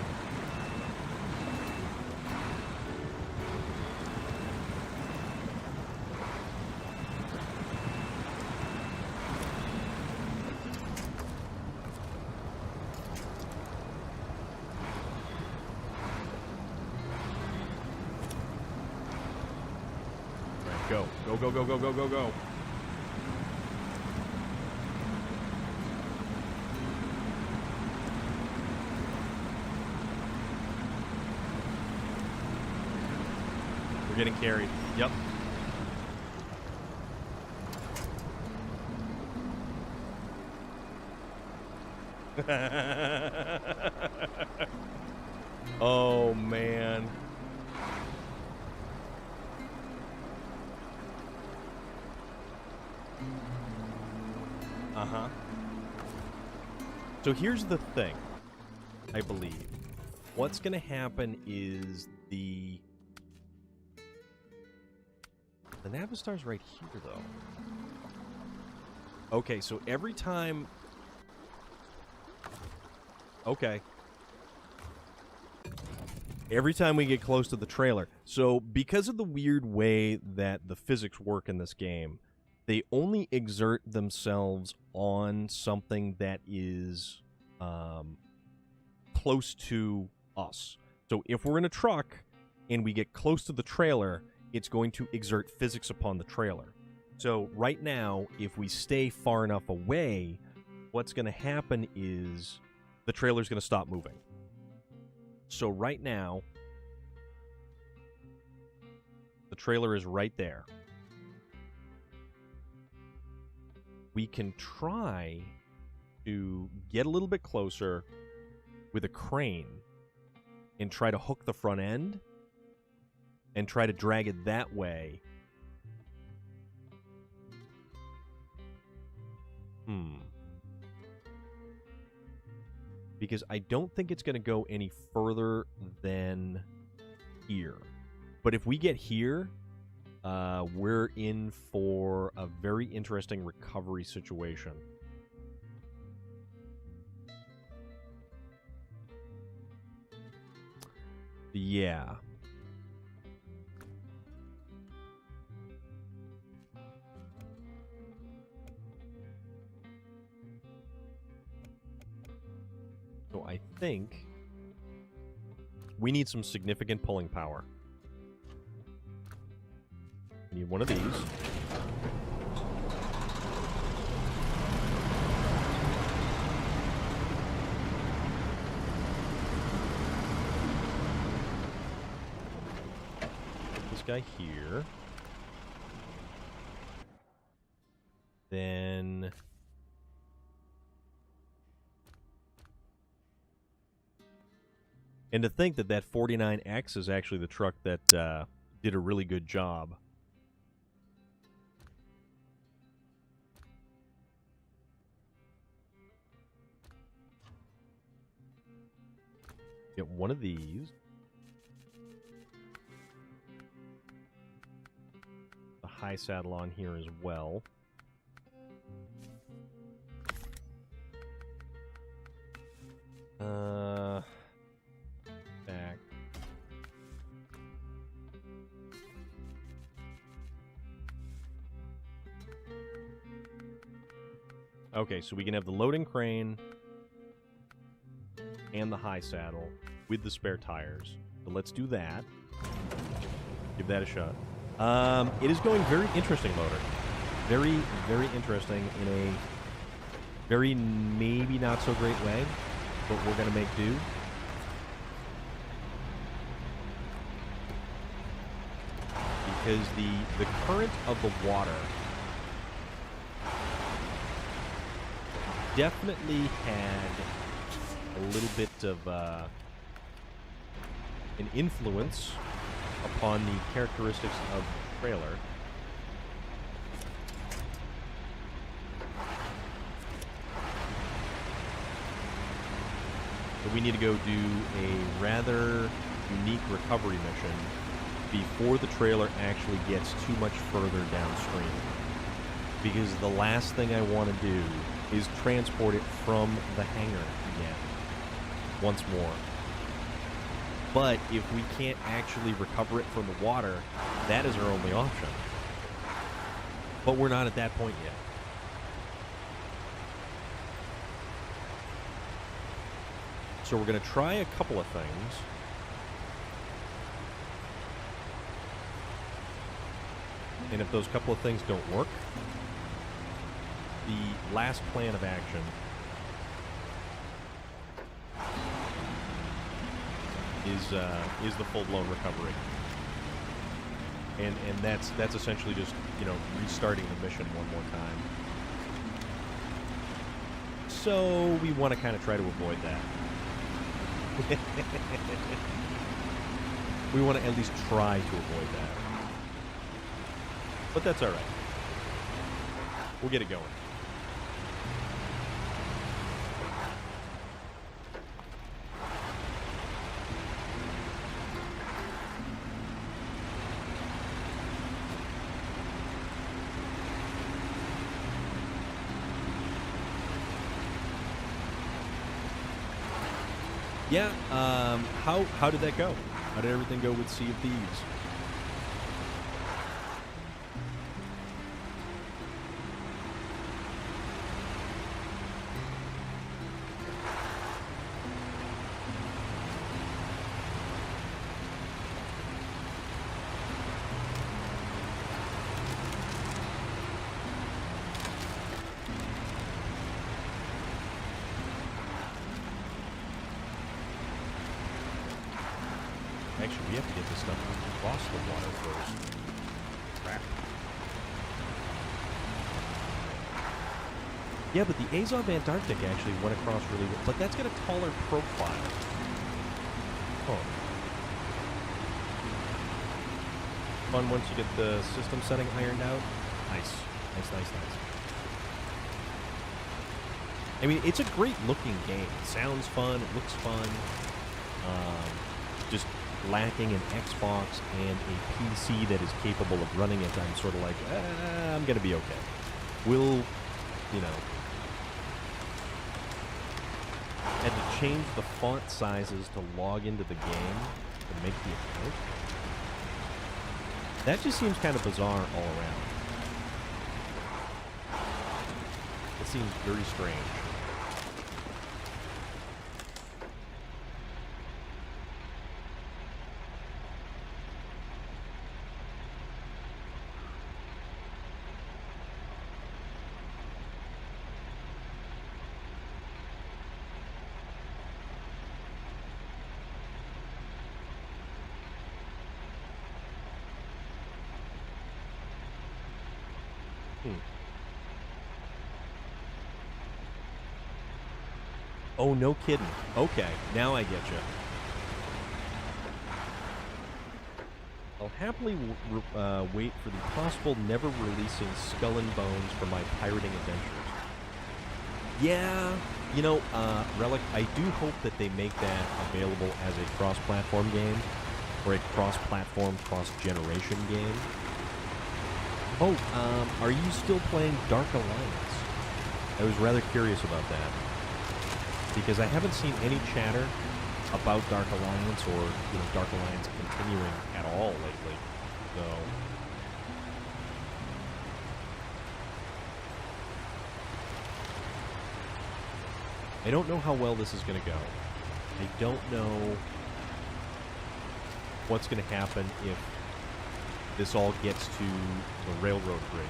Go. We're getting carried. Yep. Oh, man. Uh-huh. So here's the thing, I believe. What's going to happen is the Navistar's right here, though. Okay, so every time... Okay. Every time we get close to the trailer. So because of the weird way that the physics work in this game, they only exert themselves on something that is close to us. So if we're in a truck and we get close to the trailer, it's going to exert physics upon the trailer. So right now, if we stay far enough away, what's going to happen is the trailer's going to stop moving. So right now, the trailer is right there. We can try to get a little bit closer with a crane and try to hook the front end and try to drag it that way. Because I don't think it's going to go any further than here. But if we get here, we're in for a very interesting recovery situation. Yeah. So I think we need some significant pulling power. We need one of these. This guy here. Then... And to think that that 49X is actually the truck that did a really good job. Get one of these. The high saddle on here as well. Back. Okay, so we can have the loading crane and the high saddle with the spare tires. So let's do that. Give that a shot. It is going very interesting, Motor. Very, very interesting in a very maybe not so great way, but we're going to make do. Because the current of the water definitely had a little bit of an influence upon the characteristics of the trailer. So we need to go do a rather unique recovery mission before the trailer actually gets too much further downstream. Because the last thing I want to do is transport it from the hangar again, once more. But if we can't actually recover it from the water, that is our only option. But we're not at that point yet. So we're going to try a couple of things. And if those couple of things don't work, the last plan of action is the full-blown recovery. And that's essentially just, you know, restarting the mission one more time. So we want to kind of try to avoid that. We want to at least try to avoid that. But that's all right. We'll get it going. Yeah, how did that go? How did everything go with Sea of Thieves? Actually, we have to get this stuff across the water first. Crap. Yeah, but the Azov Antarctic actually went across really well. But that's got a taller profile. Oh. Fun once you get the system setting ironed out. Nice. Nice. I mean, it's a great looking game. It sounds fun. It looks fun. Just lacking an Xbox and a PC that is capable of running it, I'm sort of like, I'm going to be okay. We'll, you know... Had to change the font sizes to log into the game to make the account. That just seems kind of bizarre all around. It seems very strange. Hmm. Oh, no kidding. Okay, now I get you. I'll happily wait for the possible never releasing Skull and Bones for my pirating adventures. Yeah, you know, Relic, I do hope that they make that available as a cross-platform game, or a cross-platform, cross-generation game. Oh, are you still playing Dark Alliance? I was rather curious about that, because I haven't seen any chatter about Dark Alliance, or, you know, Dark Alliance continuing at all lately, so... I don't know how well this is going to go. I don't know what's going to happen if this all gets to the railroad bridge.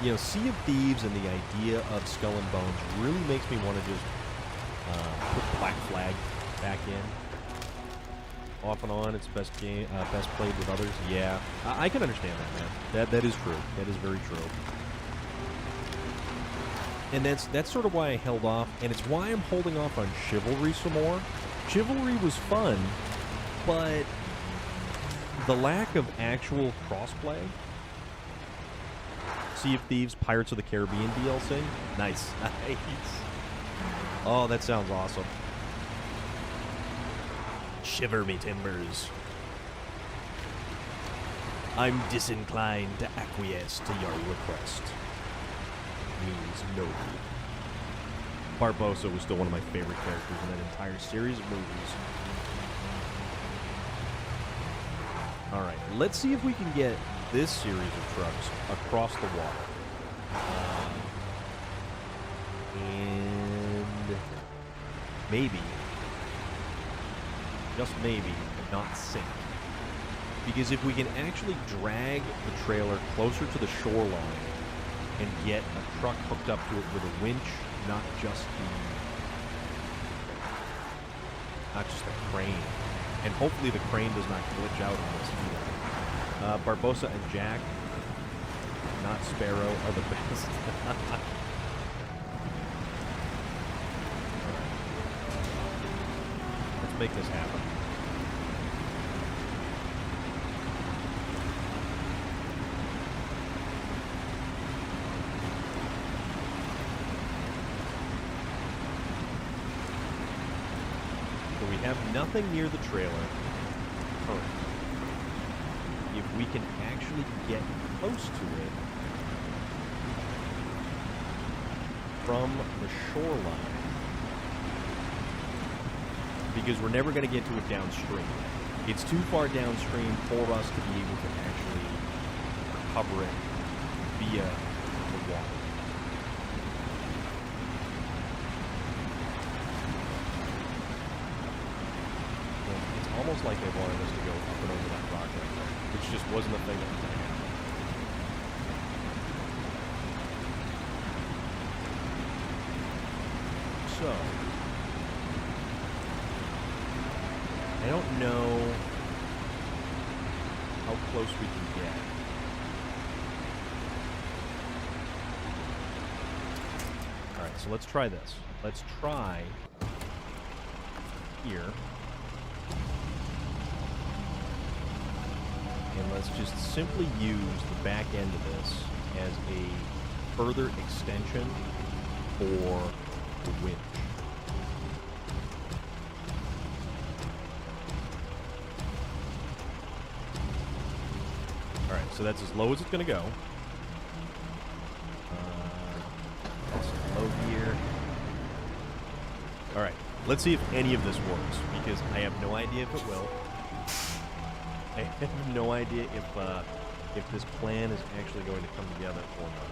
You know, Sea of Thieves and the idea of Skull and Bones really makes me want to just put Black Flag back in. Off and on, it's best game, best played with others. Yeah, I can understand that, man. That is true. That is very true. And that's sort of why I held off, and it's why I'm holding off on Chivalry some more. Chivalry was fun, but the lack of actual crossplay. Sea of Thieves, Pirates of the Caribbean DLC. Nice, nice. Oh, that sounds awesome. Shiver me timbers. I'm disinclined to acquiesce to your request. Means no. Barbossa was still one of my favorite characters in that entire series of movies. Alright, let's see if we can get this series of trucks across the water. And maybe, just maybe, not sink. Because if we can actually drag the trailer closer to the shoreline and get a truck hooked up to it with a winch, not just the crane, and hopefully the crane does not glitch out on this either. Barbossa and Jack, not Sparrow, are the best. Let's make this happen. So we have nothing near the trailer currently. If we can actually get close to it from the shoreline, because we're never going to get to it downstream. It's too far downstream for us to be able to actually recover it via the water. And it's almost like they wanted us to go up and over that rock right there, which just wasn't a thing that was going to happen. So, I don't know how close we can get. Alright, so let's try this. Let's try here. And let's just simply use the back end of this as a further extension for the winch. Alright, so that's as low as it's going to go. That's low here. Alright, let's see if any of this works, because I have no idea if it will. I have no idea if this plan is actually going to come together or not.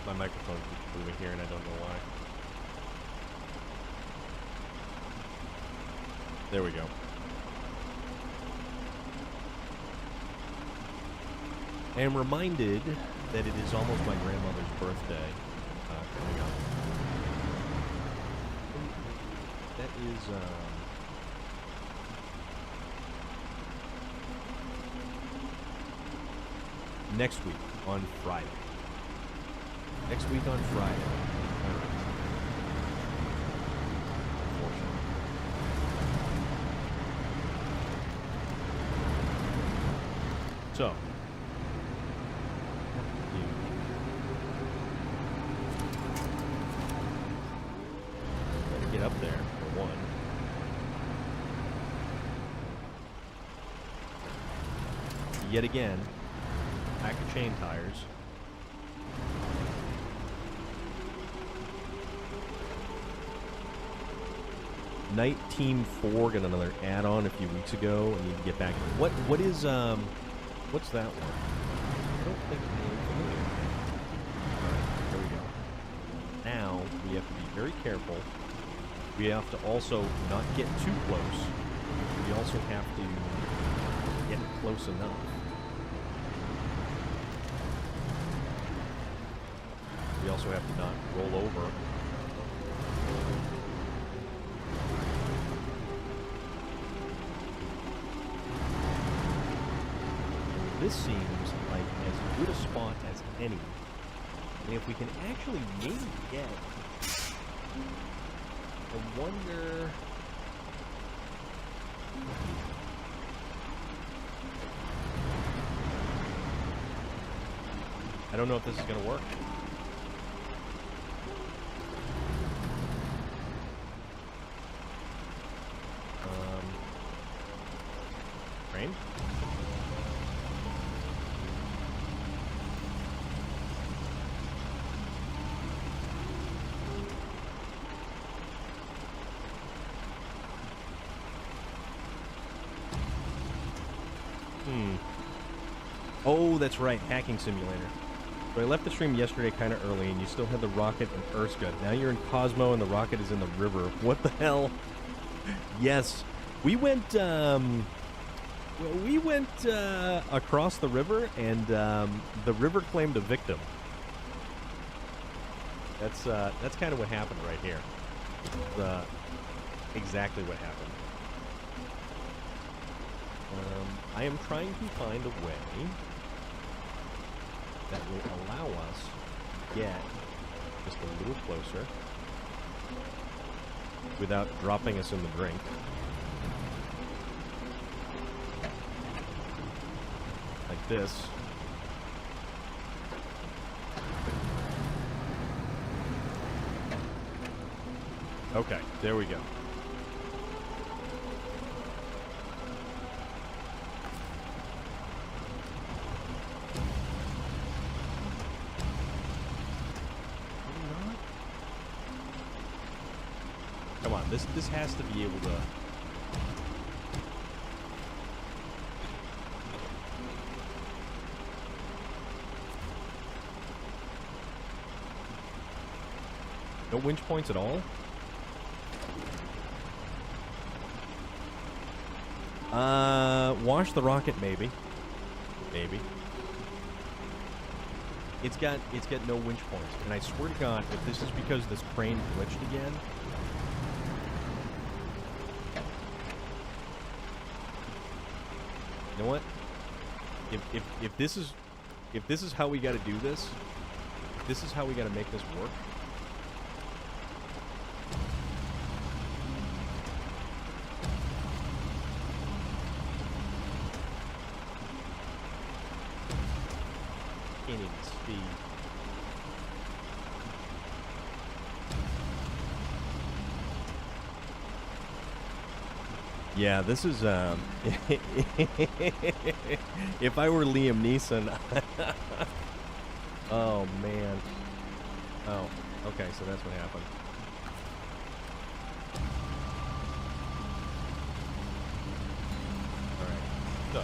My microphone keeps moving here, and I don't know why. There we go. I am reminded that it is almost my grandmother's birthday coming up. That is, next week on Friday. Next week on Friday. So, get up there for one. Yet again, pack of chain tires. Night Team 4 got another add-on a few weeks ago. I need to get back. What is what's that one? I don't think I'm familiar. Alright, here we go. Now we have to be very careful. We have to also not get too close. We also have to get close enough. We also have to not roll over. This seems like as good a spot as any. And if we can actually maybe get... I wonder... I don't know if this is going to work. Rain? Oh, that's right, Hacking Simulator. So I left the stream yesterday kind of early, and you still had the rocket in Urska. Now you're in Cosmo, and the rocket is in the river. What the hell? Yes, we went across the river, and the river claimed a victim. That's kind of what happened right here. Exactly what happened. I am trying to find a way that will allow us to get just a little closer without dropping us in the drink. Like this. Okay, there we go. Come on, this has to be able to... No winch points at all? Wash the rocket, maybe. Maybe. It's got no winch points. And I swear to God, if this is because this crane glitched again... You know what? If this is how we got to do this, if this is how we got to make this work. Can't even speed. Yeah, this is, if I were Liam Neeson, oh, man. Oh, okay, so that's what happened. Alright, so.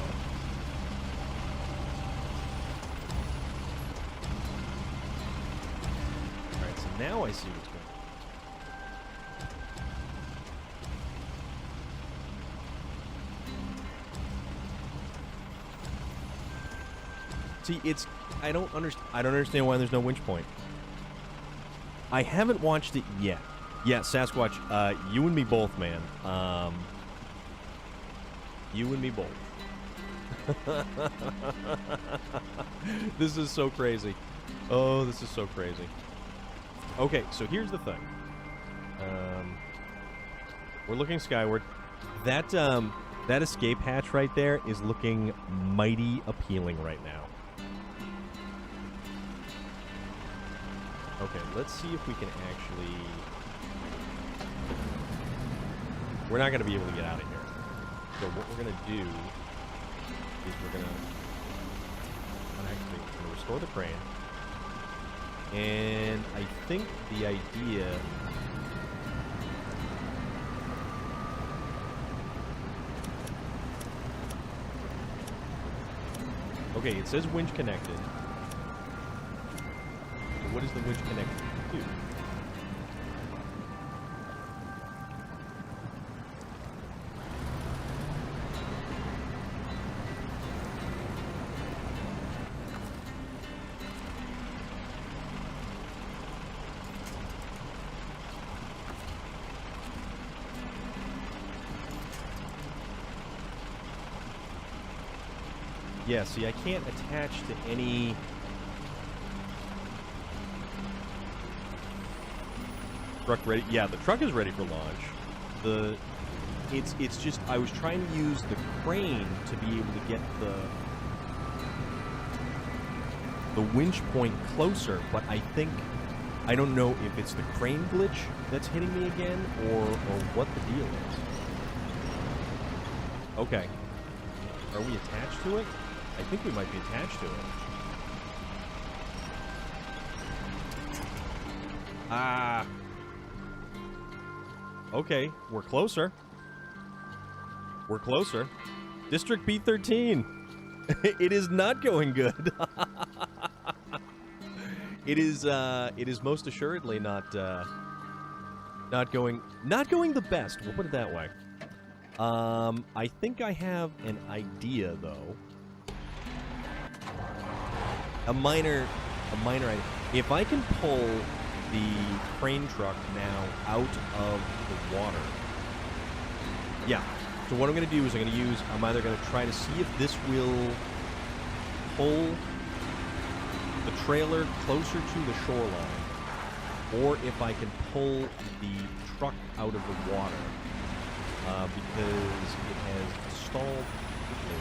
Alright, so now I see what's going on. See, it's... I don't understand why there's no winch point. I haven't watched it yet. Yeah, Sasquatch, you and me both, man. You and me both. This is so crazy. Oh, this is so crazy. Okay, so here's the thing. We're looking skyward. That escape hatch right there is looking mighty appealing right now. Okay, let's see if we can actually... We're not going to be able to get out of here. So what we're going to do is we're going to restore the crane. And I think the idea... Okay, it says winch connected. So what is the winch connected to? Yeah, see, I can't attach to any... Truck ready? Yeah, the truck is ready for launch. It's just, I was trying to use the crane to be able to get the winch point closer, but I think... I don't know if it's the crane glitch that's hitting me again, or what the deal is. Okay. Are we attached to it? I think we might be attached to it. Ah. Okay, we're closer. We're closer. District B13. It is not going good. It is most assuredly not going the best. We'll put it that way. I think I have an idea though. A minor idea. If I can pull the crane truck now out of the water. Yeah. So what I'm going to do is I'm either going to try to see if this will pull the trailer closer to the shoreline, or if I can pull the truck out of the water, because it has stalled quickly.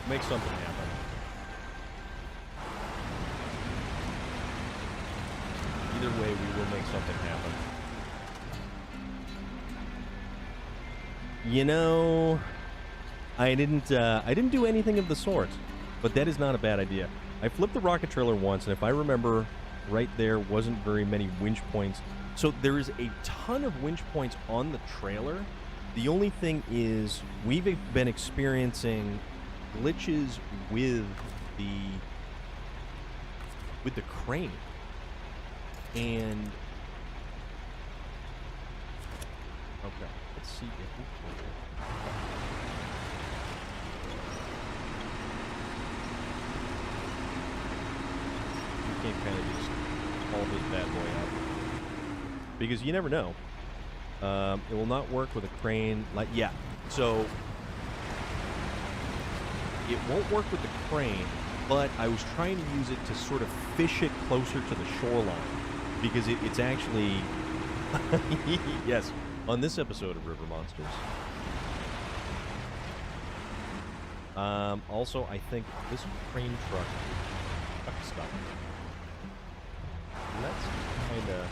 Make something happen. Either way, we will make something happen. You know, I didn't do anything of the sort, but that is not a bad idea. I flipped the rocket trailer once, and if I remember right, there wasn't very many winch points. So there is a ton of winch points on the trailer. The only thing is we've been experiencing glitches with the crane, and okay, let's see if we can. You can't kind of just haul this bad boy out, because you never know. It will not work with a crane. Like, yeah, so it won't work with the crane, but I was trying to use it to sort of fish it closer to the shoreline, because it's actually... Yes, on this episode of River Monsters. Also, I think this crane truck got stuck. Let's kind of...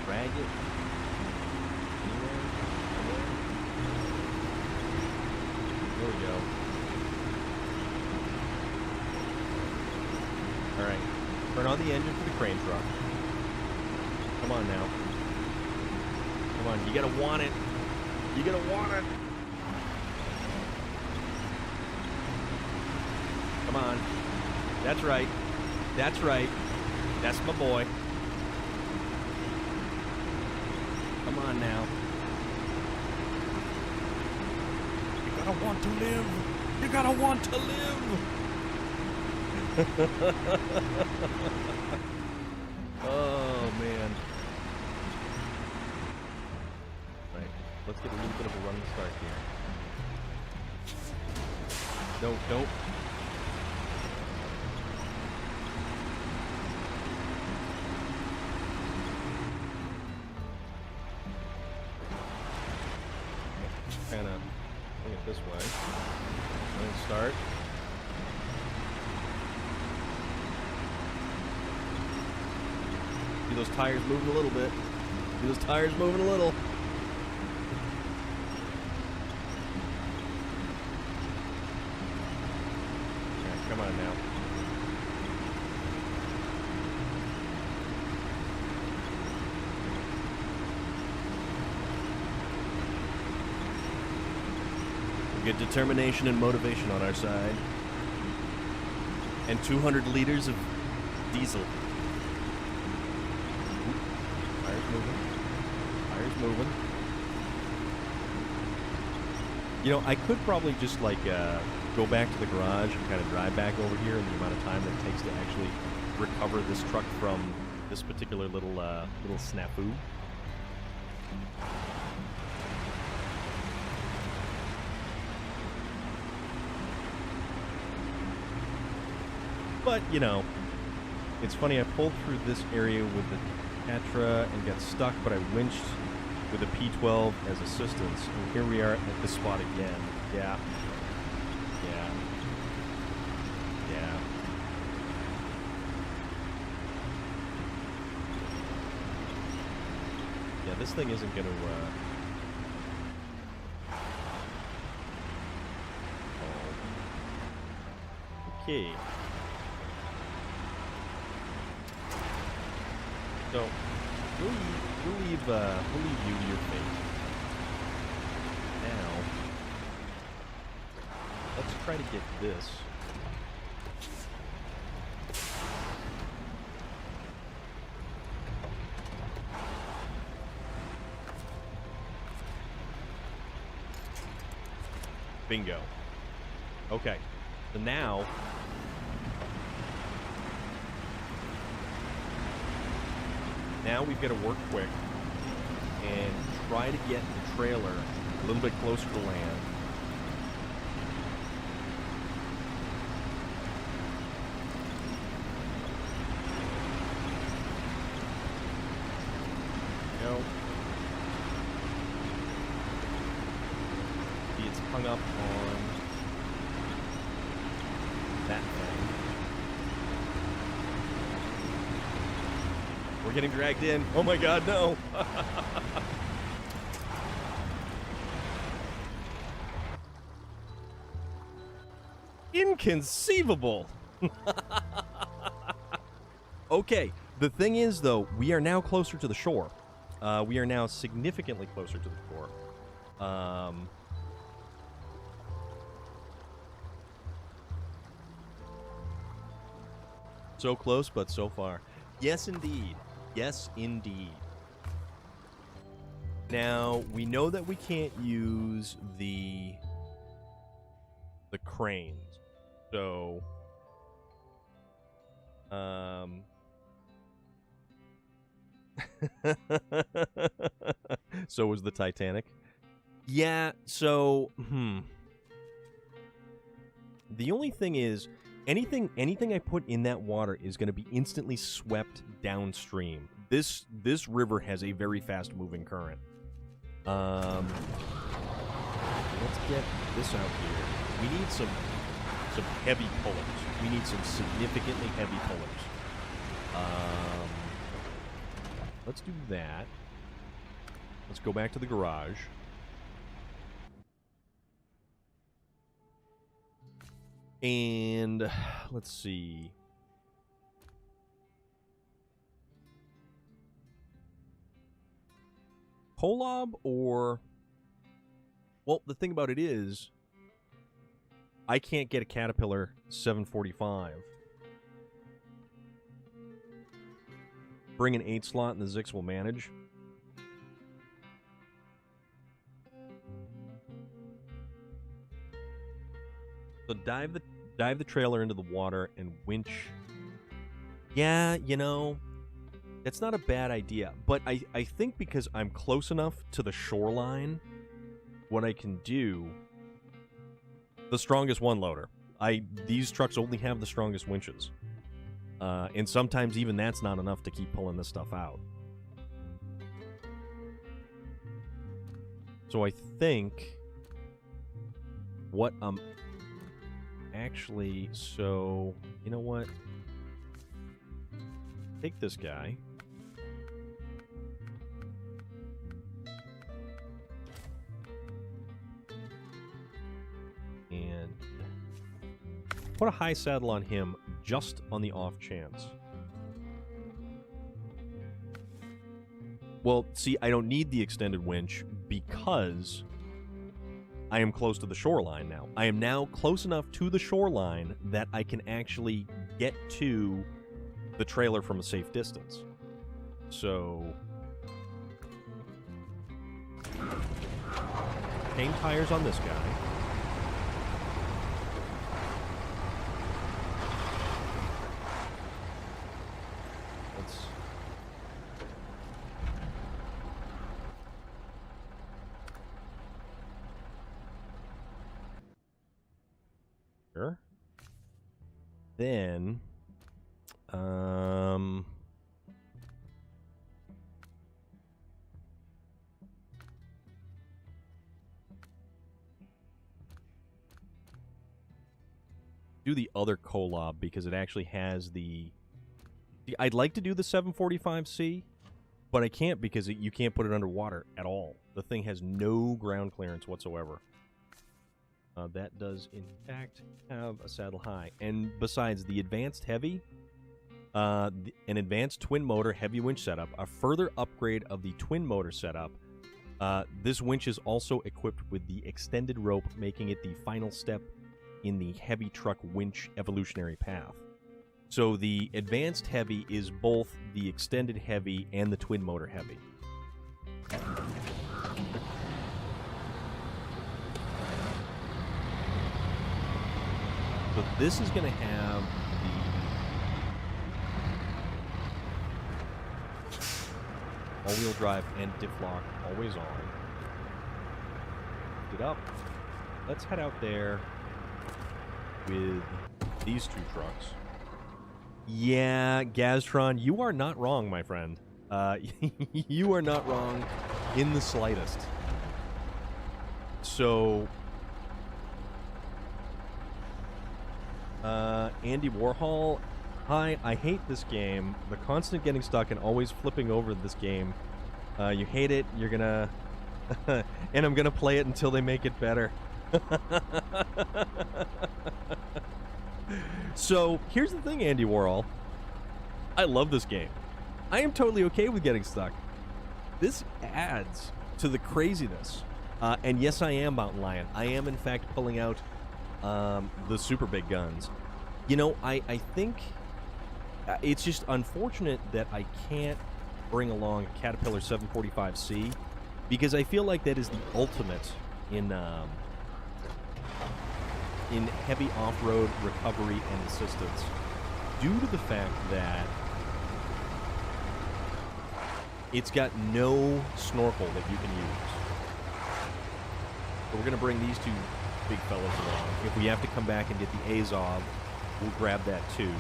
drag it anywhere. There we go. Alright. Turn on the engine for the crane truck. Come on now. Come on, you gotta want it. You gotta want it. Come on. That's right. That's right. That's my boy. Come on now. You gotta want to live. You gotta want to live. Oh, man. Right. Let's get a little bit of a running start here. No, don't. Kind of bring it this way. Running start. See those tires moving a little bit. See those tires moving a little. Okay, come on now. We get determination and motivation on our side. And 200 liters of diesel. Tires moving. You know, I could probably just, like, go back to the garage and kind of drive back over here, and the amount of time that it takes to actually recover this truck from this particular little snafu. But, you know, it's funny, I pulled through this area with the Tetra and got stuck, but I winched with a P12 as assistance, and here we are at this spot again. Yeah. Yeah. Yeah. Yeah, this thing isn't gonna, Okay. So, we'll leave you to your fate. Now, let's try to get this. Bingo. Okay. So now, we've got to work quick and try to get the trailer a little bit closer to land. No. See, it's hung up on that thing. We're getting dragged in. Oh my god, no! Inconceivable! Okay, the thing is, though, we are now closer to the shore. We are now significantly closer to the shore. So close, but so far. Yes, indeed. Yes, indeed. Now, we know that we can't use the cranes. So, so was the Titanic. Yeah, so, the only thing is, anything I put in that water is going to be instantly swept downstream. This river has a very fast-moving current. Let's get this out here. We need some heavy pullers. We need some significantly heavy pullers. Let's do that. Let's go back to the garage. And let's see. Kolob or... Well, the thing about it is, I can't get a Caterpillar 745. Bring an 8 slot and the Zix will manage. So dive the trailer into the water and winch. Yeah, you know, that's not a bad idea. But I think because I'm close enough to the shoreline, what I can do... The strongest one loader. These trucks only have the strongest winches. And sometimes even that's not enough to keep pulling this stuff out. So I think... What actually, so, you know what? Take this guy. And put a high saddle on him just on the off chance. Well, see, I don't need the extended winch because... I am close to the shoreline now. I am now close enough to the shoreline that I can actually get to the trailer from a safe distance. So... Paint tires on this guy. Let's... Then, do the other Kolob because it actually has the... I'd like to do the 745C, but I can't because you can't put it underwater at all. The thing has no ground clearance whatsoever. That does, in fact, have a saddle high. And besides the advanced heavy, an advanced twin motor heavy winch setup, a further upgrade of the twin motor setup, this winch is also equipped with the extended rope, making it the final step in the heavy truck winch evolutionary path. So the advanced heavy is both the extended heavy and the twin motor heavy. So this is going to have the all-wheel drive and diff lock always on. Lift it up. Let's head out there with these two trucks. Yeah, Gaztron, you are not wrong, my friend. You are not wrong in the slightest. So... Andy Warhol, hi, I hate this game. The constant getting stuck and always flipping over this game. You hate it, you're gonna... and I'm gonna play it until they make it better. So, here's the thing, Andy Warhol. I love this game. I am totally okay with getting stuck. This adds to the craziness. And yes, I am Mountain Lion. I am, in fact, pulling out the super big guns. You know, I think it's just unfortunate that I can't bring along a Caterpillar 745C because I feel like that is the ultimate in heavy off-road recovery and assistance due to the fact that it's got no snorkel that you can use. So we're going to bring these two big fellas along. If we have to come back and get the Azov, we'll grab that too.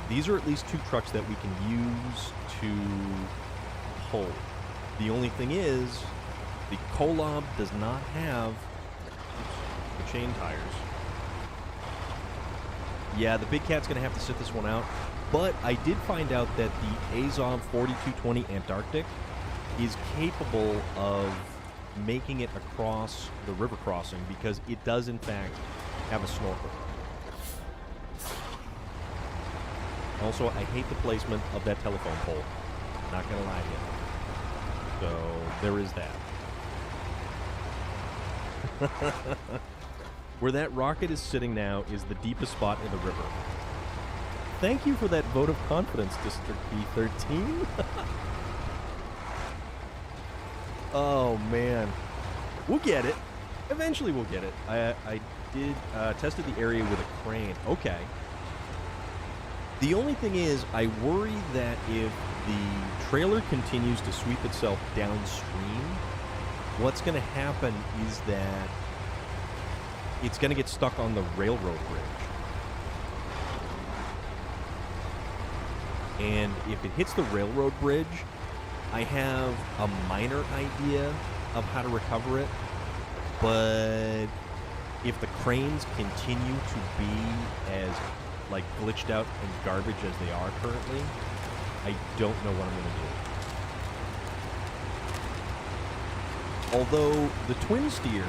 These are at least two trucks that we can use to pull. The only thing is, the Kolob does not have the chain tires. Yeah, the big cat's going to have to sit this one out. But I did find out that the Azov 4220 Antarctic is capable of making it across the river crossing because it does, in fact, have a snorkel. Also, I hate the placement of that telephone pole. Not going to lie to you. So there is that. Where that rocket is sitting now is the deepest spot in the river. Thank you for that vote of confidence, District B13. Oh, man. We'll get it. Eventually we'll get it. I did tested the area with a crane. Okay. The only thing is, I worry that if the trailer continues to sweep itself downstream, what's going to happen is that it's going to get stuck on the railroad bridge. And if it hits the railroad bridge, I have a minor idea of how to recover it. But if the cranes continue to be as like glitched out and garbage as they are currently, I don't know what I'm going to do. Although the twin steer,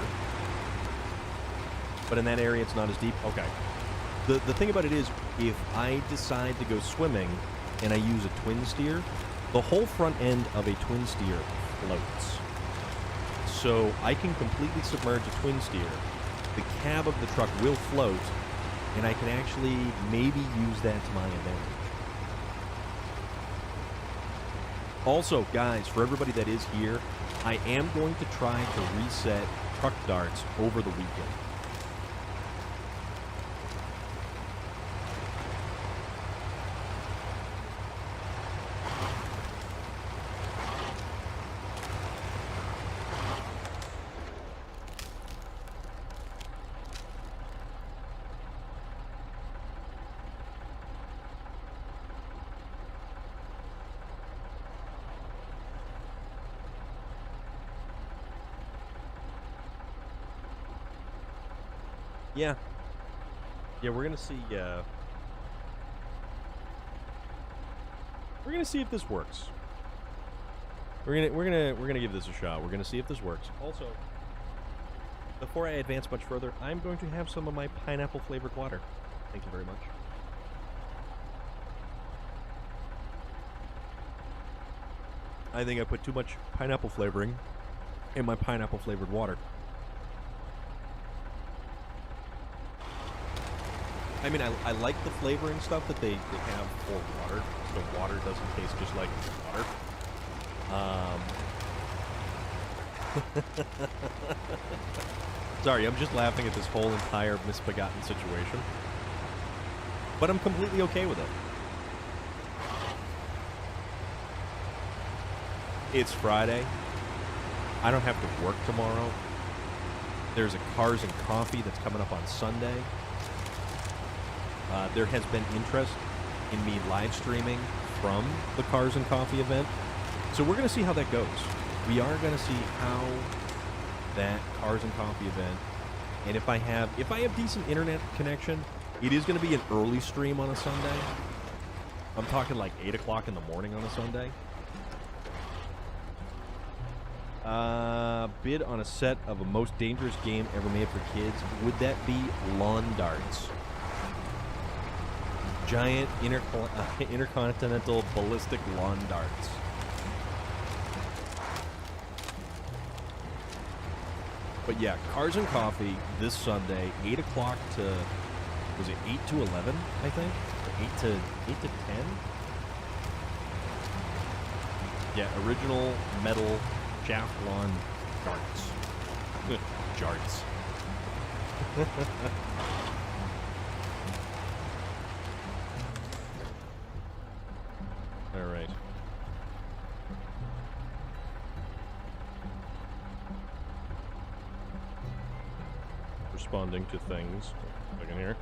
but in that area it's not as deep. Okay. The thing about it is, if I decide to go swimming and I use a twin steer, the whole front end of a twin steer floats. So I can completely submerge a twin steer. The cab of the truck will float, and I can actually maybe use that to my advantage. Also, guys, for everybody that is here, I am going to try to reset truck darts over the weekend. Yeah, we're gonna see. We're gonna see if this works. We're gonna give this a shot. We're gonna see if this works. Also, before I advance much further, I'm going to have some of my pineapple flavored water. Thank you very much. I think I put too much pineapple flavoring in my pineapple flavored water. I mean, I like the flavoring stuff that they have for water, so water doesn't taste just like water. Sorry, I'm just laughing at this whole entire misbegotten situation. But I'm completely okay with it. It's Friday. I don't have to work tomorrow. There's a Cars and Coffee that's coming up on Sunday. There has been interest in me live streaming from the Cars and Coffee event. So we're going to see how that goes. We are going to see how that Cars and Coffee event, and if I have decent internet connection, it is going to be an early stream on a Sunday. I'm talking like 8 o'clock in the morning on a Sunday. Bid on a set of a most dangerous game ever made for kids. Would that be lawn darts? Giant intercontinental ballistic lawn darts. But yeah, Cars and Coffee this Sunday, 8 o'clock to, was it 8 to 11, I think? Or 8 to 10? Yeah, original metal shaft lawn darts. Jarts. All right. Responding to things. I can hear.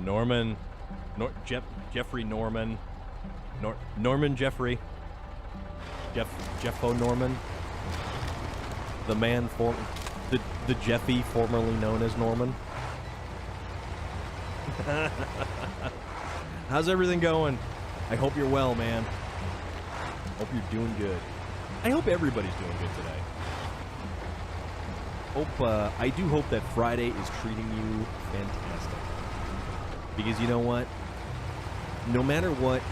Norman, Jeffrey Norman, Norman Jeffrey, Jeffo Norman. The man the Jeffy formerly known as Norman. How's everything going? I hope you're well, man. Hope you're doing good. I hope everybody's doing good today. I do hope that Friday is treating you fantastic. Because you know what? No matter what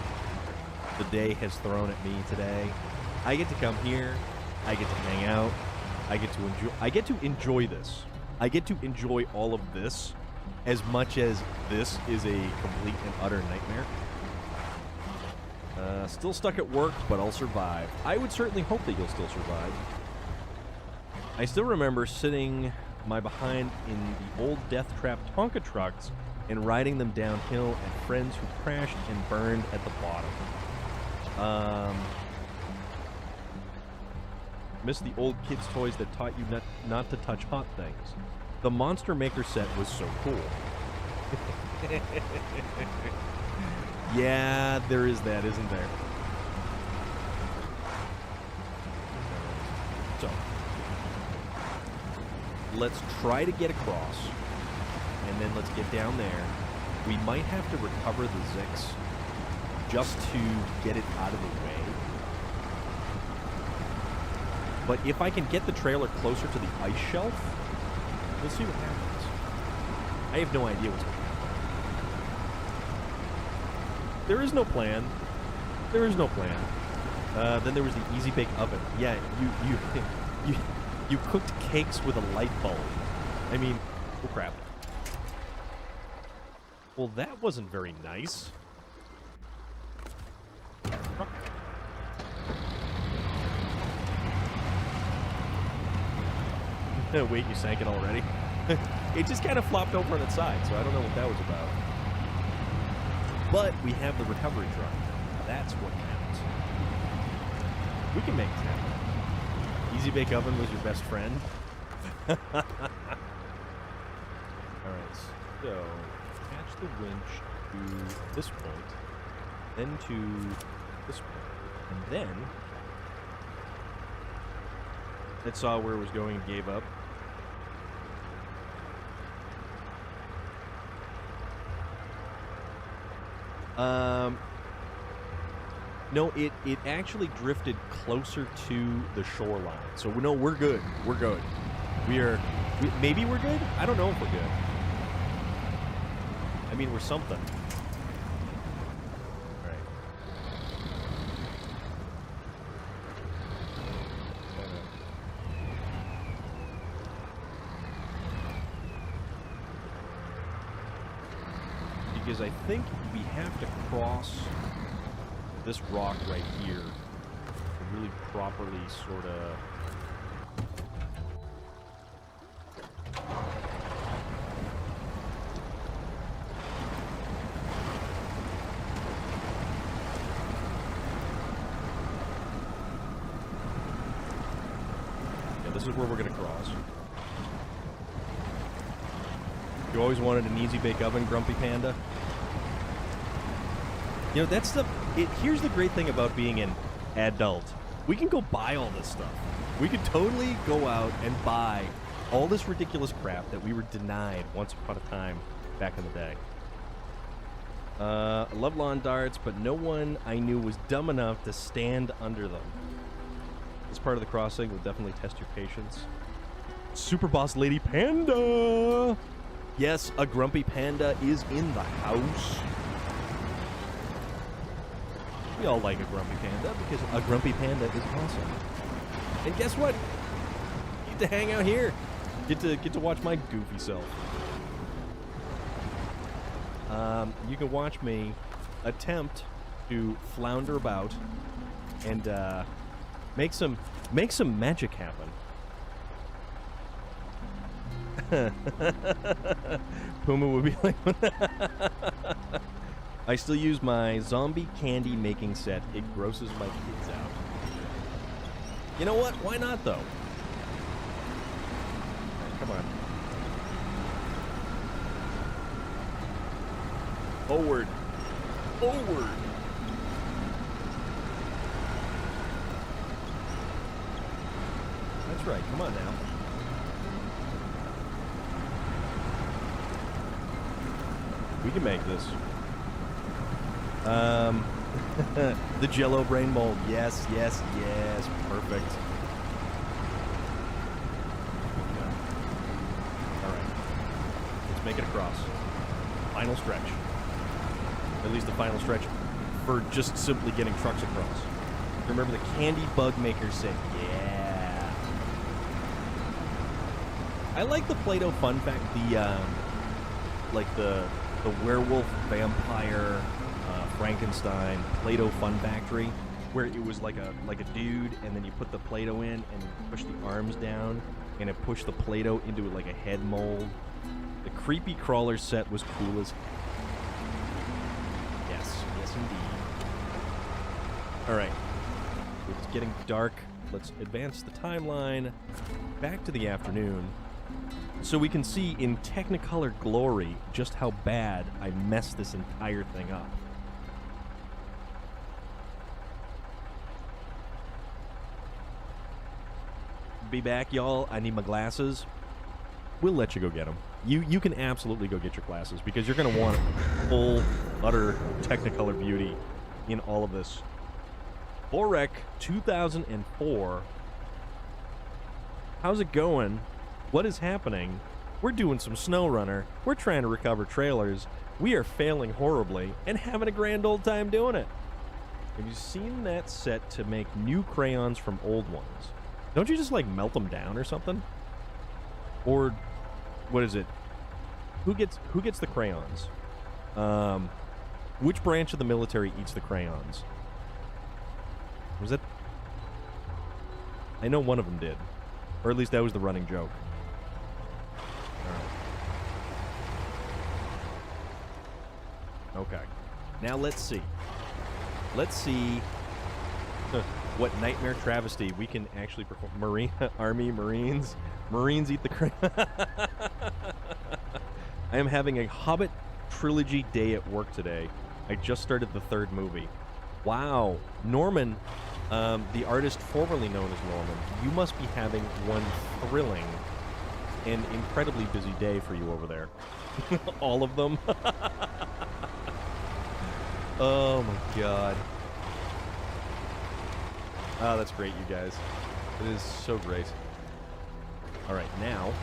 the day has thrown at me today, I get to come here, I get to hang out, I get to enjoy this. I get to enjoy all of this as much as this is a complete and utter nightmare. Still stuck at work, but I'll survive. I would certainly hope that you'll still survive. I still remember sitting my behind in the old death trap Tonka trucks and riding them downhill at friends who crashed and burned at the bottom. Miss the old kids' toys that taught you not to touch hot things. The Monster Maker set was so cool. Yeah, there is that, isn't there? So, let's try to get across, and then let's get down there. We might have to recover the Zix just to get it out of the way. But if I can get the trailer closer to the ice shelf, we'll see what happens. I have no idea what's going to happen. There is no plan. There is no plan. Then there was the Easy Bake Oven. Yeah, you cooked cakes with a light bulb. I mean, oh crap. Well, that wasn't very nice. Wait, you sank it already? It just kind of flopped over on its side, so I don't know what that was about. But we have the recovery truck. That's what counts. We can make it happen. Easy Bake Oven was your best friend. Alright, so attach the winch to this point, then to this point, and then it saw where it was going and gave up. No, it actually drifted closer to the shoreline. So, no, we're good. We're good. Maybe we're good? I don't know if we're good. I mean, we're something. All right. Because I think we have to cross this rock right here to really properly sort of... Yeah, this is where we're going to cross. You always wanted an Easy Bake Oven, Grumpy Panda? You know, that's the... here's the great thing about being an adult. We can go buy all this stuff. We could totally go out and buy all this ridiculous crap that we were denied once upon a time back in the day. I love lawn darts, but no one I knew was dumb enough to stand under them. This part of the crossing will definitely test your patience. Super Boss Lady Panda! Yes, a Grumpy Panda is in the house. We all like a Grumpy Panda because a Grumpy Panda is awesome. And guess what? You get to hang out here. Get to watch my goofy self. You can watch me attempt to flounder about and make some magic happen. Puma would be like, I still use my zombie candy making set. It grosses my kids out. You know what? Why not, though? Right, come on. Forward. Forward. That's right. Come on now. We can make this. The Jello brain mold. Yes, yes, yes. Perfect. Okay. All right. Let's make it across. Final stretch. At least the final stretch for just simply getting trucks across. Remember the candy bug maker said, yeah. I like the Play-Doh fun fact, the werewolf, vampire, Frankenstein, Play-Doh fun factory, where it was like a dude, and then you put the Play-Doh in, and you push the arms down, and it pushed the Play-Doh into like a head mold. The creepy crawler set was cool as yes, yes indeed. All right. It's getting dark. Let's advance the timeline back to the afternoon so we can see in Technicolor glory just how bad I messed this entire thing up. Be back, y'all. I need my glasses. We'll let you go get them. You can absolutely go get your glasses because you're going to want full, utter Technicolor beauty in all of this. Borek 2004. How's it going? What is happening? We're doing some SnowRunner. We're trying to recover trailers. We are failing horribly and having a grand old time doing it. Have you seen that set to make new crayons from old ones? Don't you just like melt them down or something? Or what is it? Who gets the crayons? Which branch of the military eats the crayons? Was it? I know one of them did. Or at least that was the running joke. Alright. Okay. Now let's see. Let's see what nightmare travesty we can actually perform. Marine Army, Marines. Marines eat the crayon. I am having a Hobbit trilogy day at work today. I just started the third movie. Wow. Norman, the artist formerly known as Norman, you must be having one thrilling and incredibly busy day for you over there. All of them? Oh my god. Oh, that's great, you guys. It is so great. Alright, now,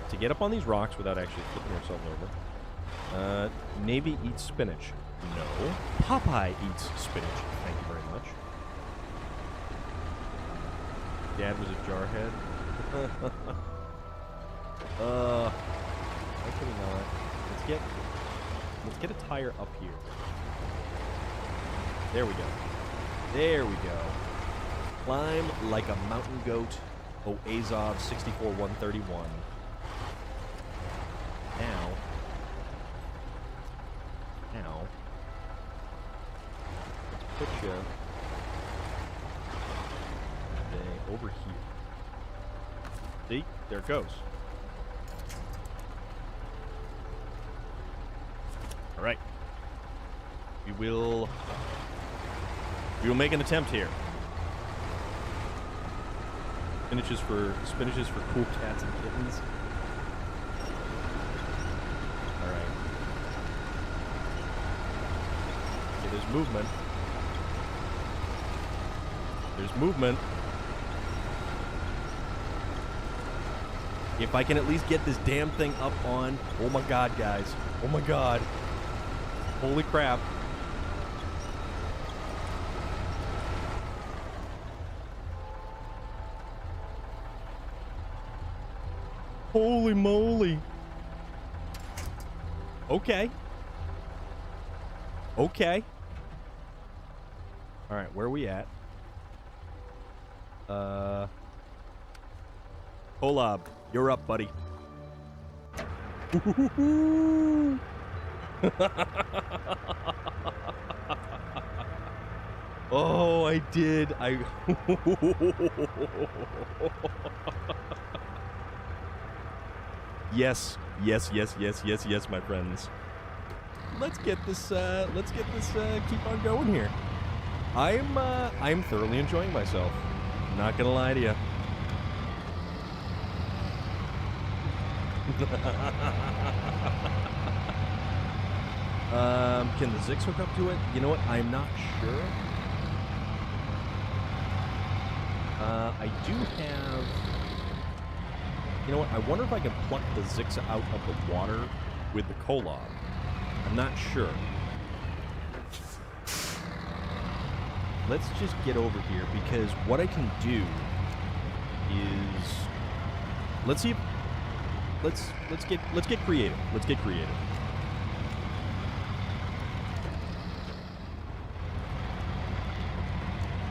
to get up on these rocks without actually flipping ourselves over, Navy eats spinach. No. Popeye eats spinach. Thank you very much. Dad was a jarhead. Actually not. Let's get a tire up here. There we go. There we go. Climb like a mountain goat. Oh, Azov 64131. Now. Let's put you over here. See? There it goes. Alright. We will make an attempt here. Spinaches for cool cats and kittens. Alright. Okay, there's movement. There's movement. If I can at least get this damn thing up on... Oh my god, guys. Oh my god. Holy crap. Holy moly. Okay. Okay. Alright, where are we at? Kolob, you're up, buddy. Oh, I did. Yes, yes, yes, yes, yes, yes, my friends. Let's get this keep on going here. I'm thoroughly enjoying myself. I'm not gonna lie to you. Can the Zix hook up to it? You know what? I'm not sure. I do have... You know what? I wonder if I can pluck the Zix out of the water with the Kolob. I'm not sure. Let's just get over here, because what I can do is... Let's see if... Let's get creative. Let's get creative.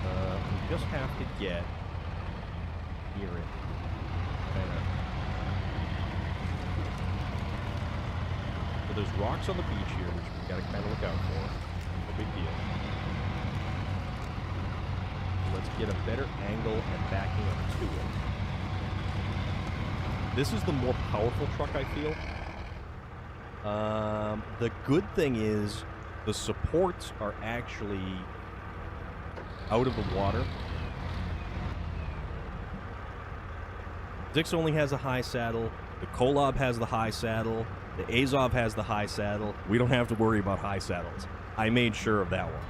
We just have to get near it. Kinda. So there's rocks on the beach here, which we gotta kind of look out for. No big deal. Let's get a better angle at backing up to it. This is the more powerful truck, I feel. The good thing is the supports are actually out of the water. Zix only has a high saddle. The Kolob has the high saddle. The Azov has the high saddle. We don't have to worry about high saddles. I made sure of that one.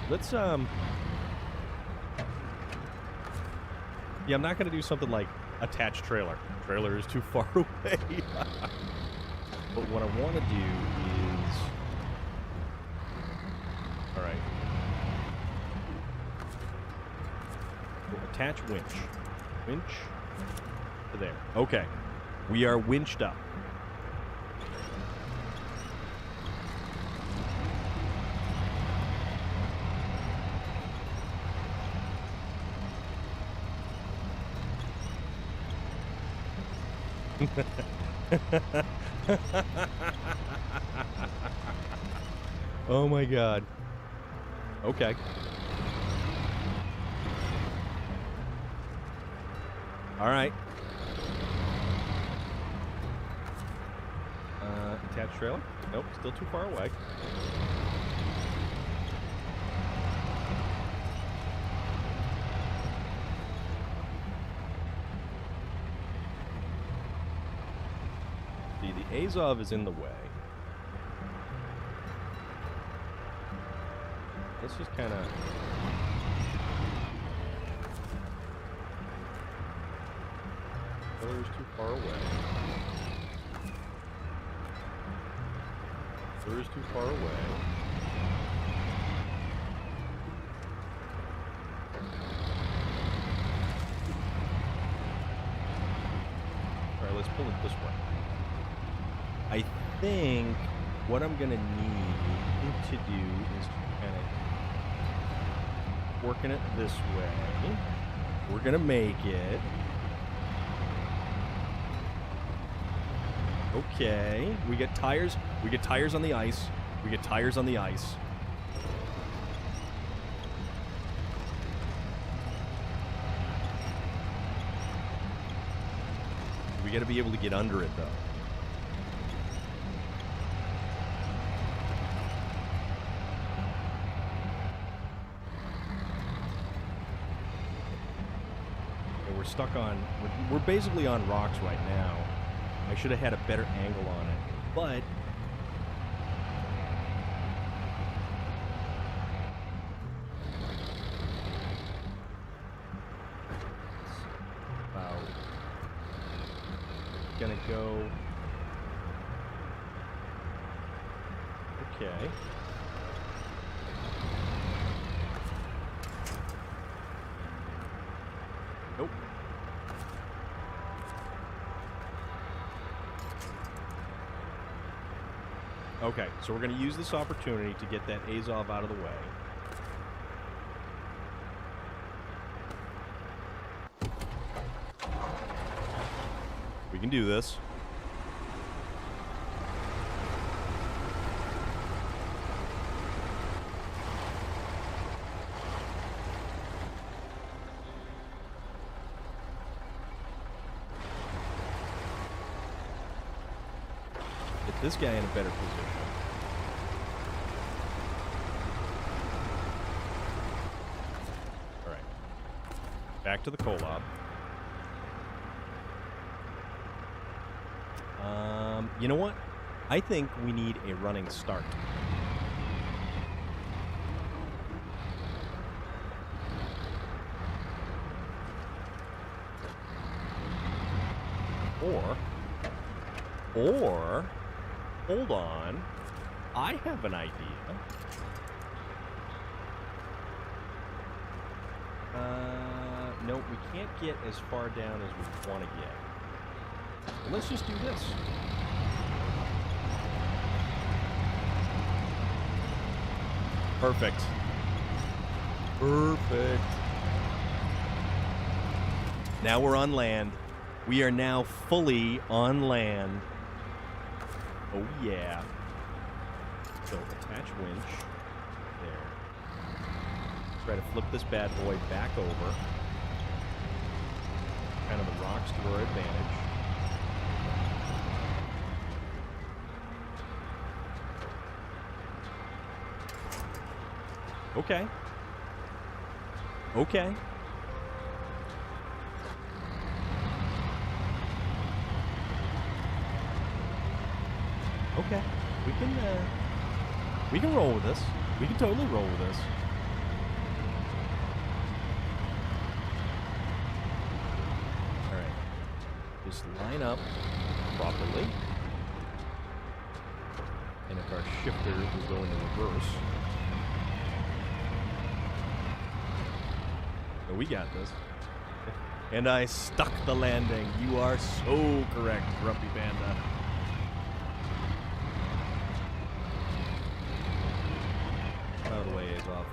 Let's, Yeah, I'm not going to do something like attach trailer. Trailer is too far away. But what I want to do is... Alright. We'll attach winch. Winch to there. Okay. We are winched up. Oh my god. Okay. Alright. Attach trailer? Nope, still too far away. See, the Azov is in the way. Let's just kind of... Pillar's too far away. Pillar's too far away. Alright, let's pull it this way. I think what I'm going to need to do is kind of working it this way. We're going to make it. Okay. We get tires. We get tires on the ice. We get tires on the ice. We got to be able to get under it, though. Stuck on, we're basically on rocks right now. I should have had a better angle on it, but wow, gonna go. Okay. Nope. Okay, so we're going to use this opportunity to get that Azov out of the way. We can do this. Get this guy in a better position. back to the collab. You know what? I think we need a running start. Or, hold on. I have an idea. No, we can't get as far down as we want to get. Well, let's just do this. Perfect. Perfect. Now we're on land. We are now fully on land. Oh, yeah. So, attach winch. There. Try to flip this bad boy back over. Kind of the rocks to our advantage. Okay. Okay. Okay. We can roll with this. We can totally roll with this. All right. Just line up properly. And if our shifter is going to reverse. So we got this. And I stuck the landing. You are so correct, Grumpy Panda. Out of the way, is off.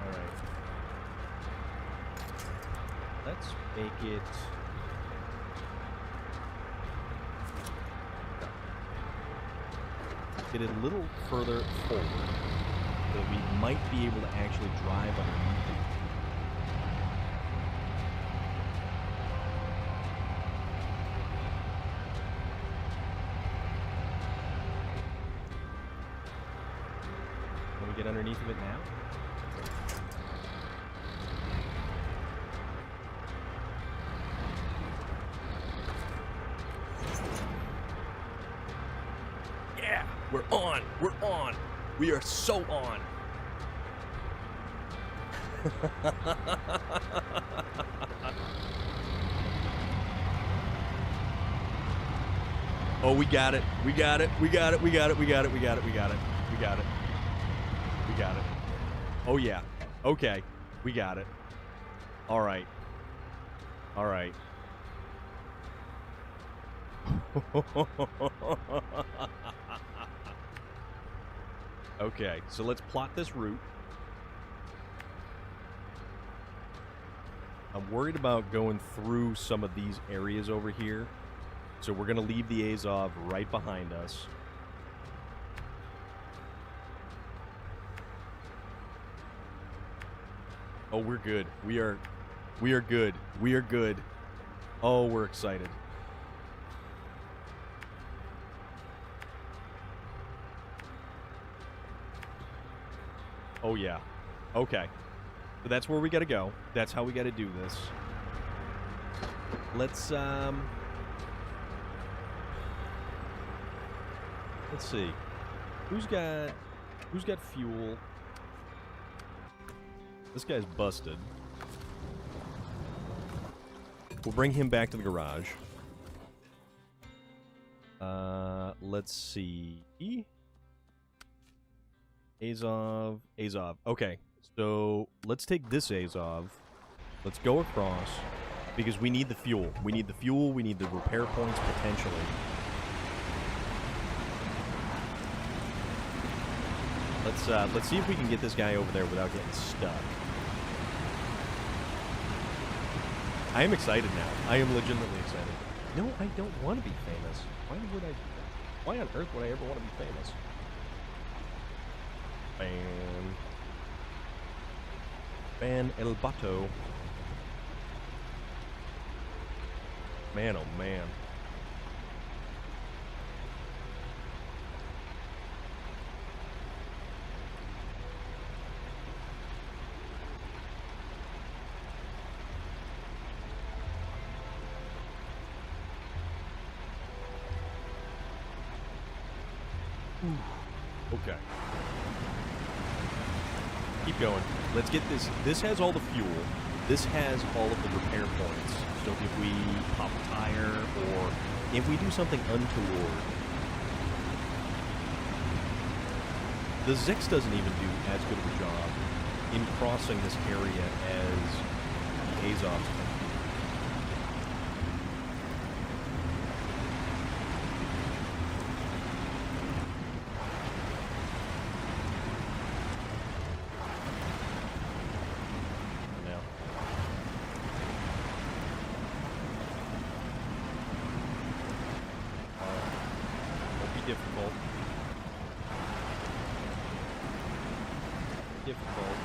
Alright. Let's make it... get it a little further forward so that we might be able to actually drive underneath it. Can we get underneath of it now? Yeah! We're on! We're on! We are so on! Oh, we got it. We got it. We got it. We got it. We got it. We got it. We got it. We got it. We got it. Oh, yeah. Okay. We got it. All right. All right. Okay, so let's plot this route. I'm worried about going through some of these areas over here. So we're going to leave the Azov right behind us. Oh, we're good. We are good. We are good. Oh, we're excited. Oh, yeah. Okay. So that's where we got to go. That's how we got to do this. Let's see. Who's got fuel? This guy's busted. We'll bring him back to the garage. Let's see. Azov. Okay, so let's take this Azov. Let's go across because we need the fuel. We need the fuel. We need the repair points potentially. Let's see if we can get this guy over there without getting stuck. I am excited now. I am legitimately excited. No, I don't want to be famous. Why would I do that? Why on earth would I ever want to be famous? Ban El Bato. Man, oh man. Okay. Keep going. Let's get this. This has all the fuel. This has all of the repair points. So if we pop a tire or if we do something untoward, the Zix doesn't even do as good of a job in crossing this area as the Azovs can. Difficult.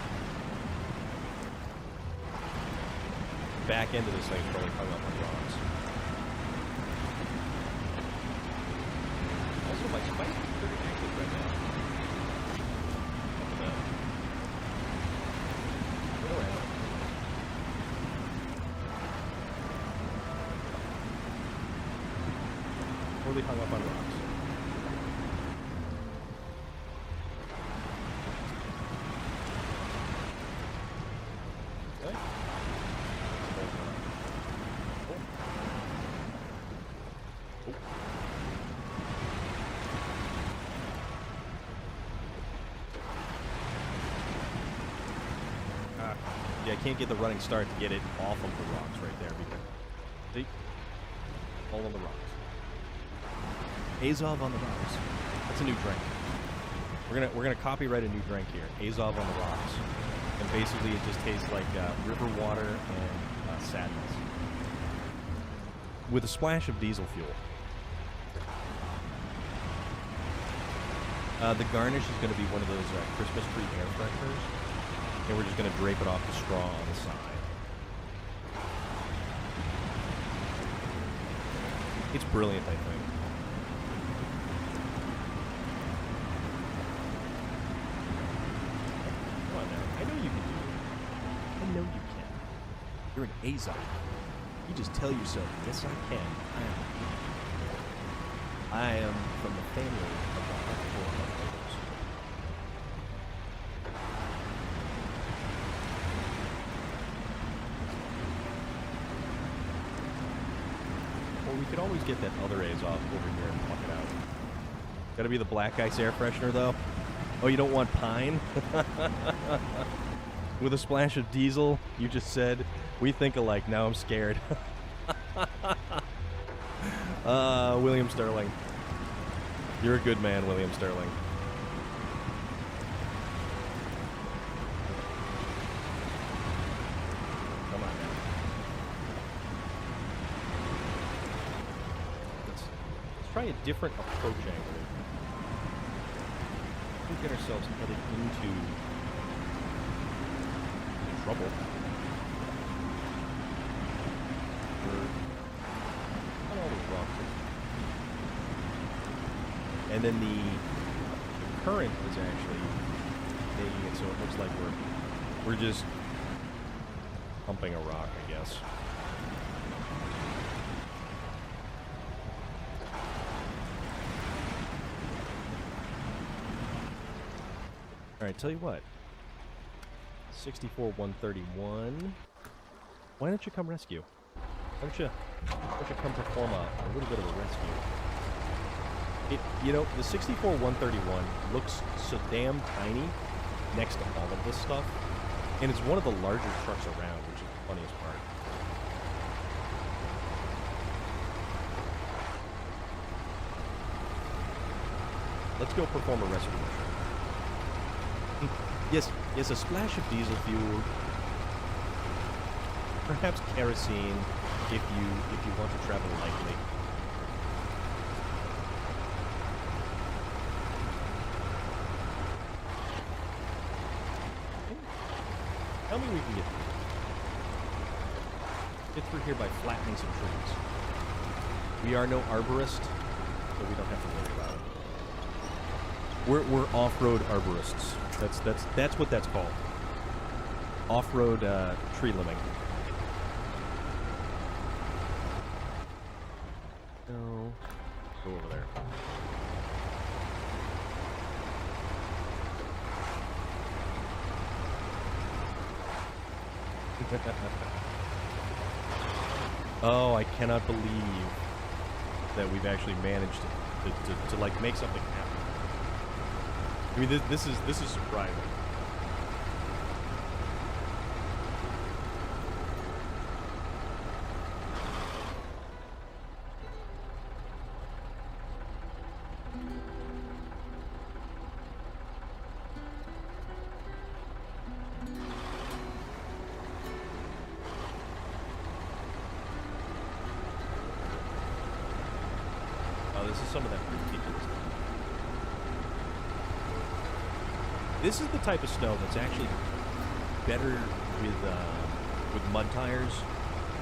Back end of this thing is probably hung up on rocks. Also, my spike is pretty active right now. Get around. Totally hung up on rocks. Yeah, I can't get the running start to get it off of the rocks right there. Because, see? All on the rocks. Azov on the rocks. That's a new drink. We're gonna copyright a new drink here. Azov on the rocks. And basically it just tastes like river water and sadness. With a splash of diesel fuel. The garnish is going to be one of those Christmas tree air fresheners. And we're just going to drape it off the straw on the side. It's brilliant, I think. Come on now. I know you can do it. I know you can. You're an Azov. You just tell yourself, yes, I can. I am from the family of the hardcore hunters. Or we could always get that other Azov over here and pluck it out. Gotta be the black ice air freshener, though. Oh, you don't want pine? With a splash of diesel, you just said, we think alike, now I'm scared. William Sterling. You're a good man, William Sterling. Come on now. Let's try a different approach angle. We get ourselves headed into trouble. And then the current is actually making it so it looks like we're just pumping a rock, I guess. Alright, tell you what. 64-131. Why don't you come rescue? Why don't you come perform a little bit of a rescue? You know, the 64-131 looks so damn tiny next to all of this stuff, and it's one of the larger trucks around, which is the funniest part. Let's go perform a rescue mission. Yes, a splash of diesel fuel, perhaps kerosene, if you want to travel lightly. Tell me we can get through. Get through here by flattening some trees. We are no arborist, so we don't have to worry about it. We're off-road arborists. That's what that's called. Off-road tree limbing. No. Go over there. Oh, I cannot believe that we've actually managed to like make something happen. I mean, this is surprising. This is some of that ridiculous stuff. This is the type of snow that's actually better with mud tires.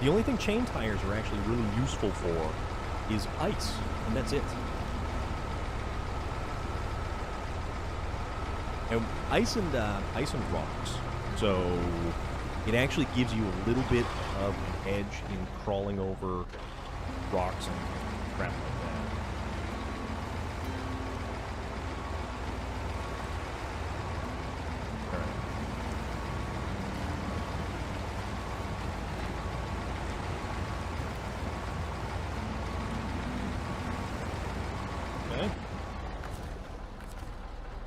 The only thing chain tires are actually really useful for is ice, and that's it. And ice and rocks. So it actually gives you a little bit of an edge in crawling over rocks and crap like that.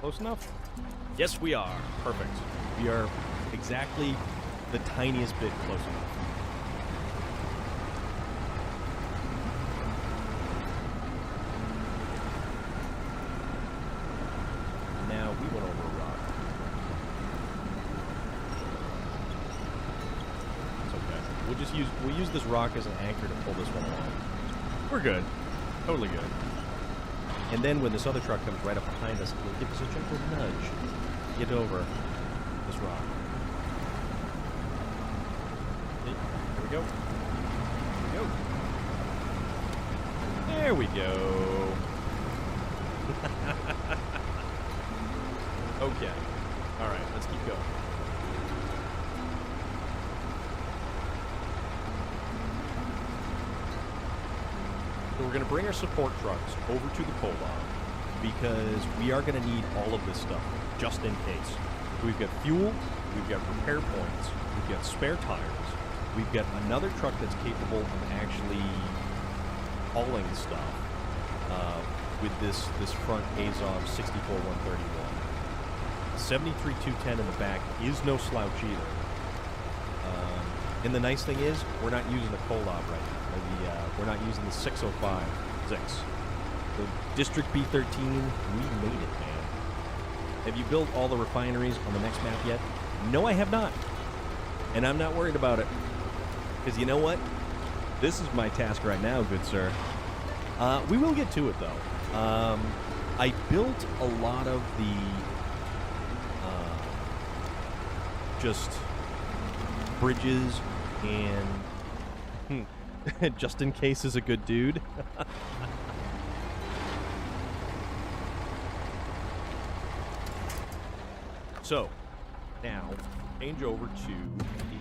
Close enough? Yes, we are. Perfect. We are exactly the tiniest bit close enough. Now we went over a rock. It's okay. We'll use this rock as an anchor to pull this one along. We're good. Totally good. And then when this other truck comes right up behind us, it'll give us a gentle nudge. Get over this rock. Here we go. There we go. Okay. Alright, let's keep going. So we're going to bring our support trucks over to the Kolob because we are going to need all of this stuff just in case. We've got fuel, we've got repair points, we've got spare tires, we've got another truck that's capable of actually hauling stuff with this front Azov 64-131. 73-210 in the back is no slouch either. And the nice thing is, we're not using the Kolob right now. We're not using the 605 Zix. The District B13, we made it, man. Have you built all the refineries on the next map yet? No, I have not. And I'm not worried about it. Because you know what? This is my task right now, good sir. We will get to it, though. I built a lot of the just bridges and just in case is a good dude. So, now, change over to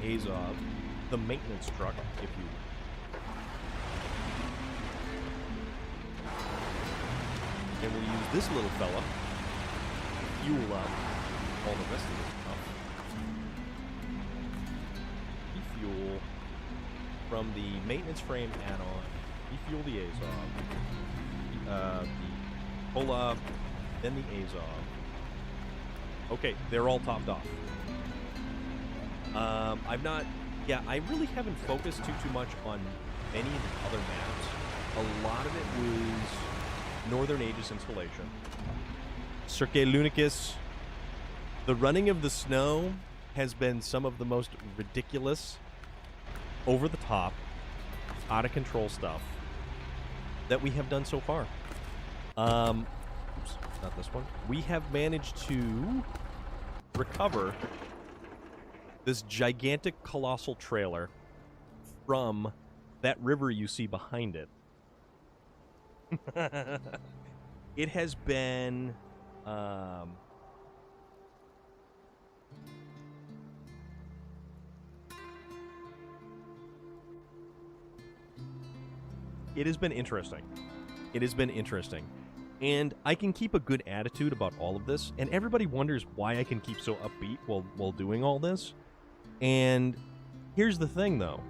the Azov, the maintenance truck, if you will. And we'll use this little fella to fuel up all the rest of this stuff. Refuel from the maintenance frame add-on, refuel the Azov, the Kolob, then the Azov. Okay, they're all topped off. I really haven't focused too much on any of the other maps. A lot of it was Northern Aegis installation. Cirque Lunicus. The running of the snow has been some of the most ridiculous, over the top, out of control stuff that we have done so far. Oops, not this one. We have managed to recover this gigantic, colossal trailer from that river you see behind it. It has been it has been interesting. It has been interesting. And I can keep a good attitude about all of this, and everybody wonders why I can keep so upbeat while doing all this. And Here's the thing, though.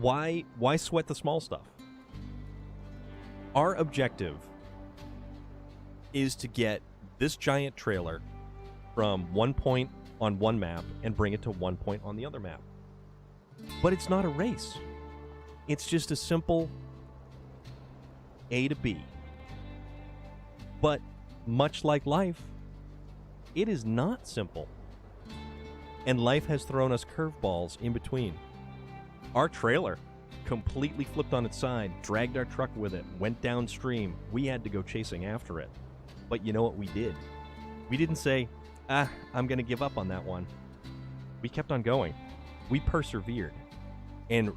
Why sweat the small stuff? Our objective is to get this giant trailer from one point on one map and bring it to one point on the other map. But it's not a race. It's just a simple A to B. But much like life, it is not simple. And life has thrown us curveballs in between. Our trailer completely flipped on its side, dragged our truck with it, went downstream. We had to go chasing after it. But you know what we did? We didn't say, I'm going to give up on that one. We kept on going. We persevered. And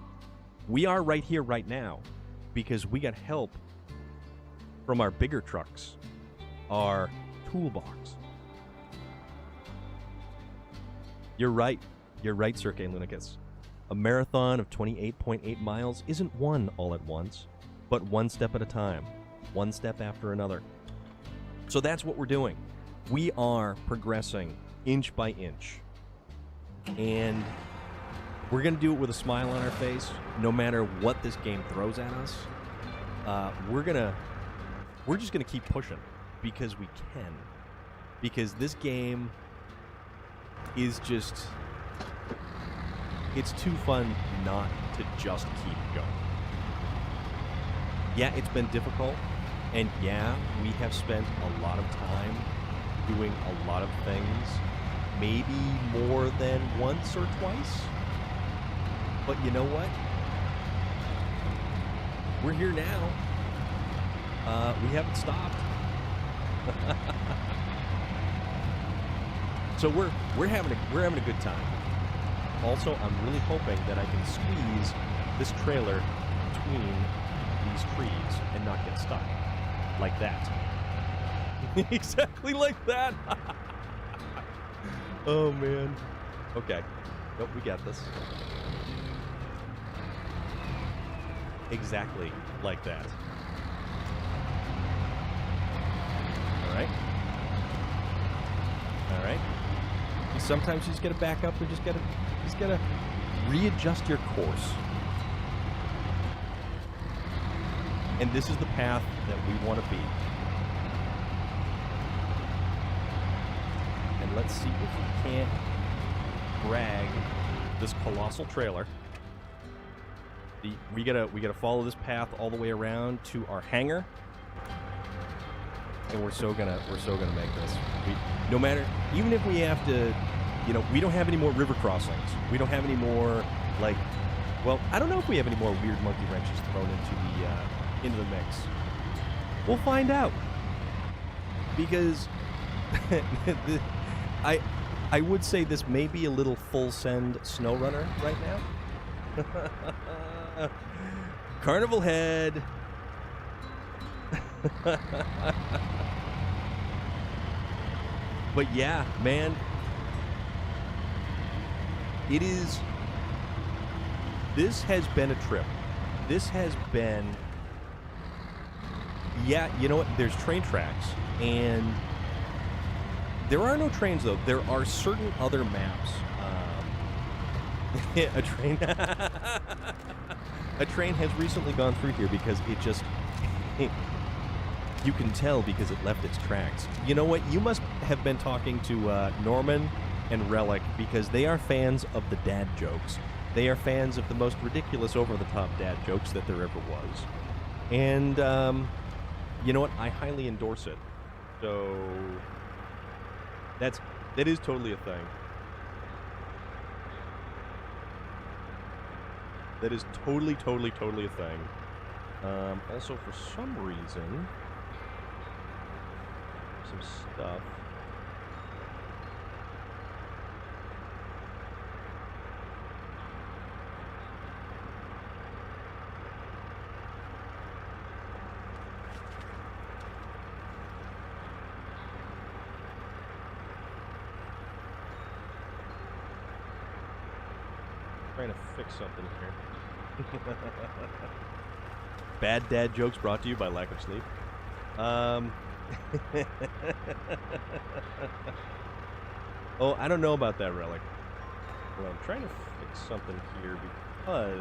we are right here right now because we got help from our bigger trucks, our toolbox. You're right. You're right, Cirque Lunicus. A marathon of 28.8 miles isn't won all at once, but one step at a time, one step after another. So that's what we're doing. We are progressing inch by inch. And we're going to do it with a smile on our face, no matter what this game throws at us. We're just going to keep pushing because we can. Because this game is just... it's too fun not to just keep going. Yeah, it's been difficult. And yeah, we have spent a lot of time doing a lot of things. Maybe more than once or twice. But you know what? We're here now. We haven't stopped. So we're having a good time. Also, I'm really hoping that I can squeeze this trailer between these trees and not get stuck. Like that. Exactly like that. Oh, man. Okay. Nope, we got this. Exactly like that. Alright. Alright. Sometimes you just gotta back up or just gotta readjust your course. And this is the path that we want to be. And let's see if we can't drag this colossal trailer. We gotta follow this path all the way around to our hangar. And we're so gonna make this. No matter, even if we have to, we don't have any more river crossings. We don't have any more, well, I don't know if we have any more weird monkey wrenches thrown into the mix. We'll find out. Because I would say this may be a little full send SnowRunner right now. Carnival head. But yeah, man, this has been a trip. This has been, yeah, you know what, there's train tracks, and there are no trains, though. There are certain other maps. A train has recently gone through here because it just... you can tell because it left its tracks. You know what? You must have been talking to Norman and Relic because they are fans of the dad jokes. They are fans of the most ridiculous, over-the-top dad jokes that there ever was. And, you know what? I highly endorse it. So, that is totally a thing. That is totally a thing. Also, for some reason, some stuff. Trying to fix something here. Bad dad jokes brought to you by lack of sleep. Oh, I don't know about that, Relic. Well, I'm trying to fix something here because...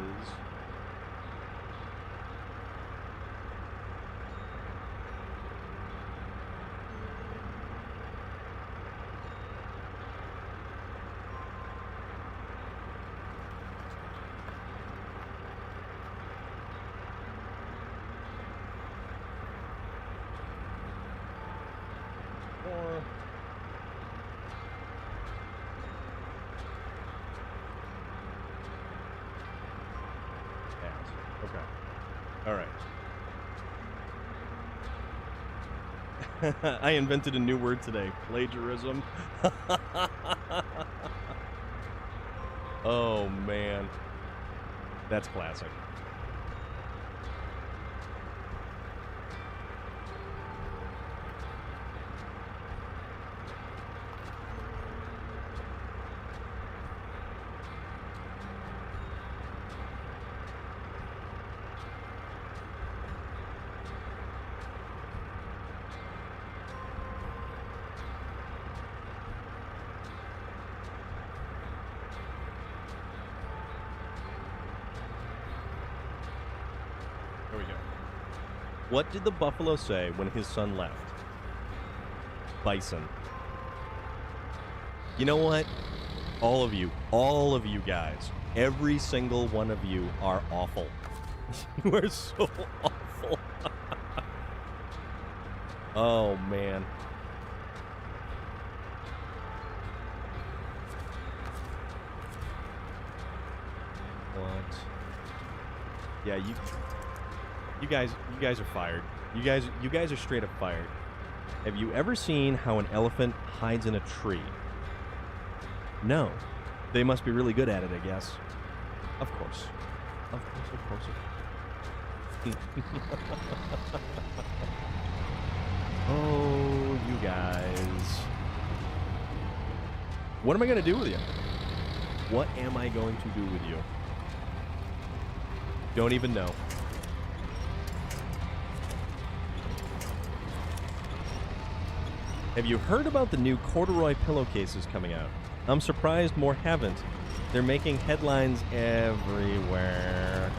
Okay. All right. I invented a new word today. Plagiarism. Oh, man. That's classic. There we go. What did the buffalo say when his son left? Bison. You know what? All of you guys, every single one of you are awful. You are so awful. Oh, man. What? Yeah, you guys are fired. You guys are straight up fired. Have you ever seen how an elephant hides in a tree? No. They must be really good at it, I guess. Of course. Of course. Oh, you guys. What am I going to do with you? What am I going to do with you? Don't even know. Have you heard about the new corduroy pillowcases coming out? I'm surprised more haven't. They're making headlines everywhere.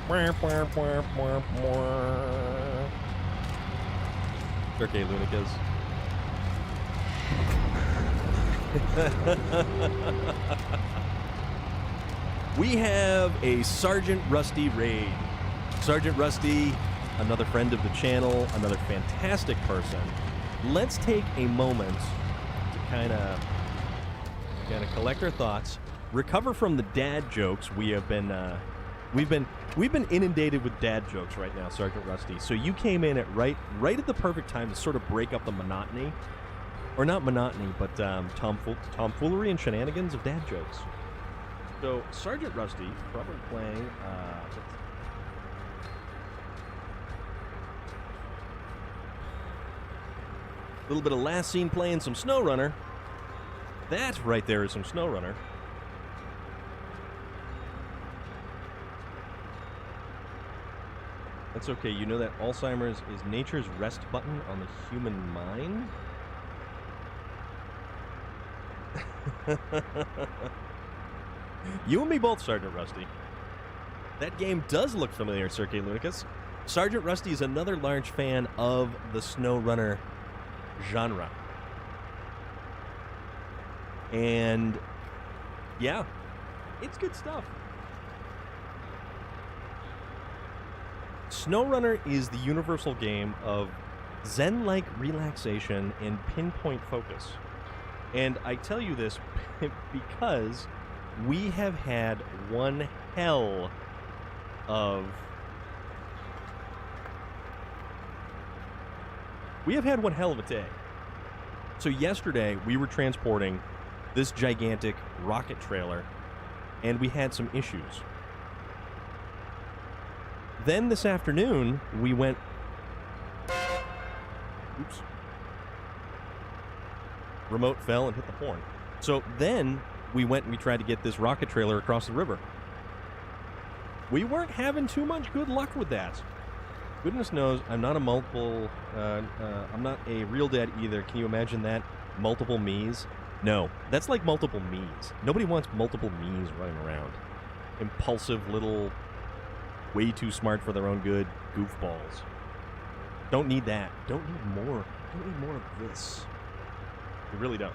Okay, Lunicas. We have a Sergeant Rusty raid. Sergeant Rusty, another friend of the channel, another fantastic person. Let's take a moment to kind of collect our thoughts, recover from the dad jokes. We have been we've been inundated with dad jokes right now, Sergeant Rusty. So you came in at right at the perfect time to sort of break up the monotony, or not monotony, but tomfoolery and shenanigans of dad jokes. So Sergeant Rusty probably playing. A little bit of last scene playing some SnowRunner. That right there is some SnowRunner. That's okay. You know that Alzheimer's is nature's rest button on the human mind? You and me both, Sergeant Rusty. That game does look familiar, Cirque Lunicus. Sergeant Rusty is another large fan of the SnowRunner genre. And yeah, it's good stuff. SnowRunner is the universal game of zen-like relaxation and pinpoint focus. And I tell you this because we have had one hell of a day. So yesterday, we were transporting this gigantic rocket trailer, and we had some issues. Then this afternoon, we went... Oops. Remote fell and hit the horn. So then, we went and we tried to get this rocket trailer across the river. We weren't having too much good luck with that. Goodness knows, I'm not a real dad either. Can you imagine that? Multiple me's. No, that's like multiple me's. Nobody wants multiple me's running around. Impulsive little, way too smart for their own good goofballs. Don't need that. Don't need more. Don't need more of this. You really don't.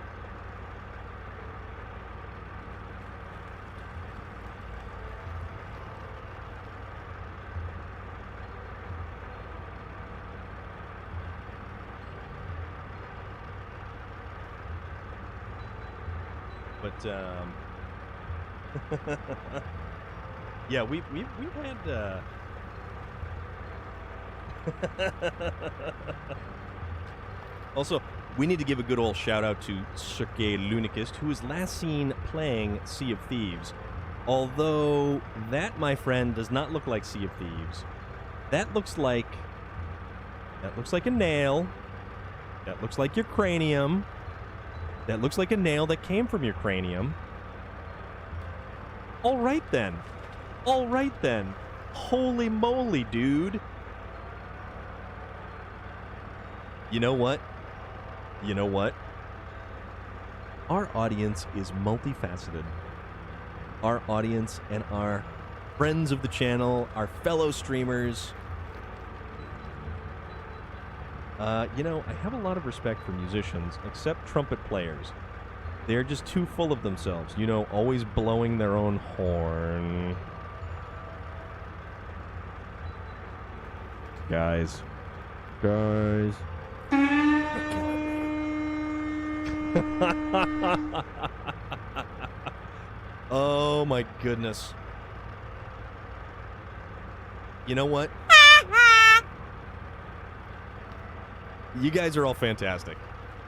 But yeah, we've had also, we need to give a good old shout out to Sergei Lunikist, who was last seen playing Sea of Thieves. Although that, my friend, does not look like Sea of Thieves. That looks like a nail. That looks like your cranium. That looks like a nail that came from your cranium. All right then. All right then. Holy moly, dude. You know what? You know what? Our audience is multifaceted. Our audience and our friends of the channel, our fellow streamers. You know, I have a lot of respect for musicians, except trumpet players. They're just too full of themselves, you know, always blowing their own horn. Guys. Oh my goodness. You know what? You guys are all fantastic.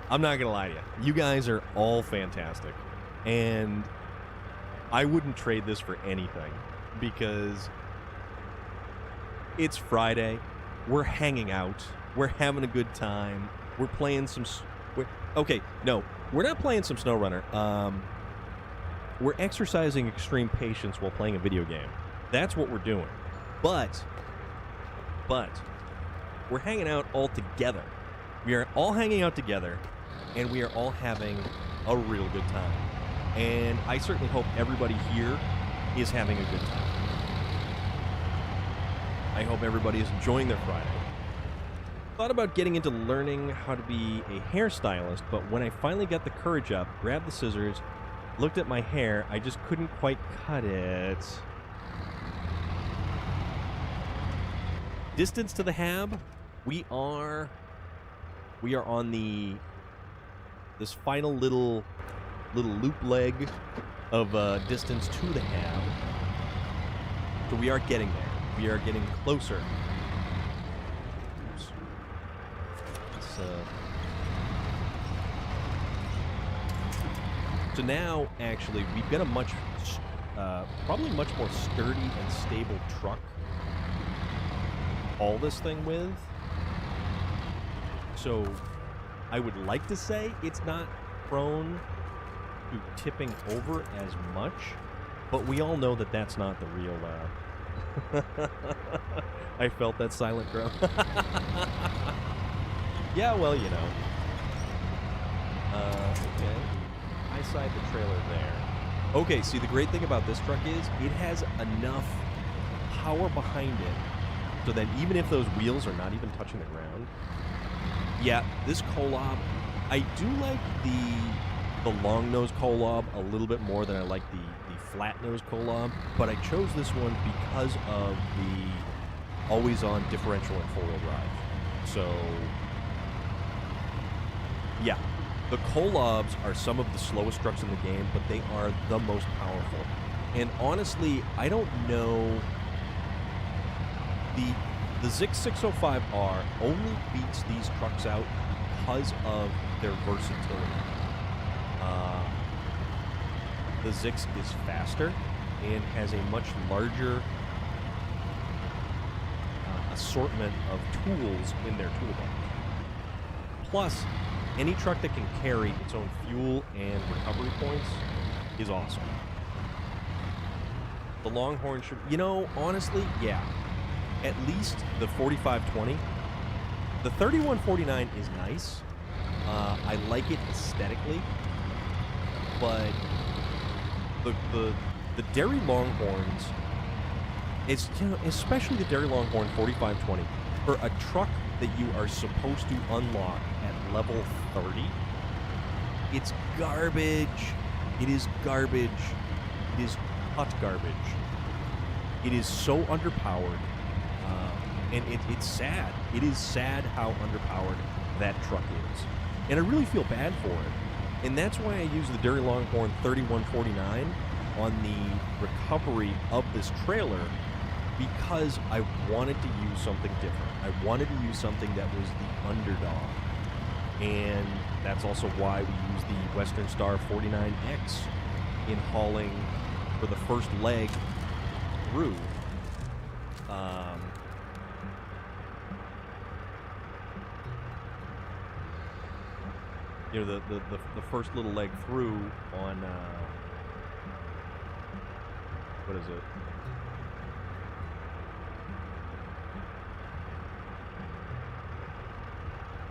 I'm not gonna lie to you. You guys are all fantastic. And I wouldn't trade this for anything, because it's Friday. We're hanging out. We're having a good time. We're playing some... Okay, no. We're not playing some SnowRunner. We're exercising extreme patience while playing a video game. That's what we're doing. But, we're hanging out all together. We are all hanging out together, and we are all having a real good time. And I certainly hope everybody here is having a good time. I hope everybody is enjoying their Friday. Thought about getting into learning how to be a hairstylist, but when I finally got the courage up, grabbed the scissors, looked at my hair, I just couldn't quite cut it. Distance to the hab, we are on this final little loop leg of distance to the hab. So we are getting there. We are getting closer. Oops. So now, actually, we've got a probably much more sturdy and stable truck to haul this thing with. So I would like to say it's not prone to tipping over as much, but we all know that that's not the real... I felt that silent groan. Yeah, well, you know. Okay. I side the trailer there. Okay, see, the great thing about this truck is it has enough power behind it so that even if those wheels are not even touching the ground... Yeah, this Kolob, I do like the long nose Kolob a little bit more than I like the flat nose Kolob, but I chose this one because of the always-on differential and four-wheel drive. So, yeah, the Kolobs are some of the slowest trucks in the game, but they are the most powerful. And honestly, I don't know... The Zix 605R only beats these trucks out because of their versatility. The Zix is faster and has a much larger assortment of tools in their toolbox. Plus, any truck that can carry its own fuel and recovery points is awesome. The Longhorn should... You know, honestly, yeah. At least the 4520. The 3149 is nice. I like it aesthetically. but the Dairy Longhorns, is, you know, especially the Dairy Longhorn 4520, for a truck that you are supposed to unlock at level 30, it's garbage. It is garbage. It is hot garbage. It is so underpowered, and it's sad. It is sad how underpowered that truck is, and I really feel bad for it. And that's why I use the Dairy Longhorn 3149 on the recovery of this trailer, because I wanted to use something different. I wanted to use something that was the underdog. And that's also why we use the Western Star 49X in hauling for the first leg through. You know, the first little leg through on, what is it?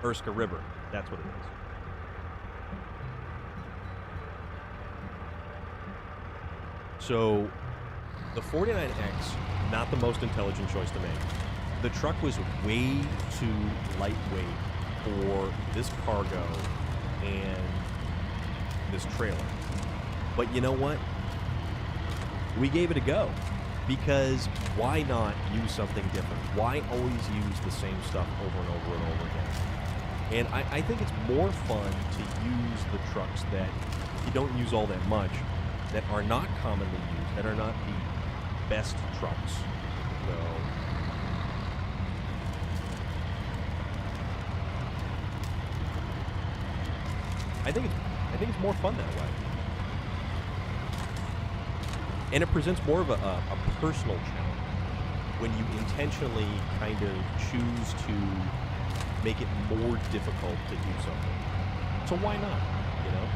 Erska River. That's what it is. So, the 49X, not the most intelligent choice to make. The truck was way too lightweight for this cargo and this trailer. But you know what? We gave it a go. Because why not use something different? Why always use the same stuff over and over and over again? And I think it's more fun to use the trucks that you don't use all that much, that are not commonly used, that are not the best trucks. So, I think it's more fun that way. And it presents more of a personal challenge when you intentionally kind of choose to make it more difficult to do something. So why not, you know?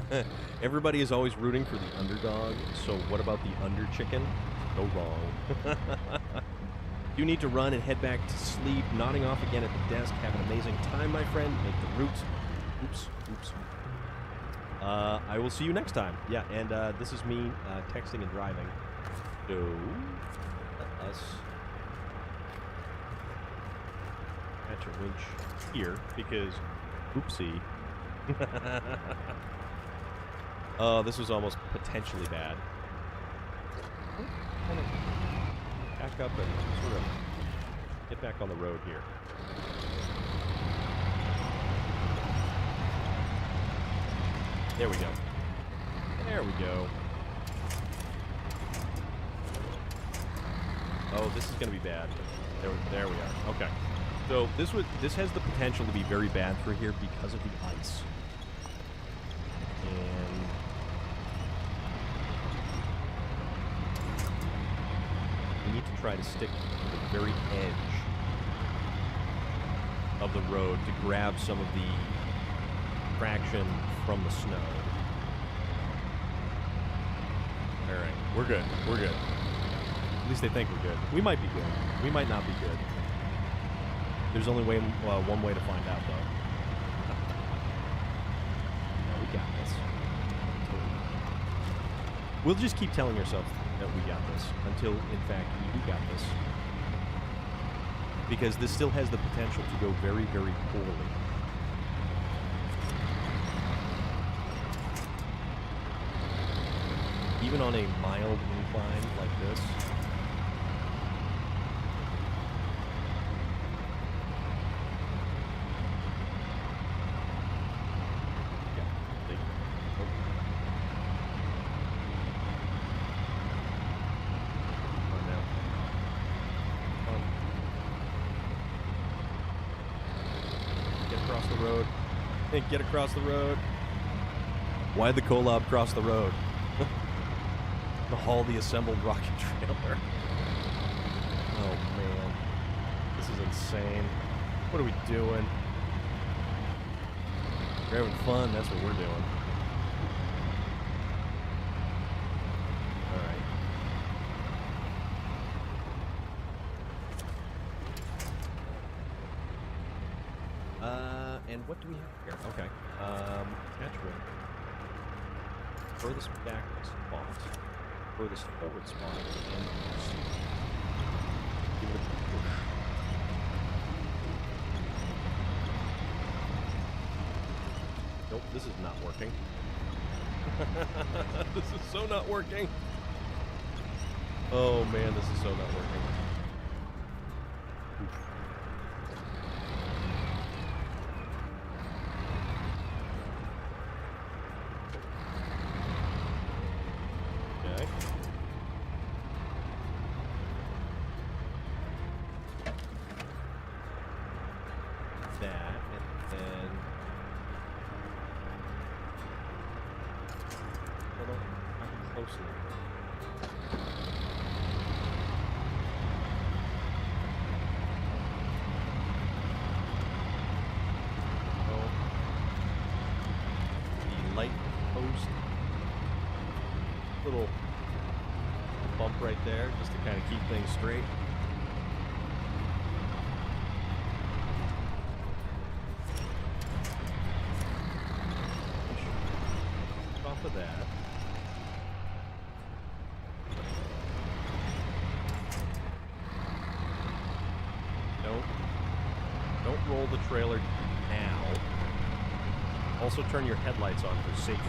Why not? Everybody is always rooting for the underdog, so what about the under chicken? No wrong. You need to run and head back to sleep, nodding off again at the desk. Have an amazing time, my friend. Make the route. Oops. I will see you next time. Yeah, and this is me texting and driving. So, let us catch a winch here, because, oopsie. Oh, this was almost potentially bad. Kind of back up and sort of get back on the road here. There we go. There we go. Oh, this is going to be bad. There we are. Okay. So this has the potential to be very bad through here because of the ice. And we need to try to stick to the very edge of the road to grab some of the traction from the snow. Alright, we're good. We're good. At least they think we're good. We might be good. We might not be good. There's only one way to find out, though. No, we got this. We'll just keep telling ourselves that we got this until, in fact, we got this. Because this still has the potential to go very, very poorly. Even on a mild incline like this. Get across the road. Why'd the Kolob cross the road? To haul the assembled rocket trailer. Oh man. This is insane. What are we doing? We're having fun, that's what we're doing. And what do we have here? Okay. Catch one. Furthest back spot. Furthest forward spot. And give it a push. Nope, this is not working. This is so not working. Oh man, this is so not working. Oof. Okay. That, and then... Hold on, how closely? Light post, little bump right there just to kind of keep things straight. Off of that. Nope. Don't roll the trailer now. Also turn your headlights on for safety.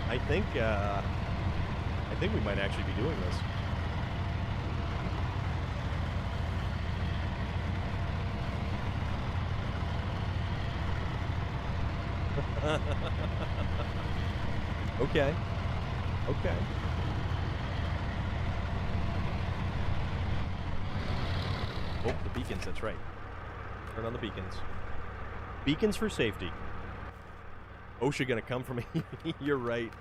I think we might actually be doing this. Okay. Okay. Oh, the beacons, that's right. Turn on the beacons. Beacons for safety. OSHA gonna come from me. You're right.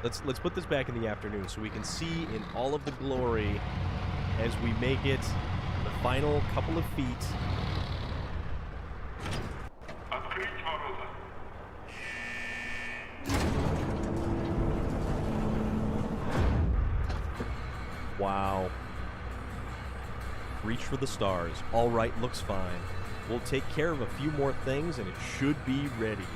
Let's put this back in the afternoon so we can see in all of the glory as we make it the final couple of feet. Wow. Reach for the stars. All right, looks fine. We'll take care of a few more things and it should be ready.